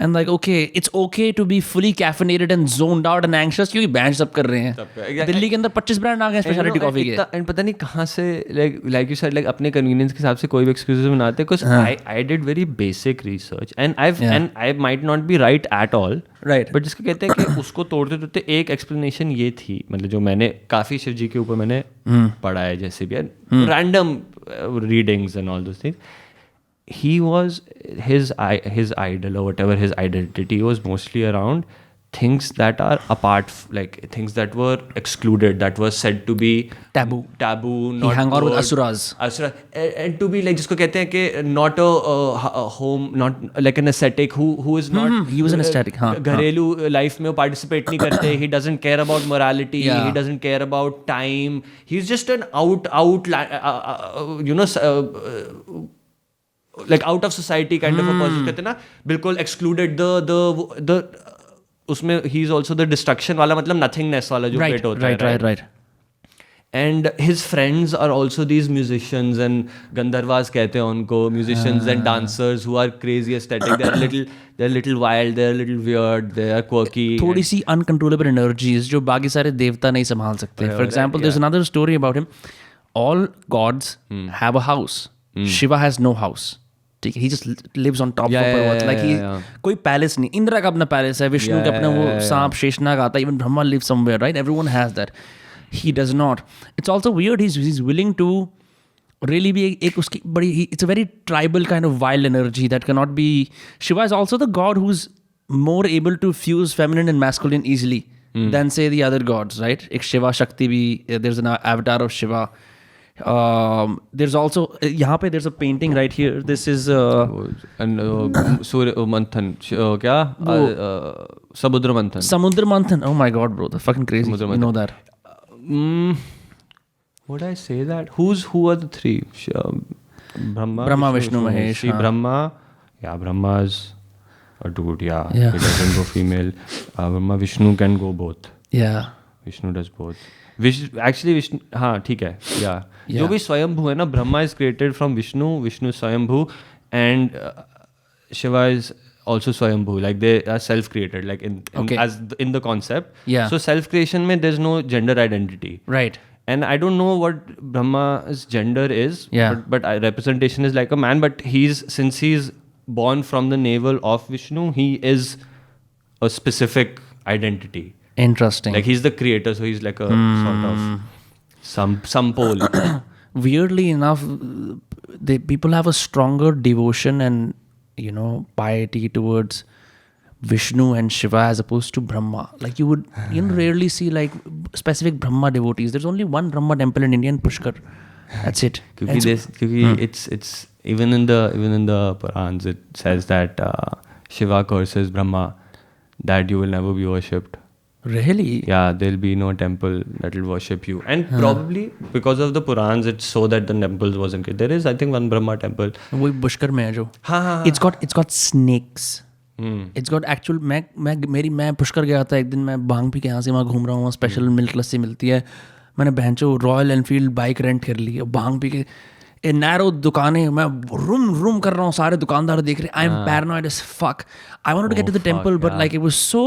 [SPEAKER 2] And like okay, it's okay to be fully caffeinated and zoned out and anxious क्योंकि band सब कर रहे हैं. दिल्ली के अंदर 25 ब्रांड आ गए स्पेशलिटी कॉफी के.
[SPEAKER 3] एंड पता नहीं कहाँ से like you said, like अपने कन्वीनियंस के हिसाब से कोई भी एक्सक्यूजेस बनाते हैं. Because I did very basic research and I might not be right at all,
[SPEAKER 2] right,
[SPEAKER 3] but जिसको कहते हैं कि उसको तोड़ते तोड़ते एक एक्सप्लेनेशन ये थी, मतलब जो मैंने काफ़ी शिव जी के ऊपर मैंने पढ़ा है, जैसे भी random readings and all those things. He was his idol or whatever his identity was mostly around things that are apart, like things that were excluded, that were said to be taboo,
[SPEAKER 2] not. He hung out with asuras,
[SPEAKER 3] and to be like जिसको कहते हैं कि not a home, not like an ascetic who is not.
[SPEAKER 2] He was an ascetic.
[SPEAKER 3] घरेलू life में वो participate नहीं करते. He doesn't care about morality. He doesn't care about time. He's just an like out of society kind of a person. कहते ना बिल्कुल excluded the उसमें he is also the destruction वाला, मतलब nothingness वाला जो पेट होता है. Right. And his friends are also these musicians and गंधर्वास कहते हैं उनको, musicians and dancers who are crazy aesthetic. They're little wild, they're a little weird, they are quirky.
[SPEAKER 2] थोड़ी सी uncontrollable energies जो बाकी सारे देवता नहीं संभाल सकते. For example, there's another story about him. All gods have a house. Shiva has no house. He just lives on top of पर्वत. Like कोई पैलेस नहीं. इंद्रा का अपना पैलेस है, विष्णु का अपना वो सांप शेषनाग आता है, even Brahma lives somewhere, right? Everyone has that. He does not. It's also weird. He's willing to really be एक उसकी बड़ी. It's a very tribal kind of wild energy that cannot be. Shiva is also the god who's more able to fuse feminine and masculine easily. than say the other gods, right? एक शिवा शक्ति भी, there's an avatar of Shiva. There's also यहाँ पे there's a painting right here. This is
[SPEAKER 3] सूर्य मंथन क्या समुद्र मंथन.
[SPEAKER 2] Samudra Manthan. Oh my god, bro, the fucking crazy. You know that?
[SPEAKER 3] Would I say that? Who are the three?
[SPEAKER 2] Brahma, Vishnu, Mahesh.
[SPEAKER 3] See, Brahma, yeah, Brahma's a dude, yeah. He doesn't go female. Brahma, Vishnu can go both.
[SPEAKER 2] Yeah.
[SPEAKER 3] Vishnu does both. Actually, Vishnu, हाँ ठीक है, yeah. जो भी स्वयंभू है ना, Brahma is created from Vishnu, Vishnu स्वयंभू, and Shiva is also स्वयंभू. Like they are self-created, like in the concept.
[SPEAKER 2] Yeah.
[SPEAKER 3] So self-creation में there's no gender identity.
[SPEAKER 2] Right.
[SPEAKER 3] And I don't know what Brahma's gender is, but representation is like a man, but since he's born from the navel of Vishnu, he is a specific identity.
[SPEAKER 2] Interesting.
[SPEAKER 3] Like he's the creator, so he's like a sort of some pole.
[SPEAKER 2] Weirdly enough, people have a stronger devotion and piety towards Vishnu and Shiva as opposed to Brahma. Like you would rarely see like specific Brahma devotees. There's only one Brahma temple in India in Pushkar. That's it.
[SPEAKER 3] It's even in the Purans it says that Shiva curses Brahma that you will never be worshipped.
[SPEAKER 2] Really?
[SPEAKER 3] Yeah, there'll be no temple that will worship you. And probably because of the Purans, it's so that the temples wasn't good. There is, I think, one Brahma temple.
[SPEAKER 2] वो पुष्कर में है जो. It's got snakes. It's got actual. मैं पुष्कर गया था एक दिन. मैं भांग पी के यहाँ से वहाँ घूम रहा हूँ. स्पेशल मिल्क लस्सी मिलती है. मैंने बहनचो रॉयल एनफील्ड बाइक रेंट कर ली. भांग पी के नैरो दुकानें मैं रूम कर रहा हूँ. सारे दुकानदार देख रहे. I am paranoid as fuck. I wanted to get to the temple, but like it was so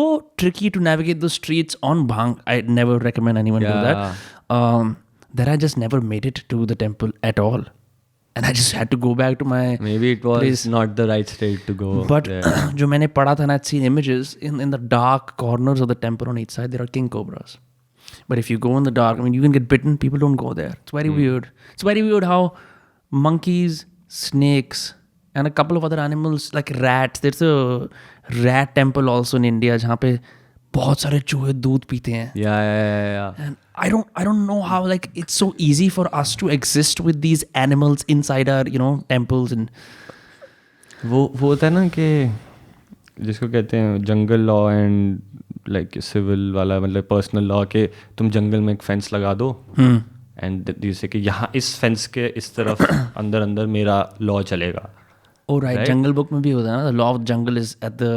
[SPEAKER 2] tricky to navigate the streets on bhang. I never recommend anyone do that. That I just never made it to the temple at all, and I just had to go back to my.
[SPEAKER 3] Maybe it was place. Not the right state to go.
[SPEAKER 2] But जो मैंने पढ़ा था, I'd seen images in the dark corners of the temple on each side. There are king cobras. But if you go in the dark, I mean, you can get bitten. People don't go there. It's very weird. It's very weird how monkeys, snakes, and a couple of other animals like rats. There's a rat temple also in India जहाँ पे बहुत सारे चूहे दूध पीते हैं.
[SPEAKER 3] Yeah.
[SPEAKER 2] And I don't know how like it's so easy for us to exist with these animals inside our temples and
[SPEAKER 3] वो होता है ना कि जिसको कहते हैं जंगल लॉ एंड लाइक सिविल वाला मतलब पर्सनल लॉ के तुम जंगल में एक फेंस लगा दो एंड जैसे कि यहाँ इस फेंस के इस तरफ अंदर मेरा लॉ चलेगा.
[SPEAKER 2] Oh right, Jungle Book में भी होता है ना. The law of jungle is at the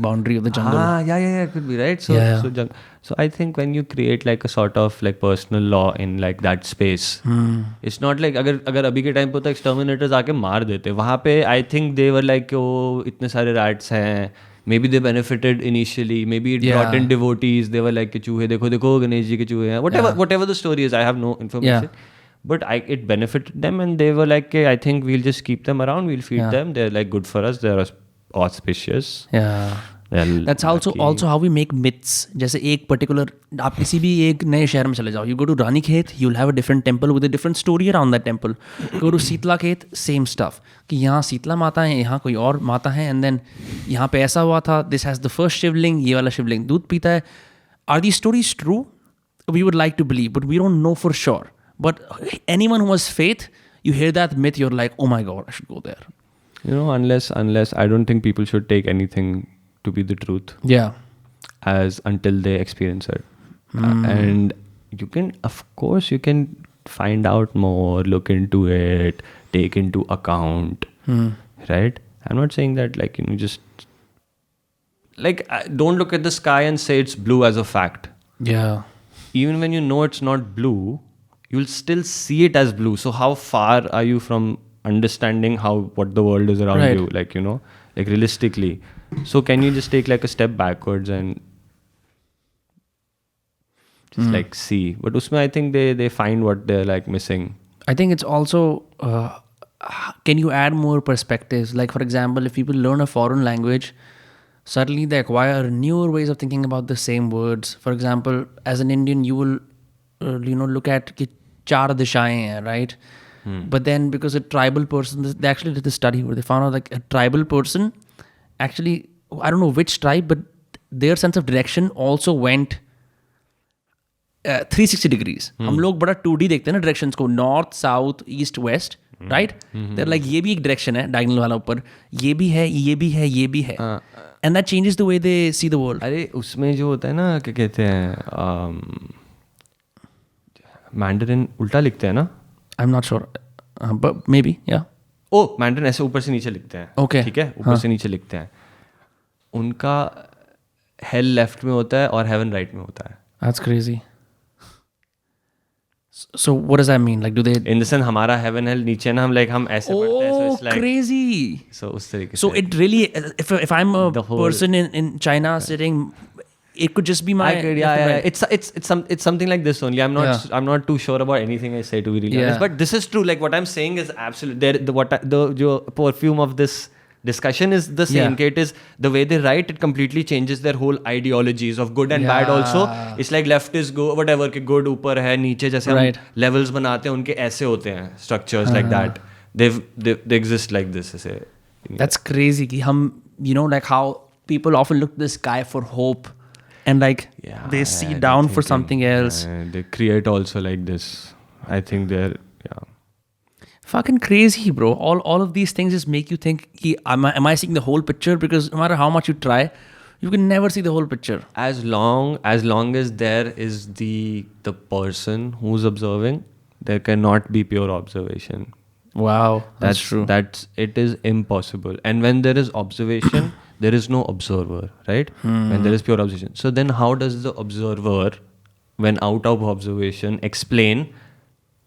[SPEAKER 2] boundary of the jungle.
[SPEAKER 3] Yeah, could be right. So I think when you create like a sort of like personal law in like that space, it's not like अगर अभी के time पे तो exterminators आके मार देते. वहाँ पे I think they were like इतने सारे rats हैं. Maybe they benefited initially. Maybe it brought in devotees. They were like कि चूहे देखो गणेश जी के चूहे हैं. Whatever the story is, I have no information. But it benefited them and they were like, I think we'll just keep them around, we'll feed them. They're like good for us, they're auspicious.
[SPEAKER 2] Yeah. That's also how we make myths. जैसे एक particular, आप किसी भी एक नए शहर में चले जाओ. You go to Ranikhet, you'll have a different temple with a different story around that temple. Go to Sitla Khet, same stuff. कि यहाँ शीतला माता है, यहाँ कोई और माता है, and then यहाँ पे ऐसा हुआ था. This has the first शिवलिंग, ये वाला शिवलिंग दूध पीता है. Are these stories true? We would like to believe, but we don't know for sure. But anyone who has faith, you hear that myth, you're like, oh my God, I should go there.
[SPEAKER 3] Unless I don't think people should take anything to be the truth.
[SPEAKER 2] Yeah.
[SPEAKER 3] Until they experience it. And you can, of course, you can find out more, look into it, take into account. Right? I'm not saying that like, just like, don't look at the sky and say it's blue as a fact.
[SPEAKER 2] Yeah.
[SPEAKER 3] Even when you know it's not blue, you'll still see it as blue. So how far are you from understanding what the world is around you? Like, like realistically. So can you just take like a step backwards and just like see? But usme I think they find what they're like missing.
[SPEAKER 2] I think it's also, can you add more perspectives? Like for example, if people learn a foreign language, suddenly they acquire newer ways of thinking about the same words. For example, as an Indian, you will look at कि 4 दिशाएं हैं, right? But then because a tribal person, they actually did a study where they found out like a tribal person actually, I don't know which tribe, but their sense of direction also went 360 degrees हम लोग बड़ा 2D देखते हैं ना directions को, north south east west, right? There like ये भी एक डायरेक्शन है डायगोनल वाला ऊपर, ये भी है, ये भी है, ये भी है, and that changes the way they see the world.
[SPEAKER 3] अरे उसमें जो होता है ना, क्या कहते हैं, मैंडरिन उल्टा लिखते हैं ना?
[SPEAKER 2] आई am not sure, but may be, या.
[SPEAKER 3] ओ, मैंडरिन ऐसे ऊपर से नीचे लिखते हैं.
[SPEAKER 2] Okay.
[SPEAKER 3] ठीक है, ऊपर से नीचे लिखते हैं. उनका हेल लेफ्ट में होता है और हेवन राइट में होता है.
[SPEAKER 2] That's crazy. So what does that mean? Like, do they?
[SPEAKER 3] In the sense हमारा हेवन हेल नीचे ना, हम लाइक हम ऐसे पढ़ते हैं, so
[SPEAKER 2] Oh,
[SPEAKER 3] it's like,
[SPEAKER 2] crazy.
[SPEAKER 3] so उस तरीके
[SPEAKER 2] So
[SPEAKER 3] से.
[SPEAKER 2] it really, if I'm a
[SPEAKER 3] The whole-
[SPEAKER 2] person in China sitting, it could just be my.
[SPEAKER 3] I could, yeah, yeah. It's something like this only. I'm not too sure about anything I say, to be really honest. But this is true. Like what I'm saying is absolute. The perfume of this discussion is the same.
[SPEAKER 2] Yeah.
[SPEAKER 3] It is the way they write. It completely changes their whole ideologies of good and bad. Also, it's like left is go whatever कि good ऊपर है, नीचे जैसे हम levels बनाते हैं, उनके ऐसे होते हैं structures like that. They exist like this. ऐसे.
[SPEAKER 2] That's crazy. कि हम, you know, like how people often look to the sky for hope, and like they see down for something else.
[SPEAKER 3] They create also like this. I think they're
[SPEAKER 2] Fucking crazy, bro. All of these things just make you think, am I seeing the whole picture? Because no matter how much you try, you can never see the whole picture.
[SPEAKER 3] As long as there is the person who's observing, there cannot be pure observation.
[SPEAKER 2] Wow, that's true.
[SPEAKER 3] It is impossible. And when there is observation, there is no observer, right? When there is pure observation. So then how does the observer, when out of observation, explain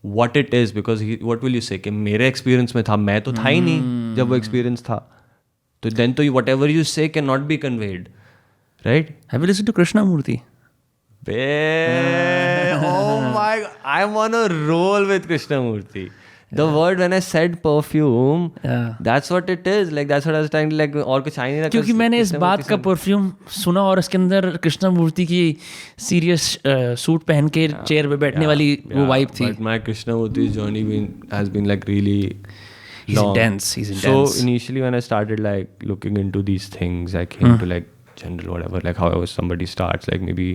[SPEAKER 3] what it is? Because what will you say? कि मेरे experience में था, मैं तो था ही नहीं जब वो experience था. तो then तो whatever you say cannot be conveyed, right?
[SPEAKER 2] Have you listened to Krishnamurthy?
[SPEAKER 3] Oh my God. I'm on a roll with Krishnamurthy. The word when I said perfume, that's what it is. Like that's what I was trying to like, और कुछ आ ही नहीं रहा.
[SPEAKER 2] क्योंकि मैंने इस बात का perfume सुना और इसके अंदर कृष्णमूर्ति की सीरियस सूट पहन के चेयर पे बैठने वाली वो वाइब थी.
[SPEAKER 3] But my Krishnamurthy's journey has been like really long.
[SPEAKER 2] He's intense.
[SPEAKER 3] So initially when I started like looking into these things, I came to like general whatever, like how somebody starts, like maybe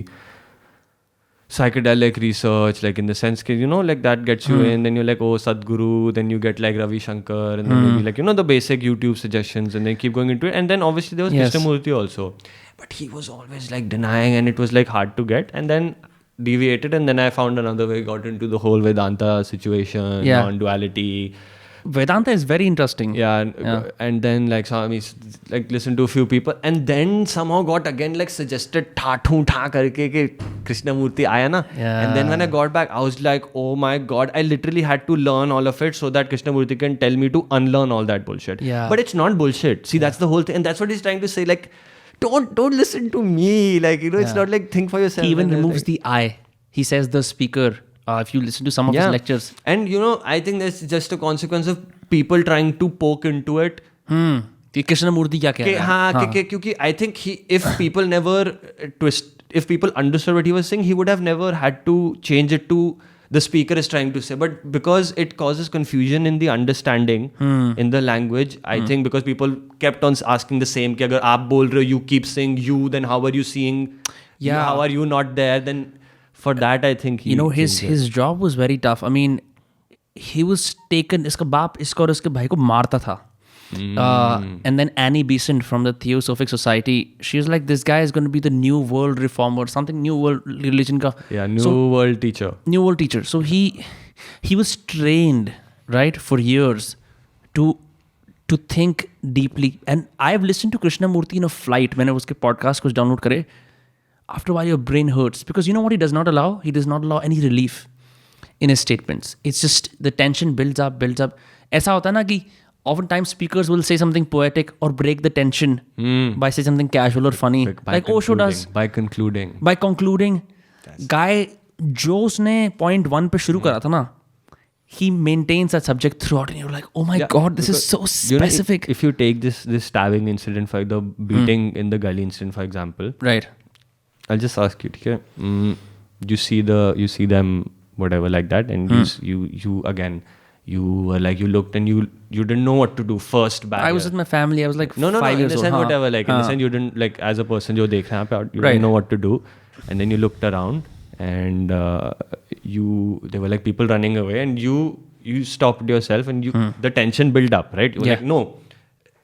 [SPEAKER 3] psychedelic research, like in the sense that, you know, like that gets you in, then you're like, oh, Sadhguru, then you get like Ravi Shankar, and then maybe like, you know, the basic YouTube suggestions, and then keep going into it. And then obviously there was Krishnamurthy also. But he was always like denying, and it was like hard to get. And then deviated, and then I found another way, got into the whole Vedanta situation, non-duality.
[SPEAKER 2] Vedanta is very interesting.
[SPEAKER 3] Yeah. And then like like listen to a few people, and then somehow got again like suggested tha karke ke Krishnamurthy aaya na. And then when I got back, I was like, oh my God, I literally had to learn all of it so that Krishnamurthy can tell me to unlearn all that bullshit. But it's not bullshit. See, that's the whole thing, and that's what he's trying to say. Like, don't listen to me. Like, you know, it's not like think for yourself.
[SPEAKER 2] He even removes the I. He says the speaker. If you listen to some of his lectures.
[SPEAKER 3] And you know, I think that's just a consequence of people trying to poke into it.
[SPEAKER 2] कि कृष्णमूर्ति क्या कह रहा है.
[SPEAKER 3] क्योंकि I think if people never if people understood what he was saying, he would have never had to change it to the speaker is trying to say. But because it causes confusion in the understanding, in the language, I think because people kept on asking the same, कि अगर आप बोल रहे हो, you keep saying you, then how are you seeing? How are you not there? Then for that, I think he,
[SPEAKER 2] you know, his job was very tough. I mean, he was taken. इसका बाप इसको और इसके भाई को मारता था. And then Annie Besant from the Theosophic Society, she was like, this guy is going to be the new world reformer, something new world religion ka.
[SPEAKER 3] New world teacher. New
[SPEAKER 2] world teacher. So he was trained, right, for years to think deeply. And I've listened to Krishnamurthy in a flight. मैंने उसके podcast कुछ download करे. After a while, your brain hurts because you know what he does not allow? He does not allow any relief in his statements. It's just the tension builds up. ऐसा होता है ना कि oftentimes speakers will say something poetic or break the tension by saying something casual or funny. Like Osho does.
[SPEAKER 3] By concluding.
[SPEAKER 2] Guy, जो उसने point 1 पे शुरू करा था ना, he maintains that subject throughout, and you're like, oh my God, this is so specific.
[SPEAKER 3] You know, if you take this stabbing incident, for the beating in the gully incident, for example.
[SPEAKER 2] Right.
[SPEAKER 3] I'll just ask you, okay? You see them, whatever, like that, and you again, you were like, you looked and you didn't know what to do first back.
[SPEAKER 2] I was with my family. I was like 5 years old.
[SPEAKER 3] In the sense, whatever, like in the sense, you didn't, like as a person, jo dekh raha hai, you didn't know what to do, and then you looked around, and they were like people running away, and you stopped yourself, and the tension built up, right? You were like, no,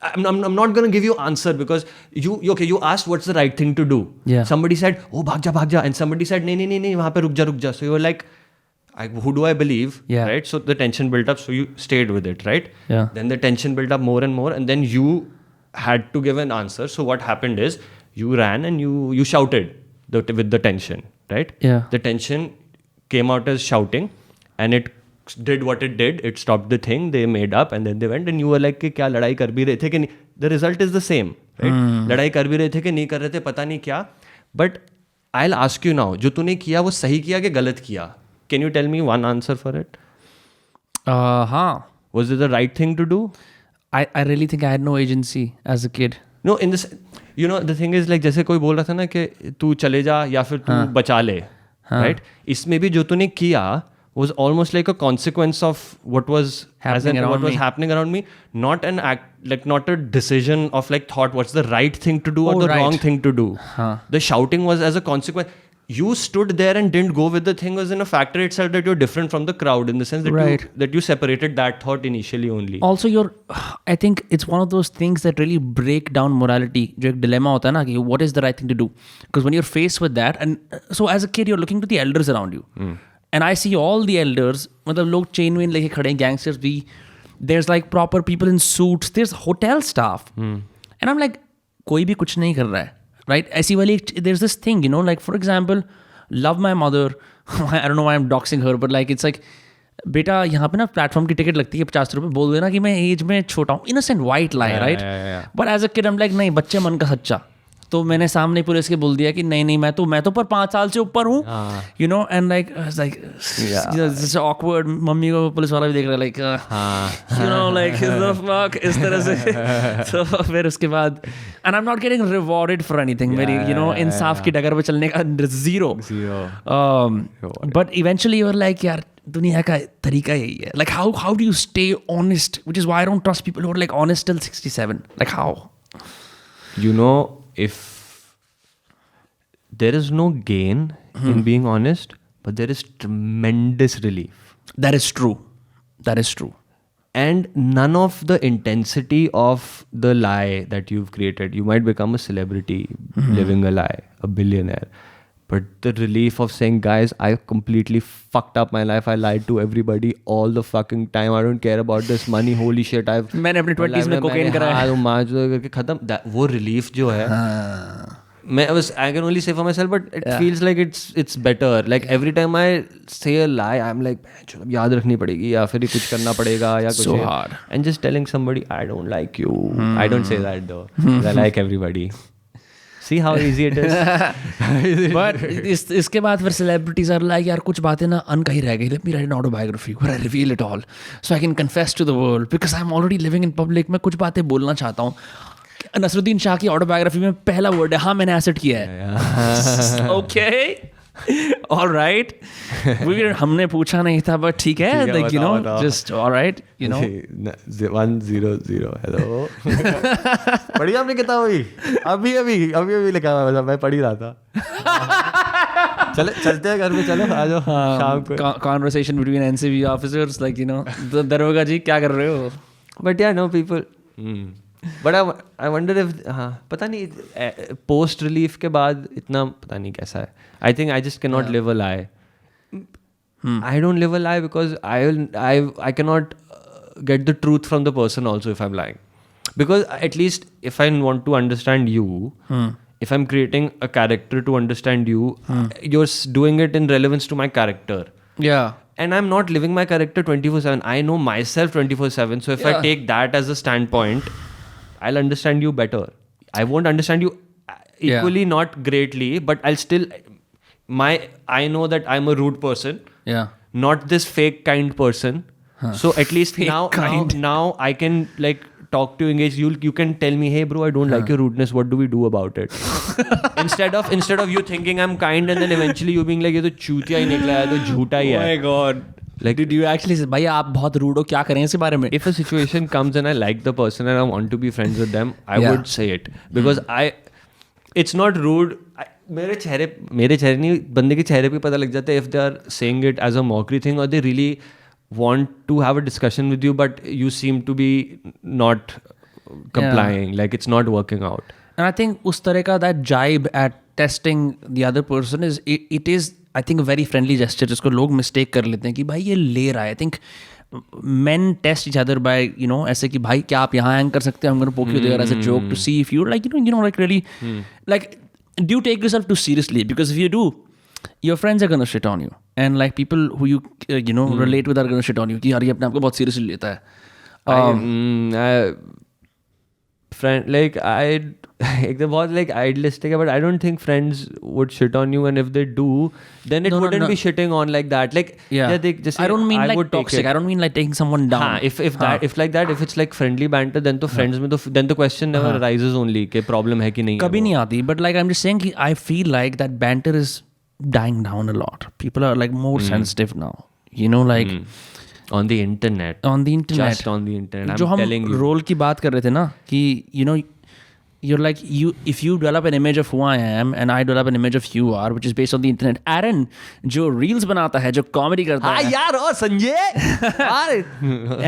[SPEAKER 3] I'm not going to give you answer because you asked what's the right thing to do.
[SPEAKER 2] Yeah.
[SPEAKER 3] Somebody said, oh, bhag ja, and somebody said, nahi, wahan pe ruk ja. So you were like, who do I believe?
[SPEAKER 2] Yeah.
[SPEAKER 3] Right? So the tension built up, so you stayed with it, right?
[SPEAKER 2] Yeah.
[SPEAKER 3] Then the tension built up more and more, and then you had to give an answer. So what happened is you ran and you shouted with the tension, right?
[SPEAKER 2] Yeah.
[SPEAKER 3] The tension came out as shouting, and it did what it did. It stopped the thing. They made up, and then they went, and you were like, कि क्या लड़ाई कर भी रहे थे कि नहीं? The result is the same, right? लड़ाई कर भी रहे थे कि नहीं कर रहे थे, पता नहीं क्या. But I'll ask you now, जो तूने किया वो सही किया कि गलत किया? Can you tell me one answer for it?
[SPEAKER 2] हाँ.
[SPEAKER 3] Was it the right thing to do?
[SPEAKER 2] I really think I had no agency as a kid.
[SPEAKER 3] No, in this, the thing is like जैसे कोई बोल रहा था ना कि तू चले जा या फिर तू बचा ले, right? इसमें भी जो तूने किया was almost like a consequence of what was happening around me, not an act, like not a decision of like thought what's the right thing to do or the wrong thing to do. The shouting was as a consequence. You stood there and didn't go with the thing was in a factor itself that you're different from the crowd in the sense that that you separated that thought initially only.
[SPEAKER 2] Also, I think it's one of those things that really break down morality. जो एक dilemma होता है ना कि what is the right thing to do? Because when you're faced with that, and so as a kid you're looking to the elders around you, and I see all the elders, मतलब लोग chain wain लेके खड़े हैं, gangsters भी, there's like proper people in suits, there's hotel staff, and I'm like कोई भी कुछ नहीं कर रहा है. Right? ऐसी वाली there's this thing, like for example, love my mother. I don't know why I'm doxing her, but like it's like बेटा यहाँ पे ना प्लेटफॉर्म की टिकट लगती है 50 रुपये, बोल देना कि मैं एज में छोटा हूँ. Innocent white lie, right? But as a kid I am like नहीं, बच्चे मन का सच्चा. तो मैंने सामने पुलिस के बोल दिया कि नहीं मैं तो पर 5 साल से ऊपर हूँ, एंड लाइक ऑकवर्ड. मम्मी को पुलिस वाला भी देख रहा है लाइक लाइक द फक इस तरह से. तो फिर उसके बाद and I am not getting rewarded for anything. मेरी इंसाफ की डगर पे चलने का zero. But eventually you are like यार दुनिया का तरीका यही है. Like how do you stay honest, which is why I don't trust people who are like honest till 67. Like how?
[SPEAKER 3] If there is no gain in being honest, but there is tremendous relief.
[SPEAKER 2] That is true.
[SPEAKER 3] And none of the intensity of the lie that you've created, you might become a celebrity living a lie, a billionaire. But the relief of saying, guys, I completely fucked up my life. I lied to everybody all the fucking time. I don't care about this money. Holy shit, मैंने अपने 20s में cocaine कराया. खत्म. वो relief जो है, I can only say for myself, but it feels like it's better. Like every time I say a lie, I'm like, चलो अब याद रखनी पड़ेगी या फिर कुछ करना पड़ेगा या कुछ. So hard. And just telling somebody, I don't like you. I don't say that though. I like everybody. See how easy it is.
[SPEAKER 2] But इसके बाद फिर celebrities are like यार कुछ बातें ना अनकही रह गई. Let me write an autobiography where I reveal it all so I can confess to the world because I'm already living in public. मैं कुछ बातें बोलना चाहता हूँ. नसरुद्दीन शाह की ऑटोबायोग्राफी में पहला वर्ड है हाँ मैंने एसिड किया है. Okay alright. हमने पूछा नहीं था बट ठीक है, like just alright,
[SPEAKER 3] 100. हेलो. पढ़ी आपने किताब अभी लिखा हुआ था, मैं पढ़ ही रहा था. चलते हैं घर में, चलो आ जाओ शाम को.
[SPEAKER 2] Conversation between NCV officers, like दरोगा जी क्या कर रहे हो?
[SPEAKER 3] But yeah, no people. But I wonder if पता नहीं post relief के बाद इतना पता नहीं कैसा है. I think I just cannot live a lie. I don't live a lie because I cannot get the truth from the person also if I'm lying. Because at least if I want to understand you, if I'm creating a character to understand you, you're doing it in relevance to my character.
[SPEAKER 2] Yeah.
[SPEAKER 3] And I'm not living my character 24/7. I know myself 24/7. So if I take that as a standpoint, I'll understand you better. I won't understand you equally, not greatly, but I'll still, I know that I'm a rude person.
[SPEAKER 2] Yeah.
[SPEAKER 3] Not this fake kind person. So at least now I can like talk to you, engage. You can tell me, hey bro, I don't like your rudeness. What do we do about it? instead of you thinking I'm kind and then eventually you being like ये तो चूतिया ही निकला है, तो झूठा ही है.
[SPEAKER 2] Oh my God. Like, did you actually say, भाई आप बहुत rude हो, क्या करें इसके बारे में?
[SPEAKER 3] If a situation comes and I like the person and I want to be friends with them, I would say it because it's not rude. मेरे चेहरे नहीं, बंदे के चेहरे पे पता लग जाता है if they are saying it as a mockery thing or they really want to have a discussion with you but you seem to be not complying, like it's not working out.
[SPEAKER 2] And I think उस तरह का that jibe at testing the other person is it is I think a very friendly gesture जिसको लोग mistake कर लेते हैं कि भाई ये ले रहा है. I think men test each other by ऐसे कि भाई क्या आप यहाँ hang कर सकते हैं, I'm going to poke you there as a joke to see if you're like like really like do you take yourself too seriously, because if you do your friends are going to shit on you and like people who you relate with are going to shit on you कि यार ये अपने आप को बहुत seriously लेता है.
[SPEAKER 3] Friend, like they're बहुत like idealistic, but I don't think friends would shit on you, and if they do, then it wouldn't be shitting on like that. Like they just
[SPEAKER 2] I don't mean like toxic.
[SPEAKER 3] Take it.
[SPEAKER 2] I don't mean like taking someone down.
[SPEAKER 3] If like that, if it's like friendly banter, then तो friends में तो then the question never arises only कि problem है कि नहीं.
[SPEAKER 2] कभी नहीं आती. But like I'm just saying कि I feel like that banter is dying down a lot. People are like more sensitive now. Like.
[SPEAKER 3] On the internet. Just on the internet.
[SPEAKER 2] जो हम रोल की बात कर रहे थे ना कि you're like if you develop an image of who I am and I develop an image of you are which is based on the internet. Aaron जो reels बनाता है, जो comedy करता है
[SPEAKER 3] यार ओ Sanjay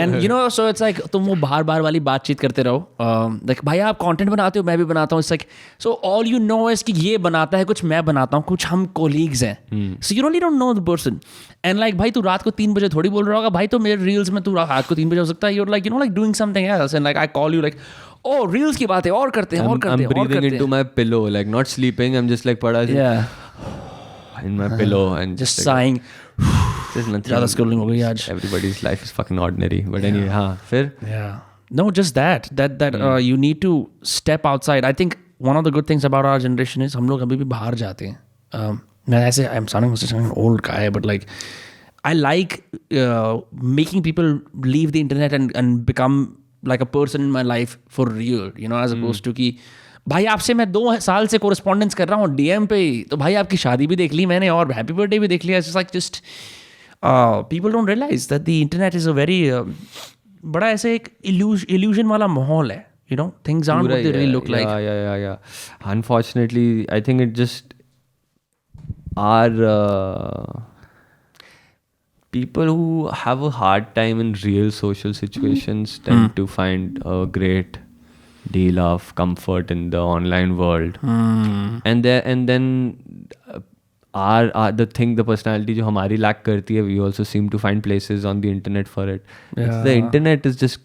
[SPEAKER 2] and so it's like तुम वो बार वाली बातचीत करते रहो like भाई आप content बनाते हो, मैं भी बनाता हूँ. It's like so all you know is कि ये बनाता है कुछ, मैं बनाता हूँ कुछ, हम colleagues हैं. So you really don't know the person and like भाई तू रात को 3 बजे थोड़ी बोल रहा होगा भाई, तो मेरे reels में तू रात को 3 बजे हो सकता है. You're like like doing something else and like I call you like oh reels की बात है और करते हैं.
[SPEAKER 3] I'm breathing into my pillow, like not sleeping. I'm just like पड़ा in my pillow and
[SPEAKER 2] just sighing.
[SPEAKER 3] There's nothing.
[SPEAKER 2] ज़्यादा scrolling हो गई आज.
[SPEAKER 3] Everybody's life is fucking ordinary. But anyway, हाँ फिर.
[SPEAKER 2] Yeah. No, just that you need to step outside. I think one of the good things about our generation is हम लोग अभी भी बाहर जाते हैं. मैं ऐसे I'm sounding an old guy, but like I like making people leave the internet and become like a person in my life for real, as opposed to कि भाई आपसे मैं 2 साल से correspondence कर रहा हूँ DM पे ही, तो भाई आपकी शादी भी देख ली मैंने और happy birthday भी देख लिया. It's like just people don't realize that the internet is a very बड़ा ऐसे एक illusion वाला माहौल है. Things aren't what they really look like.
[SPEAKER 3] Yeah. Unfortunately, I think it just are people who have a hard time in real social situations tend to find a great deal of comfort in the online world. And then the personality जो हमारी lack करती है, we also seem to find places on the internet for it. The internet is just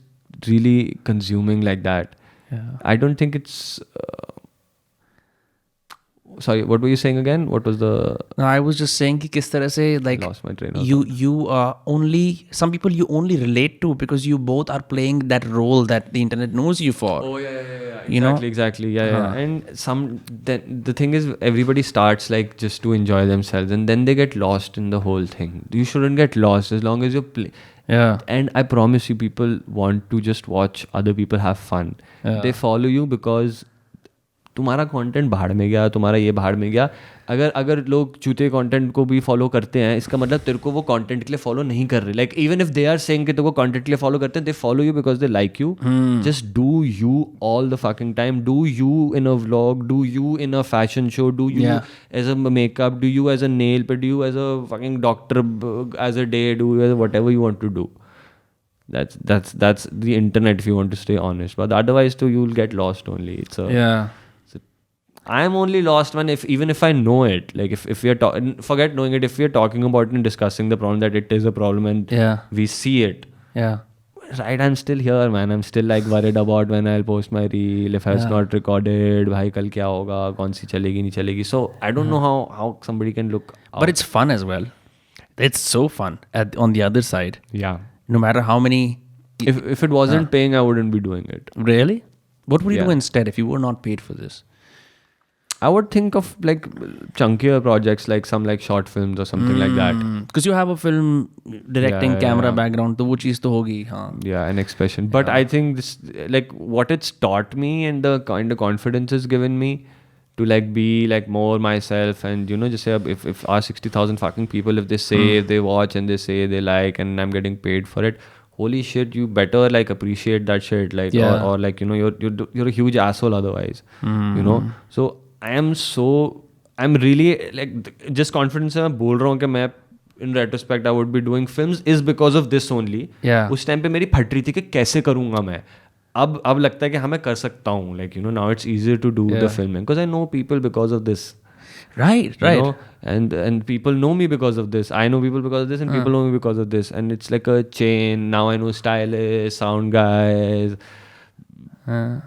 [SPEAKER 3] really consuming like that. I don't think it's sorry, what were you saying again? What was the?
[SPEAKER 2] No, I was just saying कि किस तरह से like
[SPEAKER 3] lost my train of thought.
[SPEAKER 2] You only some people you only relate to because you both are playing that role that the internet knows you for.
[SPEAKER 3] Oh yeah. Exactly. Yeah. And the thing is, everybody starts like just to enjoy themselves, and then they get lost in the whole thing. You shouldn't get lost as long as you play.
[SPEAKER 2] Yeah.
[SPEAKER 3] And I promise you, people want to just watch other people have fun.
[SPEAKER 2] Yeah.
[SPEAKER 3] They follow you because तुम्हारा content भाड़ में गया, तुम्हारा ये भाड़ में गया. अगर लोग चूते कंटेंट को भी फॉलो करते हैं, इसका मतलब तेरे को वो कंटेंट के लिए फॉलो नहीं कर रहे. Like even if they are saying कि तेरे को कंटेंट के लिए फॉलो करते हैं, they follow you because they like you. Just do you all the fucking time. Do you in a vlog, do you in a fashion show, do you as a makeup, do you as a nail पे, do you as a fucking doctor as a day, do as whatever you want to do. That's the internet if you want to stay honest. But otherwise too, you'll get lost only. I'm only lost when even if I know it, like if we are forget knowing it, if we are talking about it and discussing the problem that it is a problem and we see it, right, I'm still here, man. I'm still like worried about when I'll post my reel, if it's not recorded, bhai kal kya hoga, kaun si chalegi nahi chalegi. So I don't know how somebody can look out.
[SPEAKER 2] But it's fun as well. It's so fun on the other side.
[SPEAKER 3] Yeah.
[SPEAKER 2] No matter how many.
[SPEAKER 3] If it wasn't paying, I wouldn't be doing it.
[SPEAKER 2] Really? What would you do instead if you were not paid for this?
[SPEAKER 3] I would think of like chunkier projects, like some like short films or something like that.
[SPEAKER 2] Because you have a film directing camera background, तो वो चीज़ तो होगी, हाँ.
[SPEAKER 3] Yeah, an expression. But I think this, like what it's taught me and the kind of confidence it's given me to like be like more myself, and just say if our 60,000 fucking people, if they say, if they watch and they say they like, and I'm getting paid for it, holy shit, you better like appreciate that shit, like or like you're a huge asshole otherwise, So I am so I'm really like जिस confidence से मैं बोल रहा हूँ कि मैं in retrospect I would be doing films is because of this only.
[SPEAKER 2] Yeah.
[SPEAKER 3] उस time पे मेरी फट रही थी कि कैसे करूँगा मैं. अब लगता है कि हाँ मैं कर सकता हूँ. Like you know now it's easier to do the filming because I know people because of this.
[SPEAKER 2] Right.
[SPEAKER 3] You know? And people know me because of this. I know people because of this, and people know me because of this. And it's like a chain. Now I know stylists, sound guys,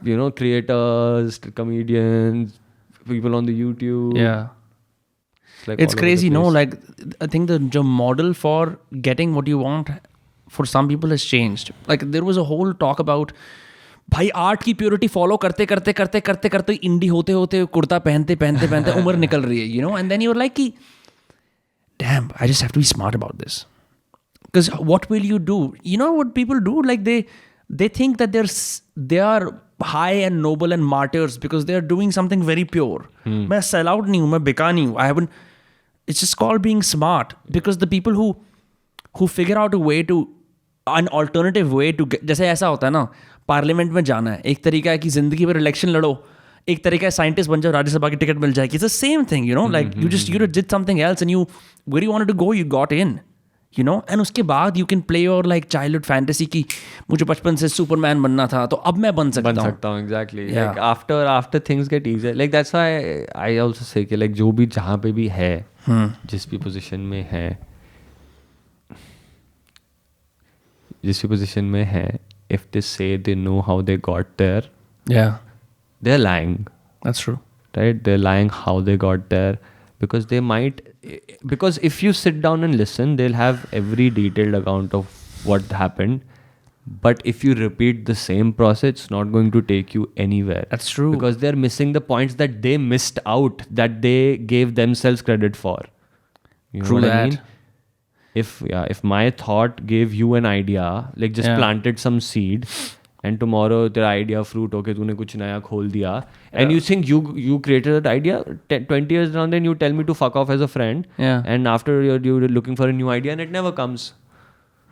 [SPEAKER 3] you know, creators, comedians, people on the YouTube.
[SPEAKER 2] Yeah. It's crazy, no? Like, I think the model for getting what you want for some people has changed. Like, there was a whole talk about भाई art की purity follow करते करते करते करते करते इंडी होते होते कुर्ता पहनते पहनते पहनते उम्र निकल रही है, you know, and then you're like कि damn, I just have to be smart about this, because what will you do? You know what people do? Like they think that they are high and noble and martyrs because they are doing something very pure. मैं sell out नहीं हूँ, मैं बिका नहीं हूँ. I haven't. It's just called being smart, because the people who figure out a way to an alternative way to get, जैसे ऐसा होता है ना, पार्लियामेंट में जाना है एक तरीका है कि जिंदगी भर इलेक्शन लड़ो, एक तरीका है साइंटिस्ट बन जाओ, राज्यसभा की टिकट मिल जाएगी. It's the same thing, you know, like you did something else and you where you wanted to go you got in, you know, and उसके बाद you can play your like childhood fantasy कि मुझे बचपन से Superman बनना था तो अब मैं बन सकता हूँ.
[SPEAKER 3] exactly. Like after things get easier, like that's why I also say कि like जो भी जहाँ पे भी है, जिस भी पोजीशन में है, जिस भी पोजीशन में है, if they say they know how they got there, they're lying.
[SPEAKER 2] That's true.
[SPEAKER 3] Right? They're lying how they got there, because because if you sit down and listen, they'll have every detailed account of what happened. But if you repeat the same process, it's not going to take you anywhere.
[SPEAKER 2] That's true.
[SPEAKER 3] Because they're missing the points that they missed out, that they gave themselves credit for. You know
[SPEAKER 2] True
[SPEAKER 3] what
[SPEAKER 2] that.
[SPEAKER 3] I mean? If my thought gave you an idea, like just planted some seed, and tomorrow तेरा idea fruit होके तूने कुछ नया खोल दिया, and you think you created that idea, 20 years down then you tell me to fuck off as a friend, and after you're looking for a new idea and it never comes.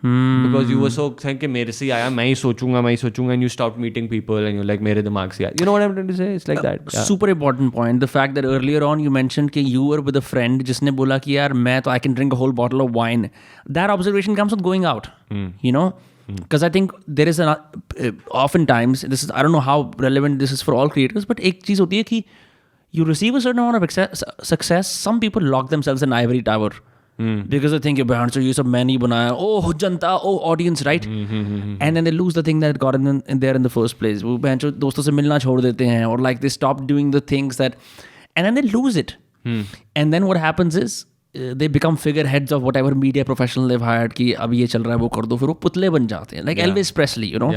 [SPEAKER 3] Because you were so think कि मेरे से आया, मैं ही सोचूंगा, and you stopped meeting people and you're like मेरे दिमाग से आया. You know what I'm trying to say? It's like that.
[SPEAKER 2] Super important point. The fact that earlier on you mentioned कि you were with a friend जिसने बोला कि यार मैं तो I can drink a whole bottle of wine. That observation comes with going out. You know? Because I think there is oftentimes, this is, I don't know how relevant this is for all creators, but एक चीज़ होती है कि you receive a certain amount of success, some people lock themselves in ivory tower. Because they think बहन so ये सब मैं नहीं बनाया, oh Janata, oh audience, right? And then they lose the thing that got them in there in the first place. वो बहन so दोस्तों से मिलना छोड़ देते हैं, or like they stop doing the things that, and then they lose it. And then what happens is they become figureheads of whatever media professional they've hired कि अब ये चल रहा है वो कर दो, फिर वो पुतले बन जाते हैं, like Elvis Presley, you know.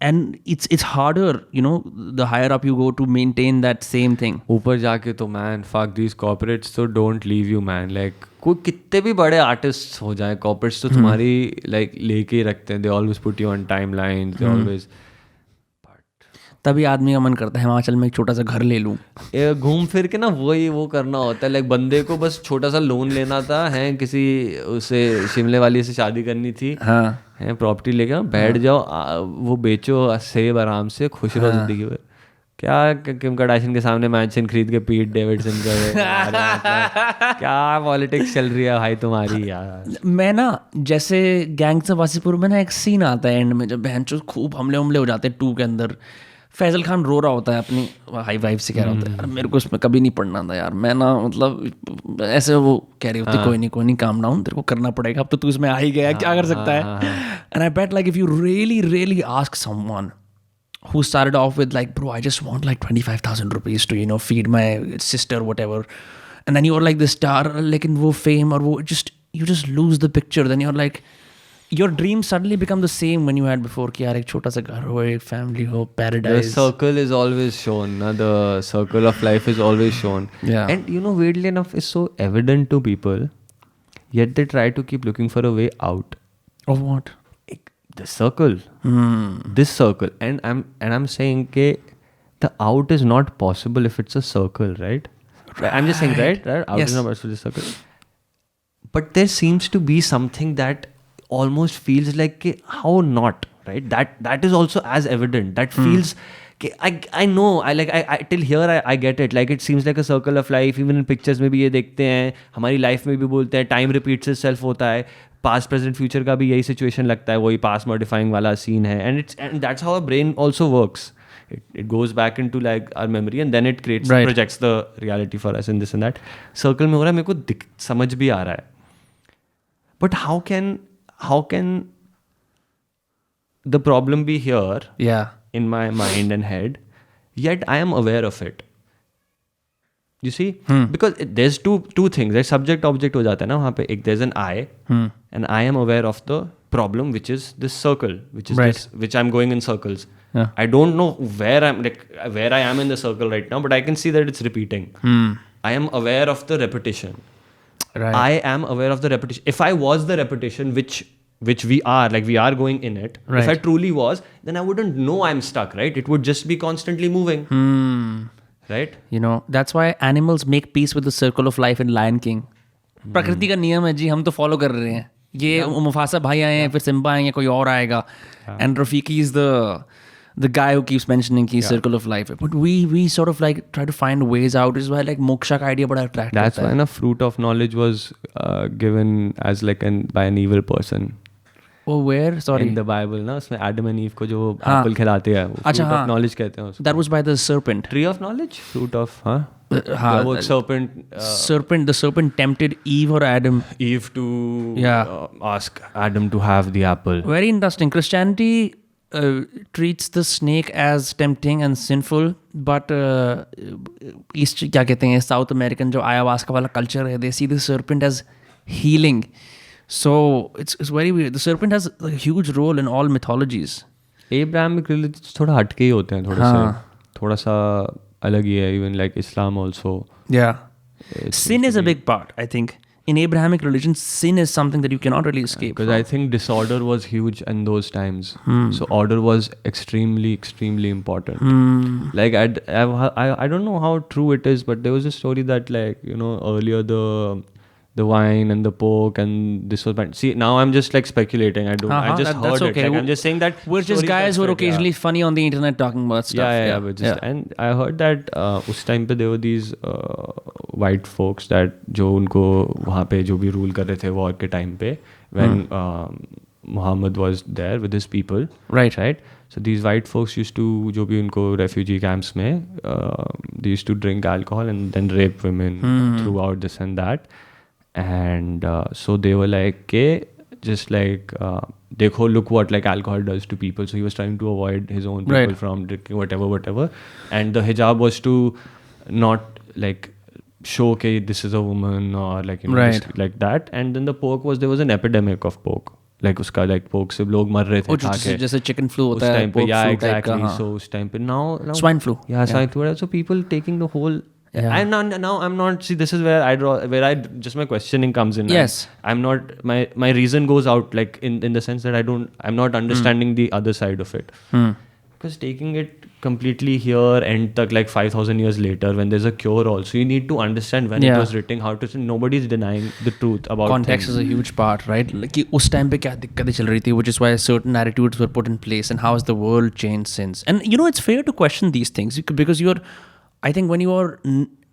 [SPEAKER 2] And it's harder, you know, the higher up you go to maintain that same thing.
[SPEAKER 3] ऊपर जाके तो man, fuck these corporates, so don't leave you man. Like कोई कितने भी बड़े artists हो जाए, corporates तो तुम्हारी like लेके ही रखते हैं. They always put you on timelines. They always.
[SPEAKER 2] तभी आदमी का मन करता है हिमाचल में एक छोटा सा घर ले लूं.
[SPEAKER 3] घूम फिर के ना वो करना होता है. लाइक बंदे को बस छोटा सा लोन लेना था, है किसी उसे शिमले वाली से शादी करनी थी, है प्रॉपर्टी लेके बैठ जाओ, वो बेचो सेब आराम से, खुश रहो जिंदगी में. क्या किम कार्दाशियन के सामने मैंशन खरीद के पीट डेविडसन का क्या पॉलिटिक्स चल रही है भाई तुम्हारी यार.
[SPEAKER 2] मैं ना जैसे गैंग्स ऑफ वासीपुर में ना एक सीन आता है एंड में, जब बहनचोद खूब हमले हो जाते हैं 2 के अंदर. फैजल खान रो रहा होता है अपनी हाई वाइफ से, कह रहा होता है यार मेरे को इसमें कभी नहीं पढ़ना था यार, मैं ना मतलब ऐसे, वो कह रही होती कोई नहीं काम डाउन, तेरे को करना पड़ेगा, अब तो तू इसमें आ ही गया, क्या कर सकता है. And I bet like if you really ask someone who started off with like, bro, I just want like 25,000 rupees to, you know, feed my sister, whatever, and then you're like the star, like in wo fame, or wo you just lose the picture. Then you're like, your dreams suddenly become the same when you had before कि यार एक छोटा सा घर हो, एक family हो, paradise.
[SPEAKER 3] The circle is always shown, the circle of life is always shown. And you know, weirdly enough, is so evident to people, yet they try to keep looking for a way out.
[SPEAKER 2] Of what?
[SPEAKER 3] The circle. This circle. And I'm saying ke the out is not possible if it's a circle, right? I'm just saying, right? Out is not possible, this circle. But there seems to be something that almost feels like how not, right? That is also as evident. That feels I know, I till here I get it. Like it seems like a circle of life. Even in pictures में भी ये देखते हैं, हमारी life में भी बोलते हैं, time repeats itself होता है. Past, present, future का भी यही situation लगता है, वही past modifying वाला scene है. And that's how our brain also works. It goes back into like our memory and then it creates, projects the reality for us and this and that. Circle में हो रहा है, मेरे को समझ भी आ रहा है. But how can the problem be here?
[SPEAKER 2] Yeah.
[SPEAKER 3] In my mind and head, yet I am aware of it. You see? Because there's two things. Like subject object हो जाता है ना वहाँ पे. एक there's an I, and I am aware of the problem, which is this circle, which is this, which I'm going in circles.
[SPEAKER 2] Yeah.
[SPEAKER 3] I don't know where I am in the circle right now, but I can see that it's repeating. I am aware of the repetition.
[SPEAKER 2] Right.
[SPEAKER 3] I am aware of the repetition. If I was the repetition, which we are, like we are going in it.
[SPEAKER 2] Right.
[SPEAKER 3] If I truly was, then I wouldn't know I'm stuck, right? It would just be constantly moving. Right?
[SPEAKER 2] You know, that's why animals make peace with the circle of life in Lion King. प्रकृति का नियम है जी, हम तो follow कर रहे हैं. ये मुफासा भाई आए हैं, फिर सिम्बा आएंगे, कोई और आएगा. And Rafiki is the guy who keeps mentioning की circle of life. But we sort of like try to find ways out. Is why like moksha का idea बड़ा attractive.
[SPEAKER 3] That's why a fruit of knowledge was given as like by an evil person.
[SPEAKER 2] Oh, where? Sorry.
[SPEAKER 3] In the Bible ना, उसमें Adam and Eve को जो apple खिलाते हैं, fruit of knowledge कहते हैं उसको.
[SPEAKER 2] That was by the serpent.
[SPEAKER 3] Tree of knowledge? Fruit of, वो serpent.
[SPEAKER 2] The serpent tempted Eve or Adam.
[SPEAKER 3] Eve to ask Adam to have the apple.
[SPEAKER 2] Very interesting. Christianity treats the snake as tempting and sinful, but East क्या कहते हैं, South American जो ayahuasca वाला culture है, they see the serpent as healing. So it's very weird. The serpent has a huge role in all mythologies.
[SPEAKER 3] Abrahamic religions थोड़ा हटके ही होते हैं, थोड़ा सा अलग ही है. Even like Islam also.
[SPEAKER 2] Yeah. Sin is a big part, I think. In Abrahamic religion, sin is something that you cannot really escape.
[SPEAKER 3] Because I think disorder was huge in those times. So order was extremely, extremely important. Like I don't know how true it is, but there was a story that like, you know, earlier the wine and the pork and this was bad. See, now I'm just like speculating. I just heard
[SPEAKER 2] that's okay.
[SPEAKER 3] it. Like, I'm just saying that
[SPEAKER 2] we're just guys who are occasionally funny on the internet talking about stuff.
[SPEAKER 3] Yeah. But just, and I heard that उस time पे there were these white folks that जो उनको वहाँ पे जो भी rule कर रहे थे war के time पे when Muhammad was there with his people.
[SPEAKER 2] Right.
[SPEAKER 3] So these white folks used to जो भी उनको refugee camps में they used to drink alcohol and then rape women throughout this and that. And so they were like, okay, just like dekho, look what like alcohol does to people. So he was trying to avoid his own people from drinking whatever. And the hijab was to not like show okay, this is a woman or like, you know, just like that. And then the pork was, there was an epidemic of pork. Like उसका like pork से लोग मर रहे थे खा के.
[SPEAKER 2] जैसे chicken flu होता है, pork
[SPEAKER 3] yeah,
[SPEAKER 2] flu
[SPEAKER 3] exactly.
[SPEAKER 2] type का.
[SPEAKER 3] So उस time पे now
[SPEAKER 2] swine flu.
[SPEAKER 3] Yeah, swine flu. So people taking the whole. Yeah. And now I'm not. See, this is where I just my questioning comes in.
[SPEAKER 2] Yes.
[SPEAKER 3] I'm not. My reason goes out like in the sense that I'm not understanding the other side of it. Because taking it completely here and like 5,000 years later, when there's a cure also, you need to understand when it was written, how to. Nobody's denying the truth about
[SPEAKER 2] context
[SPEAKER 3] things.
[SPEAKER 2] is a huge part, right? Like कि उस time पे क्या दिक्कतें चल रही थी, which is why certain attitudes were put in place, and how has the world changed since? And you know, it's fair to question these things because I think when you are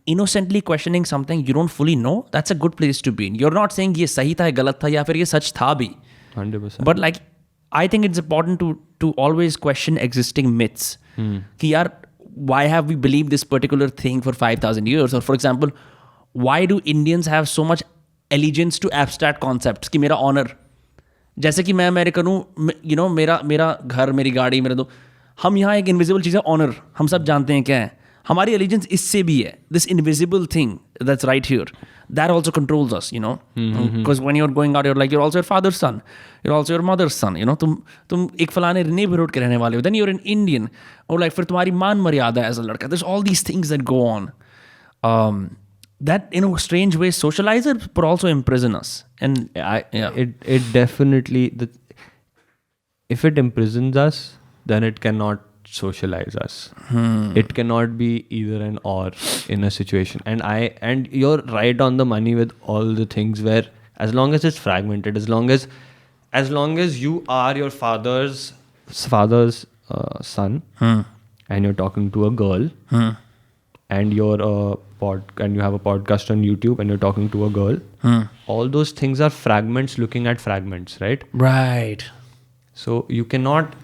[SPEAKER 2] innocently questioning something you don't fully know, that's a good place to be in. You're not saying ये सही था, गलत था, या फिर ये सच था भी.
[SPEAKER 3] 100%.
[SPEAKER 2] But like, I think it's important to always question existing myths. कि यार, why have we believed this particular thing for 5,000 years? Or for example, why do Indians have so much allegiance to abstract concepts? कि मेरा honor. जैसे कि मैं American हूँ, you know, मेरा घर, मेरी गाड़ी, मेरा दो, हम यहाँ एक invisible चीज़ है honor. हम सब जानते हैं क्या है. हमारी allegiance इससे भी है. This invisible thing that's right here, that also controls us, you know. Because when you're going out, you're like, you're also your father's son. You're also your mother's son, you know. तुम एक फलाने neighborhood के रहने वाले हो. Then you're an Indian. Or like, फिर तुम्हारी मान मर्यादा as a लड़का. There's all these things that go on. That, in a strange way, socialize us, but also imprison us. And
[SPEAKER 3] it definitely, if it imprisons us, then it cannot socialize us. It cannot be either and or in a situation. And you're right on the money with all the things where as long as it's fragmented, as long as you are your father's son, and you're talking to a girl, and you're and you have a podcast on YouTube and you're talking to a girl, all those things are fragments looking at fragments, right?
[SPEAKER 2] Right.
[SPEAKER 3] So you cannot,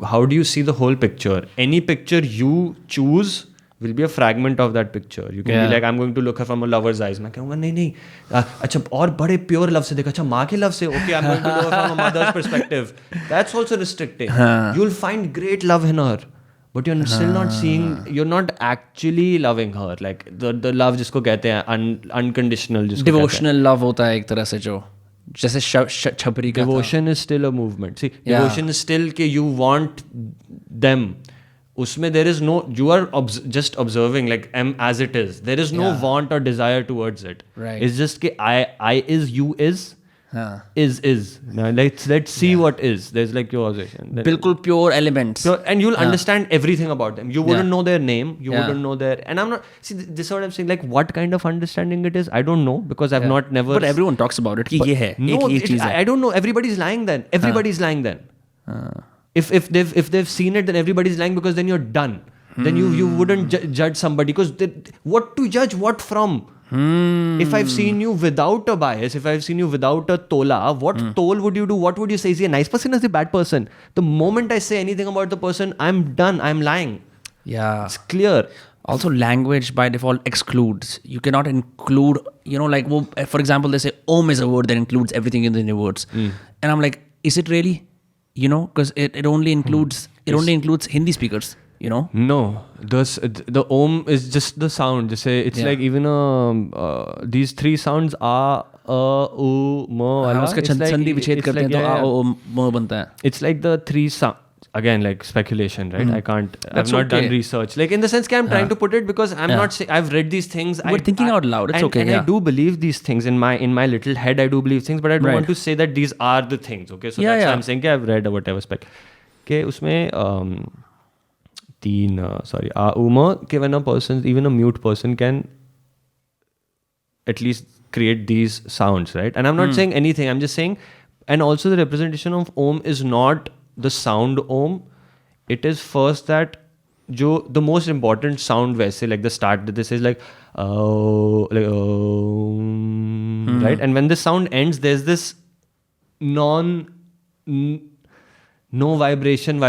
[SPEAKER 3] how do you see the whole picture? Any picture you choose will be a fragment of that picture. You can be like, I'm going to look her from a lover's eyes. मैं कहूँगा नहीं अच्छा और बड़े pure love से देखा, अच्छा माँ के love से, okay, I'm going to look her from a mother's perspective. That's also restricting. You'll find great love in her, but you're still not seeing, you're not actually loving her. Like the love जिसको कहते हैं unconditional, जिसको
[SPEAKER 2] Devotional love होता है एक तरह से जो जैसे छपरी का
[SPEAKER 3] devotion is still a movement. See, devotion is still कि you want them. उसमें there is no, you are just observing like as it is. There is no want or desire towards it.
[SPEAKER 2] Right.
[SPEAKER 3] It's just कि I is, you is, is. Now let's see what is. There's like your observation.
[SPEAKER 2] बिल्कुल pure elements.
[SPEAKER 3] So, and you'll understand everything about them. You wouldn't know their name. You wouldn't know their... And I'm not... See, this is what I'm saying. Like, what kind of understanding it is, I don't know. Because I've never...
[SPEAKER 2] But everyone talks about it. कि ये है.
[SPEAKER 3] No, I don't know. Everybody's lying then. Everybody's lying then. If they've seen it, then everybody's lying, because then you're done. Then you wouldn't judge somebody. Because what to judge? What from? If I've seen you without a bias, if I've seen you without a tola, what toll would you do? What would you say? Is he a nice person or is he a bad person? The moment I say anything about the person, I'm done. I'm lying.
[SPEAKER 2] Yeah.
[SPEAKER 3] It's clear.
[SPEAKER 2] Also, language by default excludes. You cannot include, like, for example, they say Om is a word that includes everything in the universe. And I'm like, is it really? Because it only includes Hindi speakers.
[SPEAKER 3] No, the Om is just the sound. It's like even these three sounds A, U, Ma.
[SPEAKER 2] उसका संधि विच्छेद करते हैं तो A, U, Ma बनता है.
[SPEAKER 3] It's like the three sound. Again, like speculation, right? I've not done research. Like in the sense that I'm trying to put it, because I'm not saying, I've read these things.
[SPEAKER 2] We're thinking out loud. It's okay.
[SPEAKER 3] And I do believe these things in my little head. I do believe things, but I don't want to say that these are the things. Okay, so that's why I'm saying I've read or whatever spec. Okay, उसमें when a person, even a mute person, can at least create these sounds, right? And I'm not saying anything. I'm just saying, and also the representation of Om is not the sound Om. It is first that the most important sound वैसे, like the start that this is like right? And when the sound ends, there's this no vibration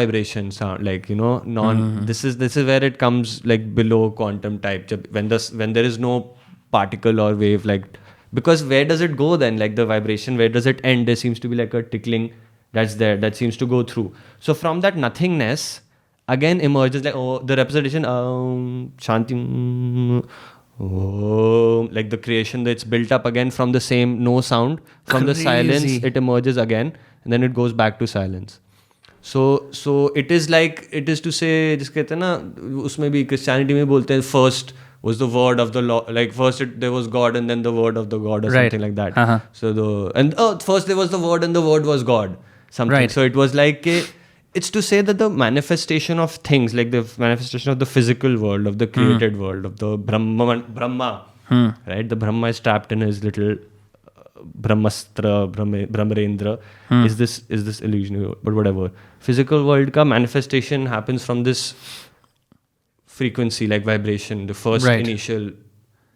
[SPEAKER 3] sound, like this is where it comes like below quantum type, when there is no particle or wave, like, because where does it go then, like the vibration, where does it end? There seems to be like a tickling that's there, that seems to go through. So from that nothingness again emerges like the representation Shanti, like the creation that's built up again from the same no sound, from the silence it emerges again, and then it goes back to silence. So it is like, it is to say, जिस कहते हैं ना, उसमें भी Christianity में बोलते हैं first was the word of the law, like first there was God and then the word of the God or something like that. So first there was the word and the word was God, something. Right. So it was like it's to say that the manifestation of things, like the manifestation of the physical world, of the created world, of the Brahma, right? The Brahma is trapped in his little Brahmastra, Brahmarendra, is this illusion, but whatever. Physical world ka manifestation happens from this frequency, like vibration, the first initial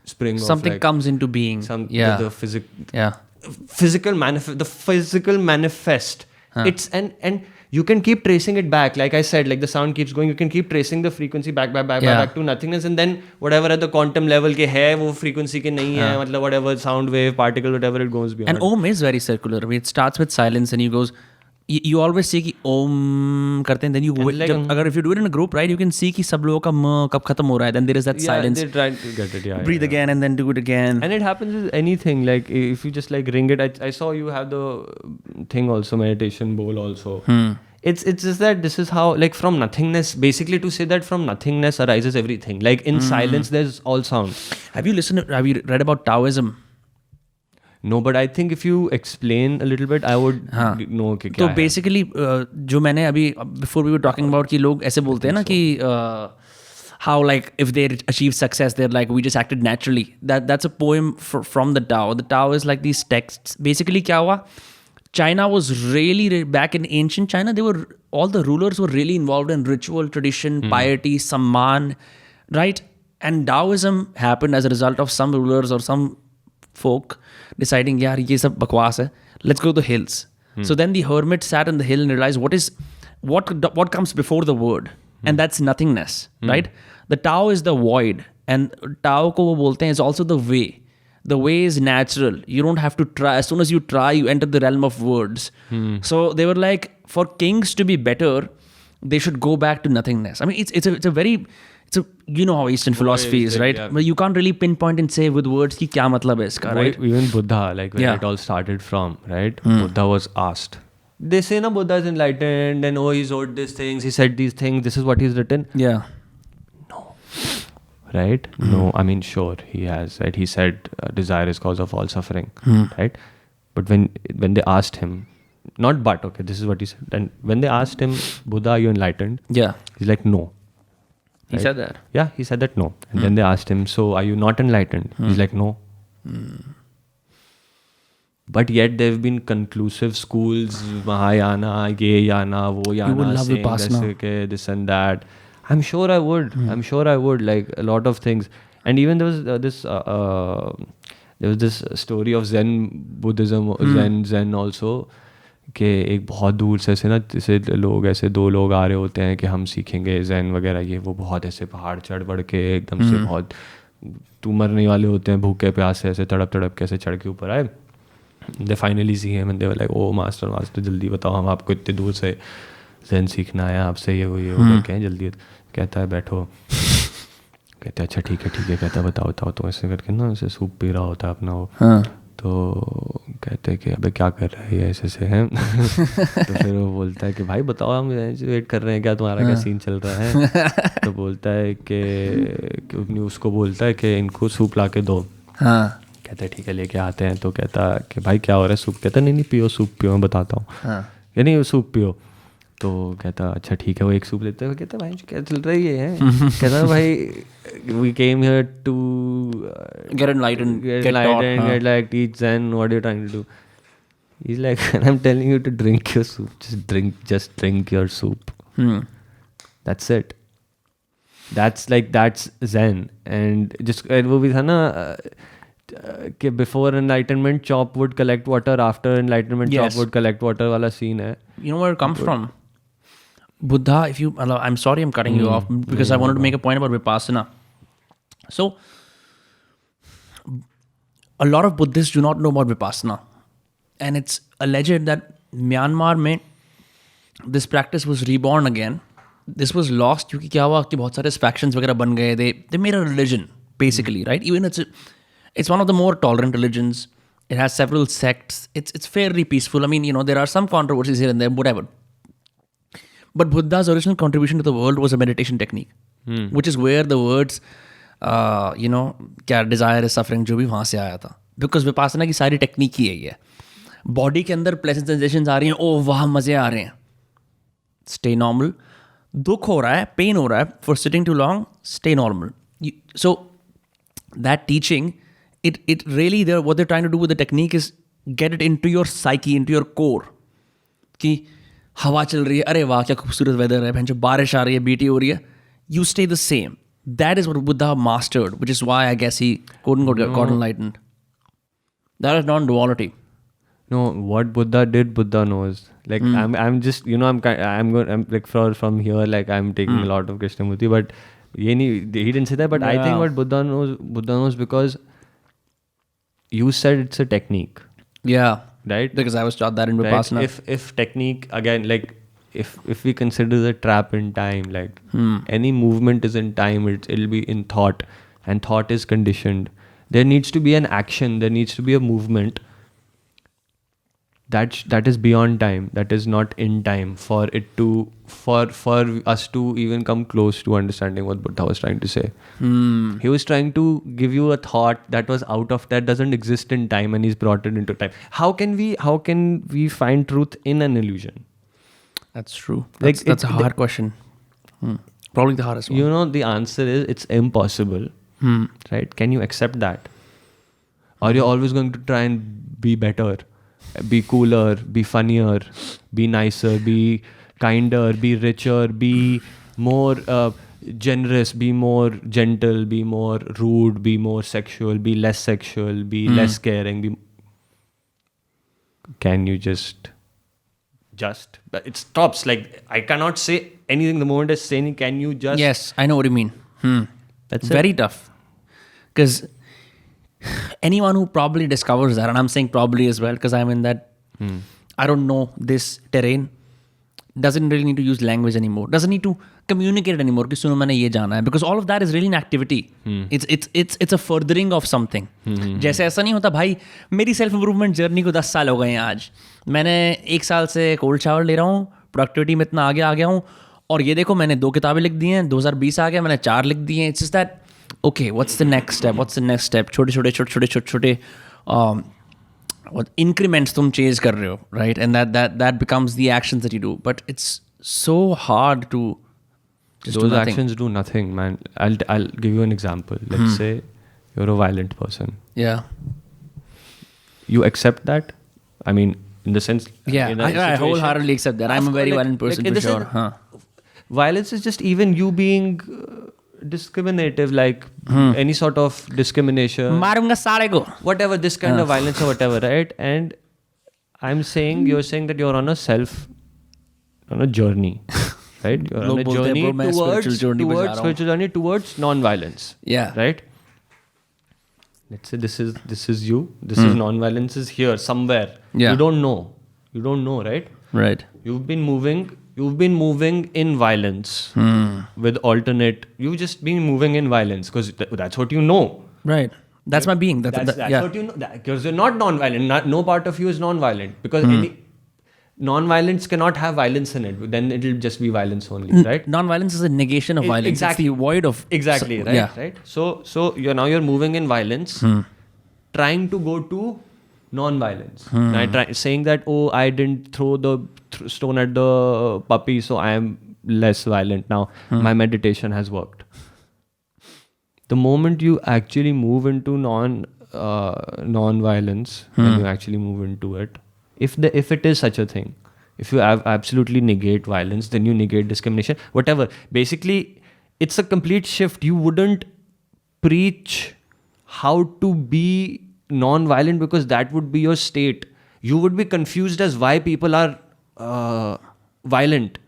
[SPEAKER 3] spring
[SPEAKER 2] something
[SPEAKER 3] of like,
[SPEAKER 2] comes into being.
[SPEAKER 3] The physical manifest. It's and you can keep tracing it back, like I said, like the sound keeps going, you can keep tracing the frequency back to nothingness, and then whatever at the quantum level ke hai wo frequency ke nahi hai, matlab whatever sound wave particle whatever it goes beyond.
[SPEAKER 2] And Om is very circular. I mean, it starts with silence and you goes, you always see कि Om करते हैं, then you अगर if you do it in a group, right, you can see कि सब लोगों का म कब खत्म हो रहा है, then there is that silence.
[SPEAKER 3] They try to get it.
[SPEAKER 2] Breathe again and then do it again.
[SPEAKER 3] And it happens with anything, like if you just like ring it. I saw you have the thing also, meditation bowl also. It's just that this is how, like from nothingness, basically to say that from nothingness arises everything. Like in silence, there's all sound.
[SPEAKER 2] Have you read about Taoism?
[SPEAKER 3] No, but I think if you explain a little bit, I would know कि क्या
[SPEAKER 2] है. So basically, जो मैंने अभी before we were talking about कि लोग ऐसे बोलते हैं ना कि how like if they achieve success, they're like we just acted naturally. That's a poem from the Tao. The Tao is like these texts. Basically क्या हुआ? China was really back in ancient China. All the rulers were really involved in ritual, tradition, piety, samman, right? And Taoism happened as a result of some rulers or some folk deciding, yaar, ye sab bakwas hai. Let's go to the hills. So then the hermit sat on the hill and realized what comes before the word, and that's nothingness, right? The Tao is the void, and Tao ko wo bolte hain is also the way. The way is natural. You don't have to try. As soon as you try, you enter the realm of words. So they were like, for kings to be better, they should go back to nothingness. I mean, it's a you know how Eastern philosophy is, right? But you can't really pinpoint and say with words ki kya matlab hai iska, right?
[SPEAKER 3] Even Buddha, like where it all started from, right? Buddha was asked. They say na Buddha is enlightened and he's wrote these things, he said these things, this is what he's written.
[SPEAKER 2] Yeah.
[SPEAKER 3] No. Right? No, I mean, sure, he has, right? He said desire is cause of all suffering, right? But when they asked him, okay, this is what he said. And when they asked him, Buddha, are you enlightened?
[SPEAKER 2] Yeah.
[SPEAKER 3] He's like, no.
[SPEAKER 2] He said that?
[SPEAKER 3] Yeah, he said that no. And then they asked him, so are you not enlightened? He's like, no. But yet there have been conclusive schools, Mahayana, ye yana, wo yana,
[SPEAKER 2] you would love
[SPEAKER 3] saying
[SPEAKER 2] Vipassana.
[SPEAKER 3] this and that. I'm sure I would. I'm sure I would, like a lot of things. And even there was this story of Zen Buddhism, Zen also. कि एक बहुत दूर से ऐसे ना जैसे लोग ऐसे 2 लोग आ रहे होते हैं कि हम सीखेंगे जैन वगैरह ये वो बहुत ऐसे पहाड़ चढ़ बढ़ के एकदम से बहुत तू मरने वाले होते हैं भूखे प्यास से ऐसे तड़प के ऐसे चढ़ के ऊपर आए. दे फाइनली सी है मैंने लाइक ओ मास्टर जल्दी बताओ हम आपको इतने दूर से जैन सीखना है आपसे ये वो करके हैं जल्दी. कहता है बैठो. कहते अच्छा ठीक है कहता बताओ तो ऐसे करके ना ऐसे सूप पी रहा होता है अपना वो. तो कहते हैं कि अबे क्या कर रहा है ये ऐसे हैं. तो फिर वो बोलता है कि भाई बताओ हम वेट कर रहे हैं क्या तुम्हारा क्या सीन चल रहा है. तो बोलता है कि उसको बोलता है कि इनको सूप ला के दो. कहता है ठीक है लेके आते हैं. तो कहता है कि भाई क्या हो रहा है सूप. कहता नहीं पियो सूप पियो मैं बताता हूँ. यानी सूप पियो. तो कहता अच्छा ठीक है वो एक सूप लेते हैं. कहता भाई क्या चल रहा है ये है. कहता भाई we came here to
[SPEAKER 2] get enlightened, get
[SPEAKER 3] like teach Zen. What are you trying to do? He's like, I'm telling you to drink your soup. Just drink your soup. That's it. That's Zen. And just वो भी था ना कि before enlightenment chop would collect water, after enlightenment chop would collect water वाला scene है.
[SPEAKER 2] You know where it comes from? Buddha, if you allow, I'm sorry I'm cutting you off because I wanted to make a point about Vipassana. So, a lot of Buddhists do not know about Vipassana. And it's alleged that Myanmar में this practice was reborn again. This was lost क्योंकि क्या हुआ कि बहुत सारे factions वगैरह बन गए. They made a religion, basically, right? Even it's one of the more tolerant religions. It has several sects. It's fairly peaceful. I mean, you know, there are some controversies here and there, whatever. But Buddha's original contribution to the world was a meditation technique, which is where the words, क्या desire is suffering जो भी वहाँ से आया था. Because Vipassana की सारी technique ही यही है. बॉडी के अंदर प्लेजेंट सेंसेशंस आ रही हैं, ओह वाह मज़े आ रहे हैं. Stay normal. दुख हो रहा है, पेन हो रहा है, for sitting too long, stay normal. So that teaching, it really what they're trying to do with the technique is get it into your psyche, into your core. कि हवा चल रही है, अरे वाह क्या खूबसूरत वेदर है, जो बारिश आ रही है, बीटी हो रही है. You stay the same. That is what Buddha mastered, which is why I guess he couldn't got enlightened. That is non-duality.
[SPEAKER 3] No, what Buddha did, Buddha knows. Like I'm just I'm like from here like I'm taking a lot of Krishnamurthy, but he didn't say that. But I think what Buddha knows because you said it's a technique.
[SPEAKER 2] Yeah.
[SPEAKER 3] Right?
[SPEAKER 2] Because I was taught that in Vipassana.
[SPEAKER 3] Right? If technique again, like if we consider the trap in time, like any movement is in time, it'll be in thought, and thought is conditioned. There needs to be an action. There needs to be a movement. That is beyond time. That is not in time for us to even come close to understanding what Buddha was trying to say. He was trying to give you a thought that was that doesn't exist in time, and he's brought it into time. How can we find truth in an illusion?
[SPEAKER 2] That's true. That's a hard question. Probably the hardest one.
[SPEAKER 3] The answer is it's impossible. Right? Can you accept that? Or you're always going to try and be better? be cooler, be funnier, be nicer, be kinder, be richer, be more generous, be more gentle, be more rude, be more sexual, be less sexual, be less caring, can you just but it stops. Like I cannot say anything the moment I say anything. Can you just?
[SPEAKER 2] Yes, I know what you mean.
[SPEAKER 3] That's
[SPEAKER 2] very tough. Because anyone who probably discovers that, and I'm saying probably as well, because I'm in that, I don't know this terrain, doesn't really need to use language anymore, doesn't need to communicate anymore कि सुनो मैंने ये जाना है, because all of that is really an activity. It's a furthering of something. जैसे ऐसा नहीं होता भाई मेरी सेल्फ इम्प्रूवमेंट जर्नी को 10 साल हो गए हैं आज, मैंने 1 साल से कोल्ड शावर ले रहा हूँ, प्रोडक्टिविटी में इतना आगे आ गया हूँ, और ये देखो मैंने 2 किताबें लिख दी हैं, 2020 आ गया मैंने 4 लिख दी हैं. It's just that okay, what's the next step? छोटे increments तुम chase कर रहे हो, right? And that becomes the actions that you do. But it's so hard to just
[SPEAKER 3] those
[SPEAKER 2] do nothing.
[SPEAKER 3] actions do nothing, man. I'll give you an example. Let's say you're a violent person.
[SPEAKER 2] Yeah.
[SPEAKER 3] You accept that? I mean, in the sense.
[SPEAKER 2] Yeah, I wholeheartedly accept that. I'm a very violent person for sure.
[SPEAKER 3] Violence is just even you being discriminative, like any sort of discrimination.
[SPEAKER 2] मारूंगा सारे को.
[SPEAKER 3] Whatever, this kind of violence or whatever, right? And you're saying that you're on a journey, right? You're on a journey towards spiritual journey towards non-violence.
[SPEAKER 2] Yeah.
[SPEAKER 3] Right? Let's say this is you. This is non-violence is here somewhere.
[SPEAKER 2] Yeah.
[SPEAKER 3] You don't know, right?
[SPEAKER 2] Right.
[SPEAKER 3] You've been moving in violence with alternate. You've just been moving in violence because that's what you know.
[SPEAKER 2] Right. That's my being.
[SPEAKER 3] That's what you know. Because you're not non-violent. No part of you is non-violent. Because any non-violence cannot have violence in it. Then it'll just be violence only, right?
[SPEAKER 2] Non-violence is a negation of violence.
[SPEAKER 3] Exactly.
[SPEAKER 2] It's the void of...
[SPEAKER 3] Exactly, right?
[SPEAKER 2] Yeah.
[SPEAKER 3] Right? So you're moving in violence, trying to go to non-violence. Saying that, oh, I didn't throw the stone at the puppy, so I am less violent now. My meditation has worked. The moment you actually move into non-violence, when you actually move into it, if it is such a thing, if you absolutely negate violence, then you negate discrimination, whatever. Basically, it's a complete shift. You wouldn't preach how to be non-violent because that would be your state. You would be confused as why people are violent.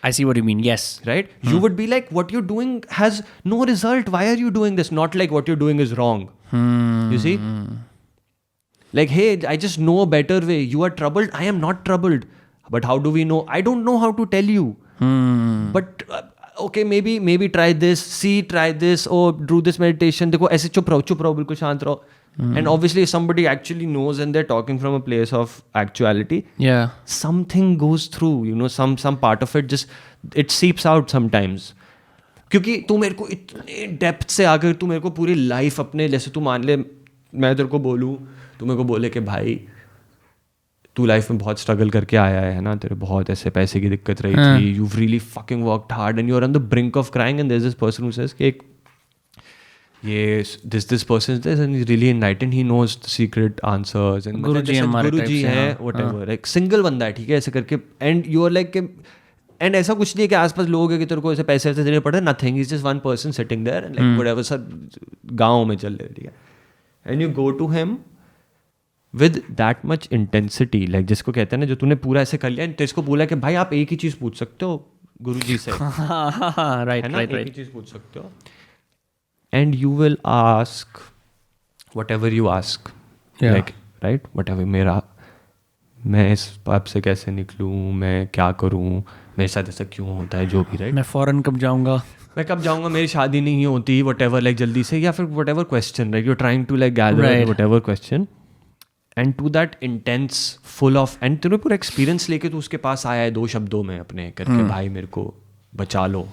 [SPEAKER 2] I see what you mean. Yes.
[SPEAKER 3] Right? You would be like, what you're doing has no result. Why are you doing this? Not like what you're doing is wrong. You see? Like, hey, I just know a better way. You are troubled. I am not troubled. But how do we know? I don't know how to tell you. But okay, maybe try this. See, try this. Oh, do this meditation. Dekho, aise chup raho, bilkul shant raho. And obviously, if somebody actually knows and they're talking from a place of actuality,
[SPEAKER 2] yeah,
[SPEAKER 3] something goes through, some part of it it seeps out sometimes. क्योंकि तू मेरे को इतने depth से आकर तू मेरे को पूरी लाइफ अपने, जैसे तू मान ले मैं तेरे को बोलूँ, तू मेरे को बोले कि भाई तू लाइफ में बहुत स्ट्रगल करके आया है ना, तेरे बहुत ऐसे पैसे की दिक्कत रही थी, you've really fucking worked hard and you're on the brink of crying, and there's this person who says कि this person is this and he's really enlightened, he knows the secret answers and Guruji है whatever, like single बंदा है, ठीक है, ऐसे करके, and you're like and ऐसा कुछ नहीं है कि आसपास लोग हैं कि तेरे को ऐसे पैसे ऐसे देने पड़े, nothing, he's just one person sitting there and like whatever, सब गाँव में चल रहे, ठीक है, and you go to him with that much intensity, like जिसको कहते हैं ना, जो तूने पूरा ऐसे कर लिया, तेरे को बोला कि भाई आप एक ही चीज़ पूछ सकते हो गुरुजी से,
[SPEAKER 2] right,
[SPEAKER 3] एक ही चीज़ पूछ सकते हो, and you will ask whatever you ask, like right, whatever, मैं इस पाप से कैसे निकलूँ, मैं क्या करूँ, मेरे साथ ऐसा क्यों होता है, जो भी, right,
[SPEAKER 2] मैं फौरन कब जाऊँगा,
[SPEAKER 3] मेरी शादी नहीं होती, whatever, like जल्दी से, या फिर whatever question, like you're trying to like gather whatever question, and to that intense full of, and तूने पूरा experience लेके तू उसके पास आया है 2 शब्दों में अपने करके, भाई मेरे को बचा लो,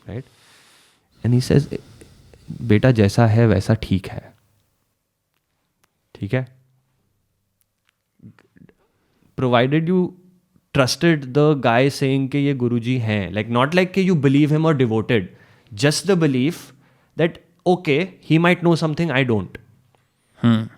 [SPEAKER 3] right, and he says बेटा जैसा है वैसा ठीक है, ठीक है, provided you trusted the guy saying कि ये गुरुजी हैं, like not like कि you believe him or devoted, just the belief that okay, he might know something I don't,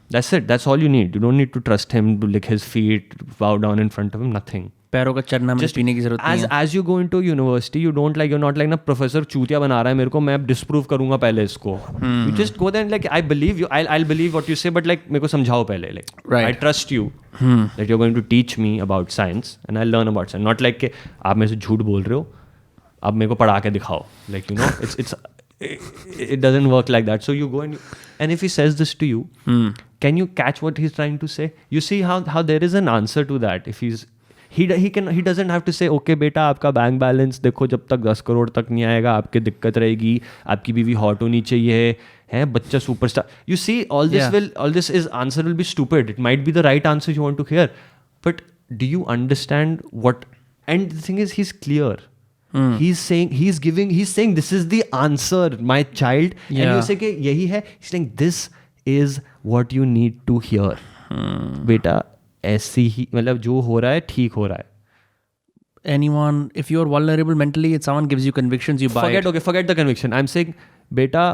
[SPEAKER 3] That's it. That's all you need. You don't need to trust him to lick his feet, bow down in front of him. Nothing.
[SPEAKER 2] पैरों का चरना में पीने की जरूरत नहीं है.
[SPEAKER 3] As you go into university, you're not like ना professor चूतिया बना रहा है मेरे को, मैं disprove करूँगा पहले इसको. You just go there and like I believe you. I'll believe what you say, but like मेरे को समझाओ पहले. Like
[SPEAKER 2] Right.
[SPEAKER 3] I trust you that you're going to teach me about science and I'll learn about science. Not like कि आप मेरे से झूठ बोल रहे हो, अब मेरे को पढ़ा के दिखाओ. Like it doesn't work like that. So you go and if he says this to you, can you catch what he's trying to say? You see how there is an answer to that. If he doesn't have to say, okay बेटा आपका bank balance देखो जब तक 10 करोड़ तक नहीं आएगा आपकी दिक्कत रहेगी, आपकी बीवी हॉट होनी चाहिए है, बच्चा superstar. You see all this is answer will be stupid. It might be the right answer you want to hear, but do you understand what? And the thing is, he's clear. He's saying this is the answer, my child. And you say कि यही है. He's saying this is what you need to hear. बेटा ऐसी ही मतलब जो हो रहा है ठीक हो रहा है.
[SPEAKER 2] Anyone, if you're vulnerable mentally, if someone gives you convictions, you buy it.
[SPEAKER 3] Forget the conviction. I'm saying बेटा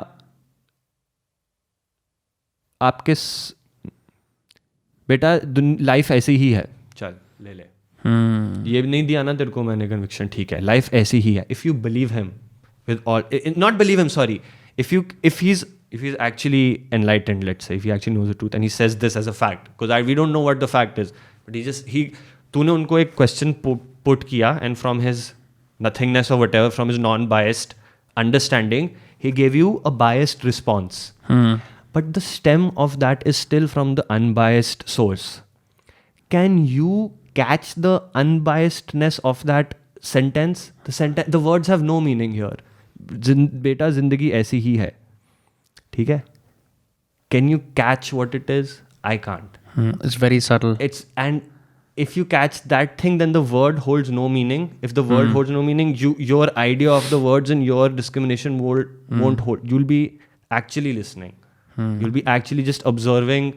[SPEAKER 3] आपके बेटा लाइफ ऐसी ही है, चल ले ले. ये भी नहीं दिया ना तेरे को मैंने कन्विक्शन, ठीक है लाइफ ऐसी ही है. If you believe him with all, not believe him, sorry, if he's actually enlightened, let's say if he actually knows the truth and he says this as a fact, because we don't know what the fact is, but तूने उनको एक question put किया and from his nothingness or whatever, from his non-biased understanding, he gave you a biased response. But the stem of that is still from the unbiased source. Can you catch the unbiasedness of that sentence? The words have no meaning here. बेटा जिंदगी ऐसी ही है, ठीक है. Can you catch what it is? I can't.
[SPEAKER 2] It's very subtle.
[SPEAKER 3] And if you catch that thing, then the word holds no meaning. If the word holds no meaning, your idea of the words and your discrimination won't hold. You'll be actually listening. You'll be actually just observing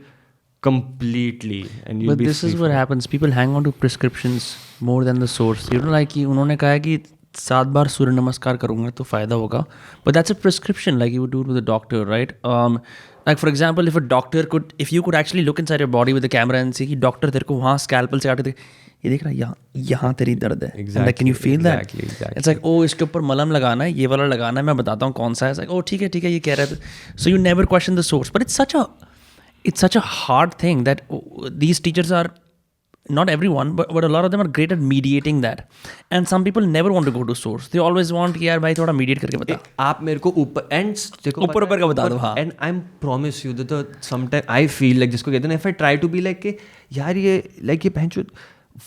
[SPEAKER 3] completely, and you'll
[SPEAKER 2] but
[SPEAKER 3] be
[SPEAKER 2] this is what happens. People hang on to prescriptions more than the source. You know, like उन्होंने कहा है कि 7 बार सूर्य नमस्कार करूँगा तो फ़ायदा होगा. But that's a prescription, like you would do it with a doctor, right? Like for example, if you could actually look inside your body with the camera and see कि डॉक्टर तेरे को वहाँ स्कैल्पल से काटे, ये देख रहा है यहाँ तेरी दर्द है.
[SPEAKER 3] Exactly.
[SPEAKER 2] Like, can you feel that?
[SPEAKER 3] Exactly.
[SPEAKER 2] It's like, oh इसके ऊपर मलहम लगाना है, ये वाला लगाना है, मैं बताता हूँ कौन सा है. It's like, oh ठीक है ये कह रहा है. So you never question the source. But it's such a hard thing that these teachers are, not everyone, but a lot of them are great at mediating that. And some people never want to go to source. They always want कि यार भाई थोड़ा mediate करके बता.
[SPEAKER 3] आप मेरे को ऊपर
[SPEAKER 2] का बता दो. हाँ.
[SPEAKER 3] And I promise you that sometimes I feel like जिसको कहते हैं, if I try to be like कि यार ये like ये बहनचोद,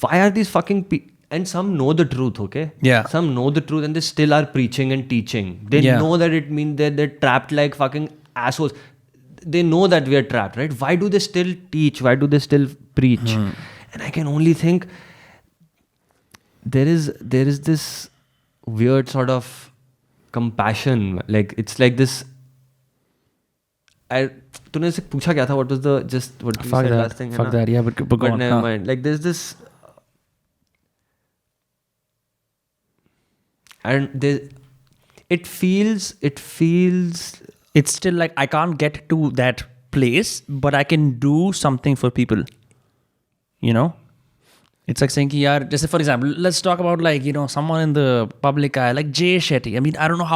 [SPEAKER 3] why are these fucking and some know the truth, okay?
[SPEAKER 2] Yeah.
[SPEAKER 3] Some know the truth and they still are preaching and teaching. They know that it means that they're trapped like fucking assholes. They know that we are trapped, right? Why do they still teach? Why do they still preach? And I can only think there is this weird sort of compassion. Like it's like this. तूने से पूछा क्या था? What was the what you said last thing?
[SPEAKER 2] Fuck that. Yeah, but go on.
[SPEAKER 3] Never mind. Like there's this. And it feels.
[SPEAKER 2] It's still like I can't get to that place, but I can do something for people. You know, it's like saying कि यार, just for example, let's talk about like, you know, someone in the public eye like Jay Shetty. I mean, I don't know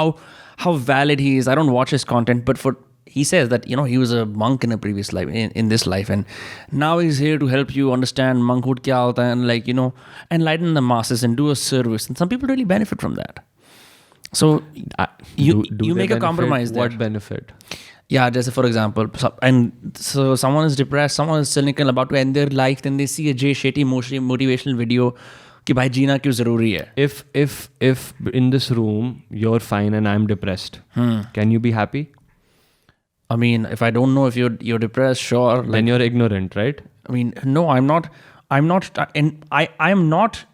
[SPEAKER 2] how valid he is. I don't watch his content, but he says that, you know, he was a monk in a previous life, in this life, and now he's here to help you understand monkhood kya hota hai, and like, you know, enlighten the masses and do a service. And some people really benefit from that. So you make a compromise there.
[SPEAKER 3] What benefit?
[SPEAKER 2] Yeah, just for example, so someone is depressed, someone is cynical, about to end their life, then they see a Jay Shetty motivational video कि भाई जीना क्यों ज़रूरी है.
[SPEAKER 3] If in this room you're fine and I'm depressed, can you be happy?
[SPEAKER 2] I mean, if I don't know if you're depressed, sure. Like,
[SPEAKER 3] then you're ignorant, right?
[SPEAKER 2] I mean, no, I'm not, and I'm not.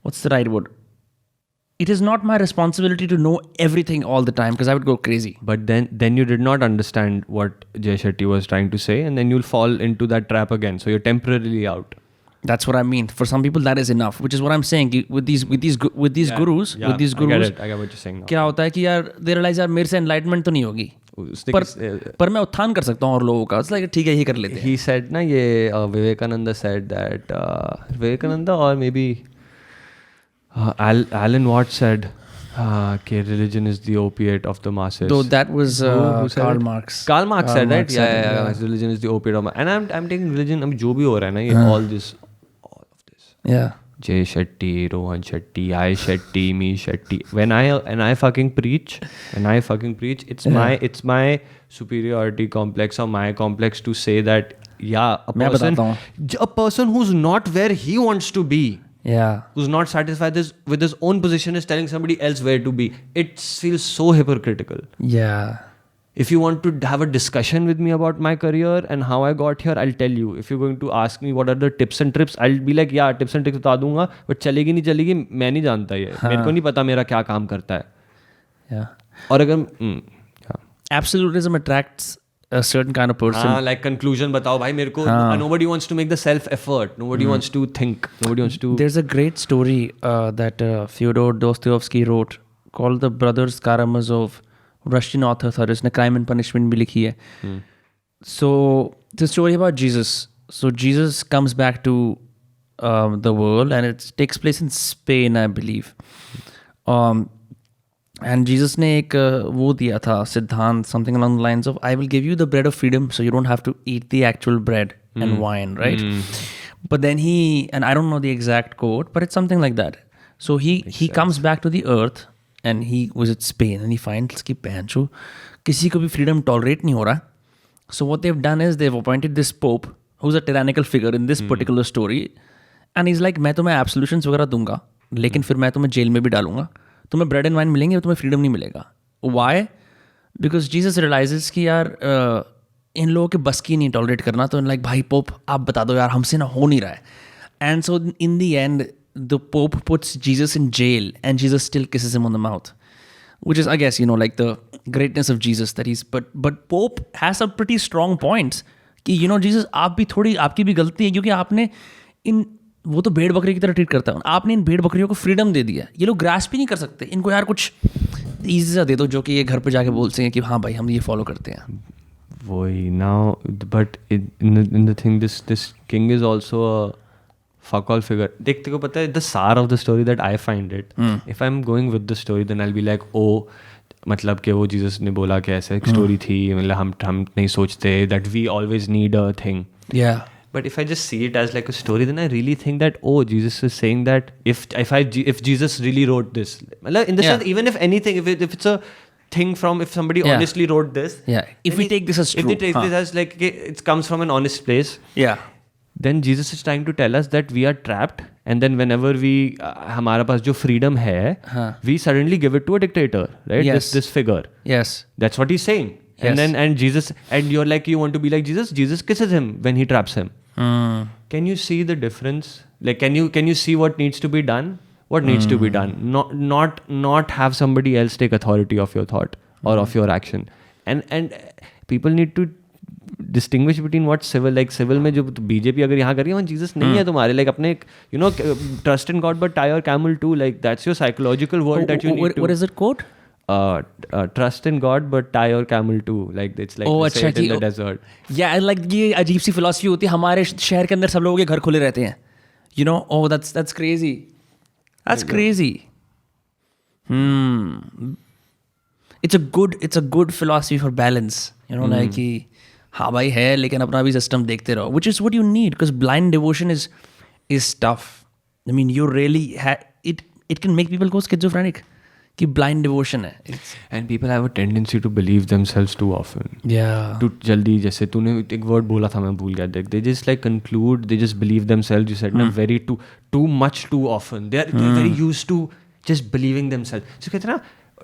[SPEAKER 2] What's the right word? It is not my responsibility to know everything all the time, because I would go crazy.
[SPEAKER 3] But then you did not understand what Jay Shetty was trying to say, and then you'll fall into that trap again. So you're temporarily out.
[SPEAKER 2] That's what I mean. For some people, that is enough. Which is what I'm saying. With these gurus,
[SPEAKER 3] I get what you're saying now.
[SPEAKER 2] क्या होता है कि यार they realize यार मेरे से enlightenment तो नहीं होगी. पर मैं उत्थान कर सकता हूँ और लोगों का, लाइक ठीक है ये कर लेते हैं.
[SPEAKER 3] He said ना ये Vivekananda said that Vivekananda or maybe Alan Watts said कि religion is the opiate of the masses.
[SPEAKER 2] Though that was
[SPEAKER 3] Who said
[SPEAKER 2] Karl
[SPEAKER 3] it?
[SPEAKER 2] Marx.
[SPEAKER 3] Karl Marx said, right?
[SPEAKER 2] Marx said it,
[SPEAKER 3] Yeah. Religion is the opiate of and I'm taking religion. अभी जो भी हो रहा है ना ये all of this.
[SPEAKER 2] Yeah.
[SPEAKER 3] Jay Shetty, Rohan Shetty, I Shetty, me Shetty. When I fucking preach, it's my superiority complex or my complex to say that a person who's not where he wants to be, who's not satisfied with his own position is telling somebody else where to be. It feels so hypocritical.
[SPEAKER 2] Yeah.
[SPEAKER 3] If you want to have a discussion with me about my career and how I got here, I'll tell you. If you're going to ask me what are the tips and tricks, I'll be like, yeah, tips and tricks बता दूंगा, but चलेगी नहीं चलेगी मैं नहीं जानता ये. मेरे को नहीं पता मेरा क्या काम करता है.
[SPEAKER 2] Yeah.
[SPEAKER 3] और अगर
[SPEAKER 2] absolutism attracts a certain kind of person.
[SPEAKER 3] like conclusion बताओ भाई मेरे को. Nobody wants to make the self effort. Nobody wants to think. Nobody wants to.
[SPEAKER 2] There's a great story that Fyodor Dostoevsky wrote called The Brothers Karamazov. Russian author था, जिसने Crime and Punishment भी लिखी है. So the story about Jesus. So Jesus comes back to the world and it takes place in Spain, I believe. And Jesus ने एक वो दिया था सिद्धांत, something along the lines of I will give you the bread of freedom so you don't have to eat the actual bread and wine, right? But then and I don't know the exact quote, but it's something like that. So he comes back to the earth and he visits Spain and he finds कि पैंचो किसी को भी freedom tolerate नहीं हो रहा. So what they've done is they've appointed this pope who's a tyrannical figure in this particular story and he's like मैं तुम्हें absolutions वगैरह दूंगा लेकिन फिर मैं तुम्हें जेल में भी डालूंगा, तुम्हें bread and wine मिलेंगे और तुम्हें freedom नहीं मिलेगा. Why? Because Jesus realizes कि यार इन लोगों के बस की नहीं tolerate करना, तो like भाई पोप आप बता दो यार हमसे ना हो नहीं रहा है. And so in the end the Pope puts Jesus in jail and Jesus still kisses him on the mouth, which is, I guess, like the greatness of Jesus that he's, but Pope has some pretty strong points कि Jesus आप भी थोड़ी आपकी भी गलती है क्योंकि आपने वो तो भेड़ बकरी की तरह ट्रीट करता है, आपने इन भेड़ बकरियों को फ्रीडम दे दिया. ये लोग ग्रास्प ही नहीं कर सकते, इनको यार कुछ ईजी सा दे दो जो कि ये घर पे जाके बोल सकें कि हाँ भाई हम ये फॉलो करते हैं.
[SPEAKER 3] वही now but in the thing this king is also a fuck all figure. देखते को पता है the sar of the story that I find it. If I'm going with the story then I'll be like मतलब कि वो Jesus ने बोला कि ऐसा एक स्टोरी थी, मतलब हम नहीं सोचते that we always need a thing.
[SPEAKER 2] Yeah.
[SPEAKER 3] But if I just see it as like a story, then I really think that Jesus is saying that if Jesus really wrote this, in the sense, even if anything, if it's a thing from if somebody honestly wrote this,
[SPEAKER 2] if we take this as true,
[SPEAKER 3] if they take this as like it comes from an honest place, then Jesus is trying to tell us that we are trapped, and then whenever we हमारा पास जो freedom है, we suddenly give it to a dictator, right?
[SPEAKER 2] Yes.
[SPEAKER 3] This figure.
[SPEAKER 2] Yes.
[SPEAKER 3] That's what he's saying.
[SPEAKER 2] Yes.
[SPEAKER 3] And Jesus, and you're like, you want to be like Jesus. Jesus kisses him when he traps him. Can you see the difference? Like, can you see what needs to be done? What needs to be done? Not have somebody else take authority of your thought or of your action. And people need to distinguish between what civil, like civil में जो BJP अगर यहाँ कर रही है, वहाँ Jesus नहीं है तुम्हारे, like अपने trust in God but tie your camel too, like that's your psychological world that you need to.
[SPEAKER 2] What is it quote?
[SPEAKER 3] Trust in God but tie your camel too, like it's like
[SPEAKER 2] अच्छा
[SPEAKER 3] in the desert.
[SPEAKER 2] Yeah, like ये अजीब सी philosophy होती है, हमारे शहर के अंदर सब लोगों के घर खुले रहते हैं. That's crazy. That's crazy. It's a good philosophy for balance. Like कि हाँ भाई है लेकिन अपना भी सिस्टम देखते रहो, which is what you need, because blind devotion is tough. I mean, you really it can make people go schizophrenic. कि blind devotion है.
[SPEAKER 3] And people have a tendency to believe themselves too often.
[SPEAKER 2] Yeah.
[SPEAKER 3] Too जल्दी, जैसे तूने एक word बोला था मैं भूल गया. They just like conclude, they just believe themselves. You said ना very too much too often. They're very used to just believing themselves. So कहते ना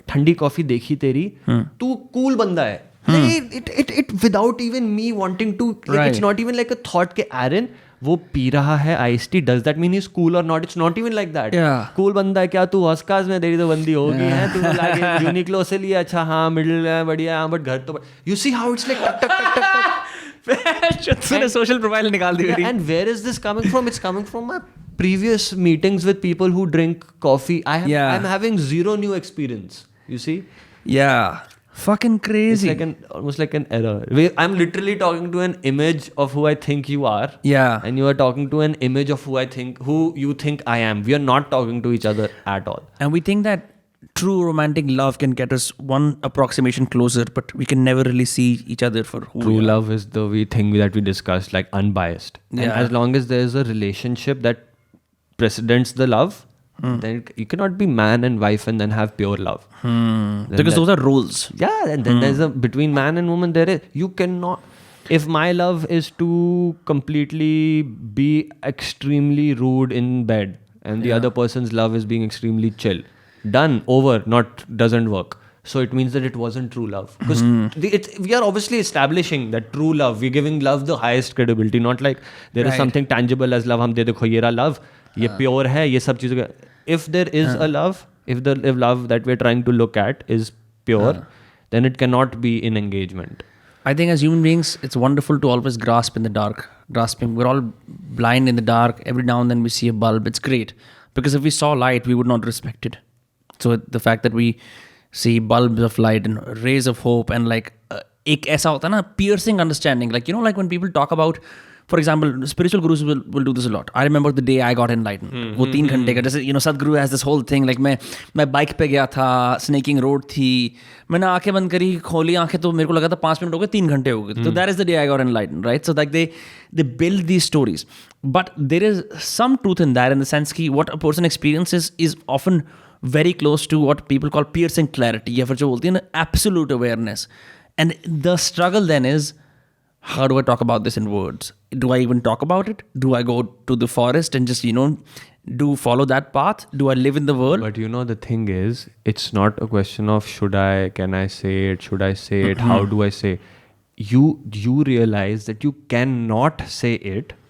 [SPEAKER 3] ठंडी कॉफी देखी तेरी, तू cool बंदा है. It without even me wanting to, like, it's not even like a thought के Aaron वो पी रहा है iced tea, does that mean he's cool or not? It's not even like that. Cool बंदा है क्या तू? ऑस्कार्स में तेरी तो बंदी होगी है, तू लागे यूनिक्लो से लिया, अच्छा हाँ मिडिल है बढ़िया, हाँ बट घर तो you see how it's like टक
[SPEAKER 2] social profile निकाल दी मेरी.
[SPEAKER 3] And where is this coming from? It's coming from my previous meetings with people who drink coffee. I'm having zero new experience. You see?
[SPEAKER 2] Yeah. Fucking crazy.
[SPEAKER 3] It's like almost like an error. I'm literally talking to an image of who I think you are.
[SPEAKER 2] Yeah.
[SPEAKER 3] And you are talking to an image of who you think I am. We are not talking to each other at all.
[SPEAKER 2] And we think that true romantic love can get us one approximation closer, but we can never really see each other for who
[SPEAKER 3] True
[SPEAKER 2] we are.
[SPEAKER 3] love is the thing that we discussed, like unbiased. And
[SPEAKER 2] Yeah.
[SPEAKER 3] as long as there is a relationship that precedents the love, then you cannot be man and wife and then have pure love.
[SPEAKER 2] Because those are roles.
[SPEAKER 3] Yeah, and then there's a between man and woman. There is you cannot. If my love is to completely be extremely rude in bed, and the other person's love is being extremely chill, done over, doesn't work. So it means that it wasn't true love. Because we are obviously establishing that true love. We're giving love the highest credibility. Not like there is something tangible as love. हम दे देखो ये रहा love. ये pure है. ये सब चीज़ों का. If there is a love, if love that we're trying to look at is pure, then it cannot be in engagement.
[SPEAKER 2] I think as human beings, it's wonderful to always grasp in the dark. We're all blind in the dark. Every now and then we see a bulb. It's great. Because if we saw light, we would not respect it. So the fact that we see bulbs of light and rays of hope and like एक ऐसा होता है ना piercing understanding, like you know, like when people talk about, for example, spiritual gurus will do this a lot. I remember the day I got enlightened. वो 3 घंटे का, जैसे you know, Sadhguru has this whole thing, like मैं bike पे गया था, snaking road थी, मैंने आंखें बंद करी, खोली आंखें तो मेरे को लगा था 5 मिनट हो गए, 3 घंटे हो गए. So that is the day I got enlightened, right? So like they build these stories, but there is some truth in that, in the sense कि what a person experiences is often very close to what people call piercing clarity, या फिर जो बोलती है ना absolute awareness. And the struggle then is, how do I talk about this in words? Do I even talk about it? Do I go to the forest and just, you know, follow that path? Do I live in the world?
[SPEAKER 3] But you know, the thing is, it's not a question of can I say it, should I say it, how do I say? You realize that you cannot say it.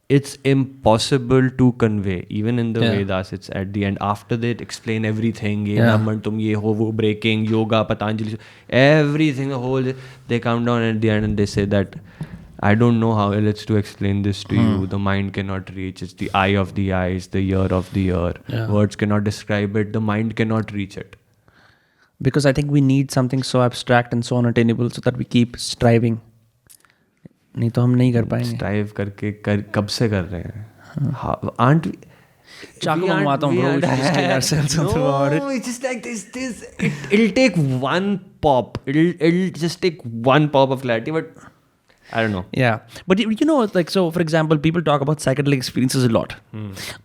[SPEAKER 3] It's impossible to convey. Even in the Vedas, it's at the end. After they explain everything, Brahman, tum ye ho, wo breaking, yoga, Patanjali, everything, the whole, they come down at the end and they say that, I don't know how else to explain this to you. The mind cannot reach. It's the eye of the eyes, the ear of the ear.
[SPEAKER 2] Yeah.
[SPEAKER 3] Words cannot describe it. The mind cannot reach it.
[SPEAKER 2] Because I think we need something so abstract and so unattainable so that we keep striving. नहीं तो हम नहीं कर पाएंगे.
[SPEAKER 3] Strive करके कब से कर रहे हैं? Aren't we?
[SPEAKER 2] चाकू मंगवाता हूँ bro. We should just kill ourselves about it.
[SPEAKER 3] No, it's just like this. It'll take one pop. It'll just take one pop of clarity, but I don't know.
[SPEAKER 2] Yeah, but you know, like, so for example, people talk about psychedelic experiences a lot.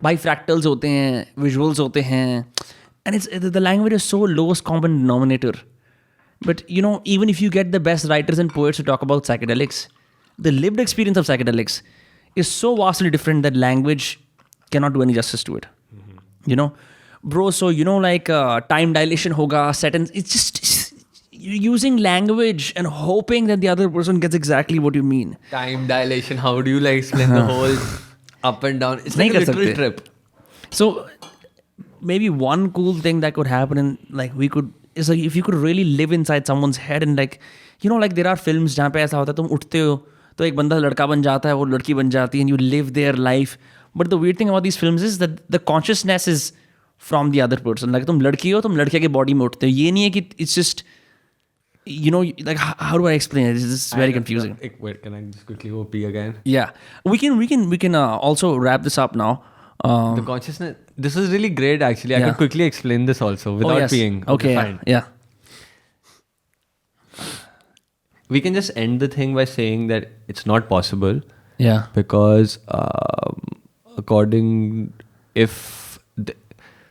[SPEAKER 2] Bifractals होते हैं, visuals होते हैं, and it's the language is so lowest common denominator. But you know, even if you get the best writers and poets to talk about psychedelics, the lived experience of psychedelics is so vastly different that language cannot do any justice to it. You know, bro, so you know, like time dilation hoga, it's just using language and hoping that the other person gets exactly what you mean.
[SPEAKER 3] Time dilation, how do you like explain the whole up and down? It's like a literal trip.
[SPEAKER 2] So maybe one cool thing that could happen in, like, is like if you could really live inside someone's head and, like, you know, like there are films जहाँ पे ऐसा होता है तुम उठते हो तो एक बंदा लड़का बन जाता है वो लड़की बन जाती है and you live their life. But the weird thing about these films is that the consciousness is from the other person. Like तुम लड़की हो तुम लड़के के बॉडी में उठते हो. ये नहीं है कि it's just, you know, like how do I explain it? It's very confusing.
[SPEAKER 3] Wait, can I just quickly OP again?
[SPEAKER 2] Yeah, we can also wrap this up now.
[SPEAKER 3] The consciousness. This is really great, actually. I could quickly explain this also without peeing.
[SPEAKER 2] Okay,
[SPEAKER 3] fine.
[SPEAKER 2] Yeah.
[SPEAKER 3] We can just end the thing by saying that it's not possible.
[SPEAKER 2] Yeah.
[SPEAKER 3] Because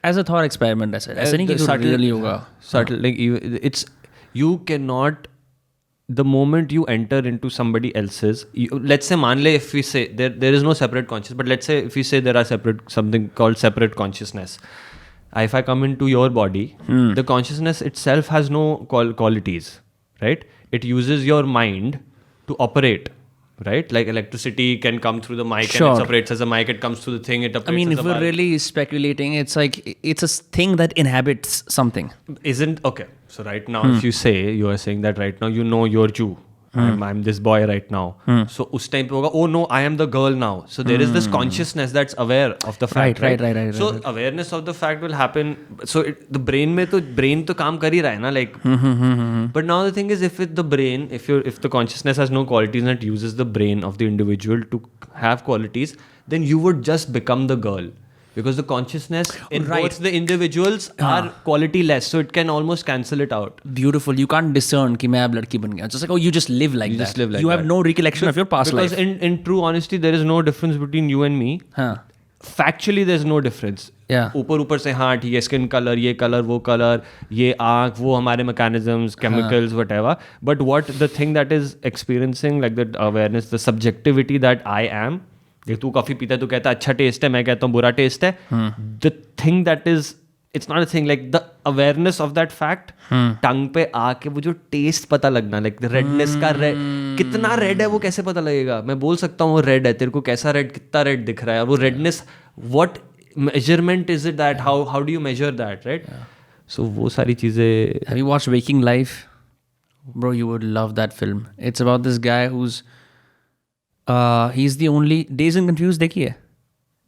[SPEAKER 2] as a thought experiment, ऐसा नहीं कि really होगा.
[SPEAKER 3] Subtle, like you cannot. The moment you enter into somebody else's, let's say, मान ले, if we say there is no separate consciousness, but let's say if we say there are something called separate consciousness. If I come into your body, the consciousness itself has no qualities, right? It uses your mind to operate, right? Like electricity can come through the mic and it operates as a mic. It comes through the thing. It operates. I mean,
[SPEAKER 2] if we're really speculating, it's like it's a thing that inhabits something.
[SPEAKER 3] Isn't okay. So right now, if you are saying that right now, you know you're you, I'm this boy right now. So उस time पे होगा, oh no, I am the girl now. So there is this consciousness that's aware of the fact, right? So awareness of the fact will happen. So the brain तो काम कर ही रहा है ना, like. But now the thing is, if the consciousness has no qualities and it uses the brain of the individual to have qualities, then you would just become the girl. Because the consciousness in both the individuals are quality less, so it can almost cancel it out.
[SPEAKER 2] Beautiful. You can't discern कि मैं अब लड़की बन गया. Just like, oh, you just live like that. You have no recollection of your past life.
[SPEAKER 3] Because in true honesty, there is no difference between you and me. Factually, there's no difference. ऊपर से हाँ ठीक है, skin color, ये color, वो color, ये आँख, वो हमारे mechanisms, chemicals, whatever. But what the thing that is experiencing, like the awareness, the subjectivity that I am. देख तू कॉफी पीता है, तू कहता है अच्छा टेस्ट है, मैं कहता हूँ बुरा टेस्ट है. The thing that is, it's not a thing, like the awareness of that fact, tongue पे आके वो जो टेस्ट पता लगना, लाइक द रेडनेस का कितना रेड है वो कैसे पता लगेगा. मैं बोल सकता हूँ वो रेड है, तेरे को कैसा रेड, कितना रेड दिख रहा है, और वो redness, what measurement is it that, how do you measure that, right. So वो सारी चीज़ें.
[SPEAKER 2] Have you watched Waking Life? Bro, you would love that film. It's about this guy who's he's the only Dazed and Confused देखी है?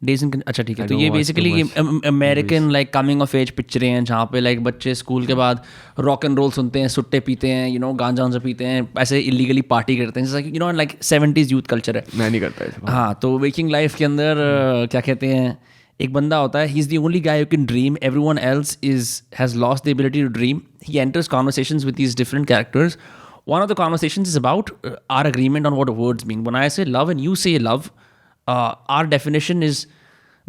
[SPEAKER 2] Dazed and अच्छा ठीक है. तो ये basically American like coming of age पिक्चरें हैं जहाँ पे लाइक बच्चे स्कूल के बाद रॉक एंड रोल सुनते हैं, सुट्टे पीते हैं, यू नो गांजा वांजा पीते हैं, ऐसे इलीगली पार्टी करते हैं, जैसा कि you know like 70s youth culture है.
[SPEAKER 3] मैं नहीं करता.
[SPEAKER 2] हाँ, तो वेकिंग लाइफ के अंदर क्या कहते हैं, एक बंदा होता है, he is the only guy who can dream, everyone else has lost the ability to dream. He enters conversations with these different characters. One of the conversations is about our agreement on what words mean. When I say love and you say love, our definition is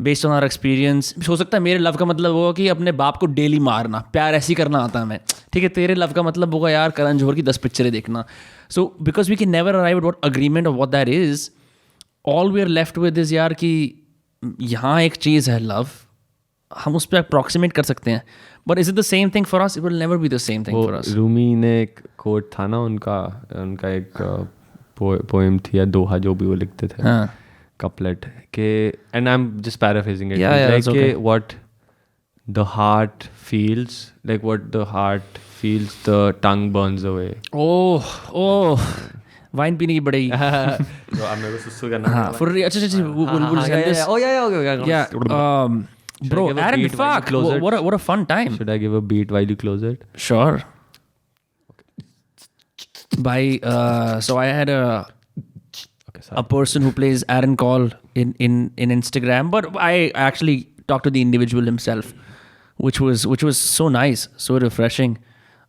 [SPEAKER 2] based on our experience. हो सकता है मेरे love का मतलब होगा कि अपने बाप को डेली मारना, प्यार ऐसी करना आता है मैं, ठीक है. तेरे लव का मतलब होगा यार करण जौहर की 10 पिक्चरें देखना. So because we can never arrive at what agreement of what that is, all we are left with is यार कि यहाँ एक चीज़ है लव, हम उस पर अप्रॉक्सीमेट कर सकते हैं. But is it the same thing for us? It will never be the same thing for us.
[SPEAKER 3] Rumi ने एक कोट था ना उनका एक पोएम थी या दोहा जो भी वो लिखते थे, कपलेट के, and I'm just paraphrasing it.
[SPEAKER 2] Like
[SPEAKER 3] okay. What the heart feels, like what the heart feels, the tongue burns away.
[SPEAKER 2] Oh. Wine पीने की बड़ी.
[SPEAKER 3] तो अब मेरे को सुसु करना.
[SPEAKER 2] हाँ, for real. अच्छा. We'll send this.
[SPEAKER 3] Oh yeah.
[SPEAKER 2] Yeah. Bro, Aaron, fuck, what a fun time.
[SPEAKER 3] Should I give a beat while you close it?
[SPEAKER 2] Sure. So I had a person who plays Aaron Kaul in Instagram, but I actually talked to the individual himself, which was so nice, so refreshing.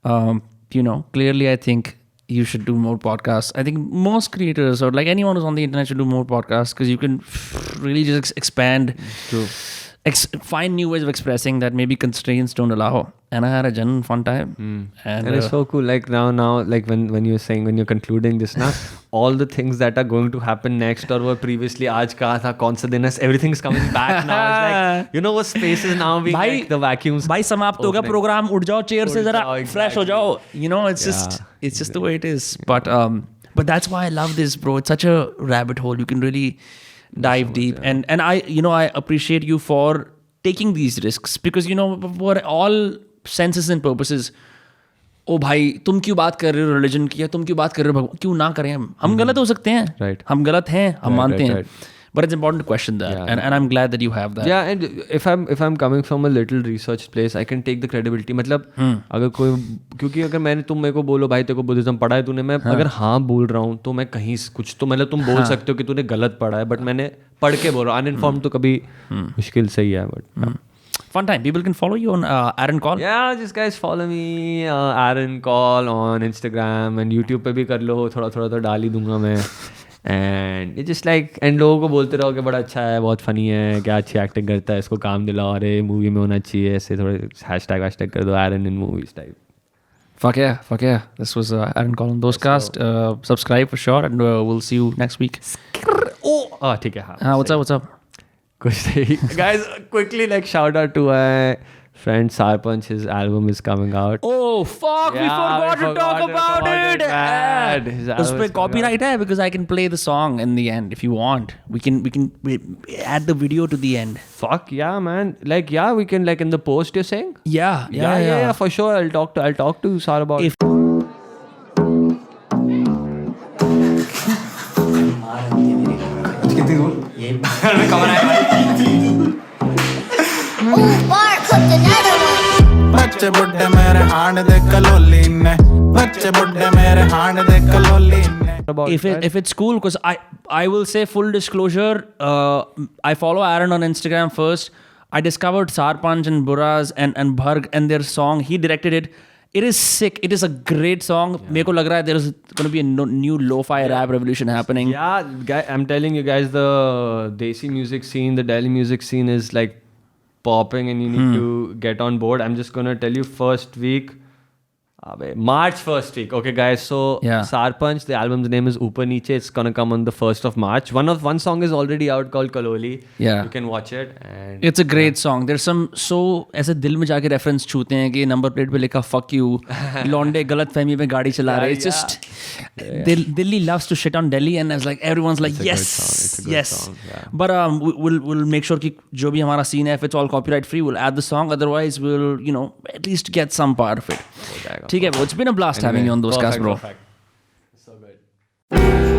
[SPEAKER 2] You know, clearly I think you should do more podcasts. I think most creators or like anyone who's on the internet should do more podcasts because you can really just expand. True. Find new ways of expressing that maybe constraints don't allow. And I had a genuine fun time. And
[SPEAKER 3] it's so cool. Like now, like when you're saying, when you're concluding this now, all the things that are going to happen next or were previously, aaj kaha tha, kaun sa din hai, everything is coming back now. It's like, you know what space is now being like the vacuums.
[SPEAKER 2] भाई समाप्त हो गया programme, उठ जाओ chair से जरा, fresh हो जाओ. You know, it's just the way it is. But that's why I love this, bro. It's such a rabbit hole. You can really dive deep, and I appreciate you for taking these risks because you know for all senses and purposes. ओ भाई तुम क्यों बात कर रहे हो religion की, या तुम क्यों बात कर रहे हो भगवान, क्यों ना करें हम गलत हो सकते हैं,
[SPEAKER 3] right.
[SPEAKER 2] हम गलत हैं, हम मानते हैं. But it's important to question that, and I'm glad that you have that.
[SPEAKER 3] Yeah, and if I'm coming from a little research place, I can take the credibility. मतलब अगर कोई, क्योंकि अगर तुम मेरे को बोलो भाई तेरे को बुद्धिज्म पढ़ा है तूने, मैं अगर हाँ बोल रहा हूँ तो मैं कहीं कुछ तो मतलब तुम बोल सकते हो कि तूने गलत पढ़ा है, बट मैंने पढ़ के बोल रहा हूँ. अनइन्फॉर्म्ड तो कभी मुश्किल से ही है, but
[SPEAKER 2] Fun time. People can follow you on Aaron Kaul.
[SPEAKER 3] Yeah, just guys follow me, Aaron Kaul on Instagram, and YouTube पे भी कर लो, थोड़ा तो डाल ही दूंगा मैं. And it just like, and लोगों को बोलते रहो कि बड़ा अच्छा है, बहुत फनी है, क्या अच्छी एक्टिंग करता है, इसको काम दिलाओ, अरे मूवी में होना चाहिए, ऐसे थोड़े हैशटैग कर दो एरन in movies type.
[SPEAKER 2] Fuck yeah. This was Aaron Kaul on Dostcast. Subscribe for sure, and we'll see you next week.
[SPEAKER 3] ठीक है. हाँ,
[SPEAKER 2] what's up?
[SPEAKER 3] कुछ नहीं. Guys, quickly like shout out to friend Sarpanch, his album is coming out.
[SPEAKER 2] Oh fuck, we forgot to talk about it. उस पे copyright है because I can play the song in the end if you want. We can add the video to the end.
[SPEAKER 3] Fuck yeah, man. Like yeah, we can like in the post you're saying?
[SPEAKER 2] Yeah,
[SPEAKER 3] for sure. I'll talk to Sar about it.
[SPEAKER 4] थी तू?
[SPEAKER 5] ये बगल में कमरा है भाई।
[SPEAKER 6] Ooh, bar cooked another one.
[SPEAKER 4] बच्चे बुड्ढे मेरे हांड दे कलोली ने, बच्चे बुड्ढे मेरे हांड दे कलोली ने.
[SPEAKER 2] If it's cool, because I will say full disclosure, I follow Aaron on Instagram first. I discovered Sarpanch and Buraz and Bharg and their song. He directed it. It is sick. It is a great song. मेरे को लग रहा है there is going to be a new lo-fi rap revolution happening.
[SPEAKER 3] Yeah, I'm telling you guys, the Desi music scene, the Delhi music scene is like popping, and you need to get on board. I'm just gonna tell you, first week, March first week. Okay, guys. So
[SPEAKER 2] Yeah.
[SPEAKER 3] Sarpanch, the album's name is Upar Niche. It's gonna come on the 1st of March. One song is already out called Kaloli.
[SPEAKER 2] Yeah.
[SPEAKER 3] You can watch it. And
[SPEAKER 2] It's a great song. There's some ऐसे दिल में जाके reference छूते हैं कि number plate पे लिखा fuck you, लौंडे गलत फहमी में गाड़ी चला रहे. It's just Delhi loves to shit on Delhi, and it's like everyone's like
[SPEAKER 3] It's a good
[SPEAKER 2] yes,
[SPEAKER 3] song. It's a good
[SPEAKER 2] yes.
[SPEAKER 3] song, yeah.
[SPEAKER 2] But we'll make sure कि जो भी हमारा scene है, if it's all copyright free, we'll add the song. Otherwise, we'll at least get some part of it. ठीक है, it's been a blast having you on Dostcast, bro.
[SPEAKER 3] Perfect. So good.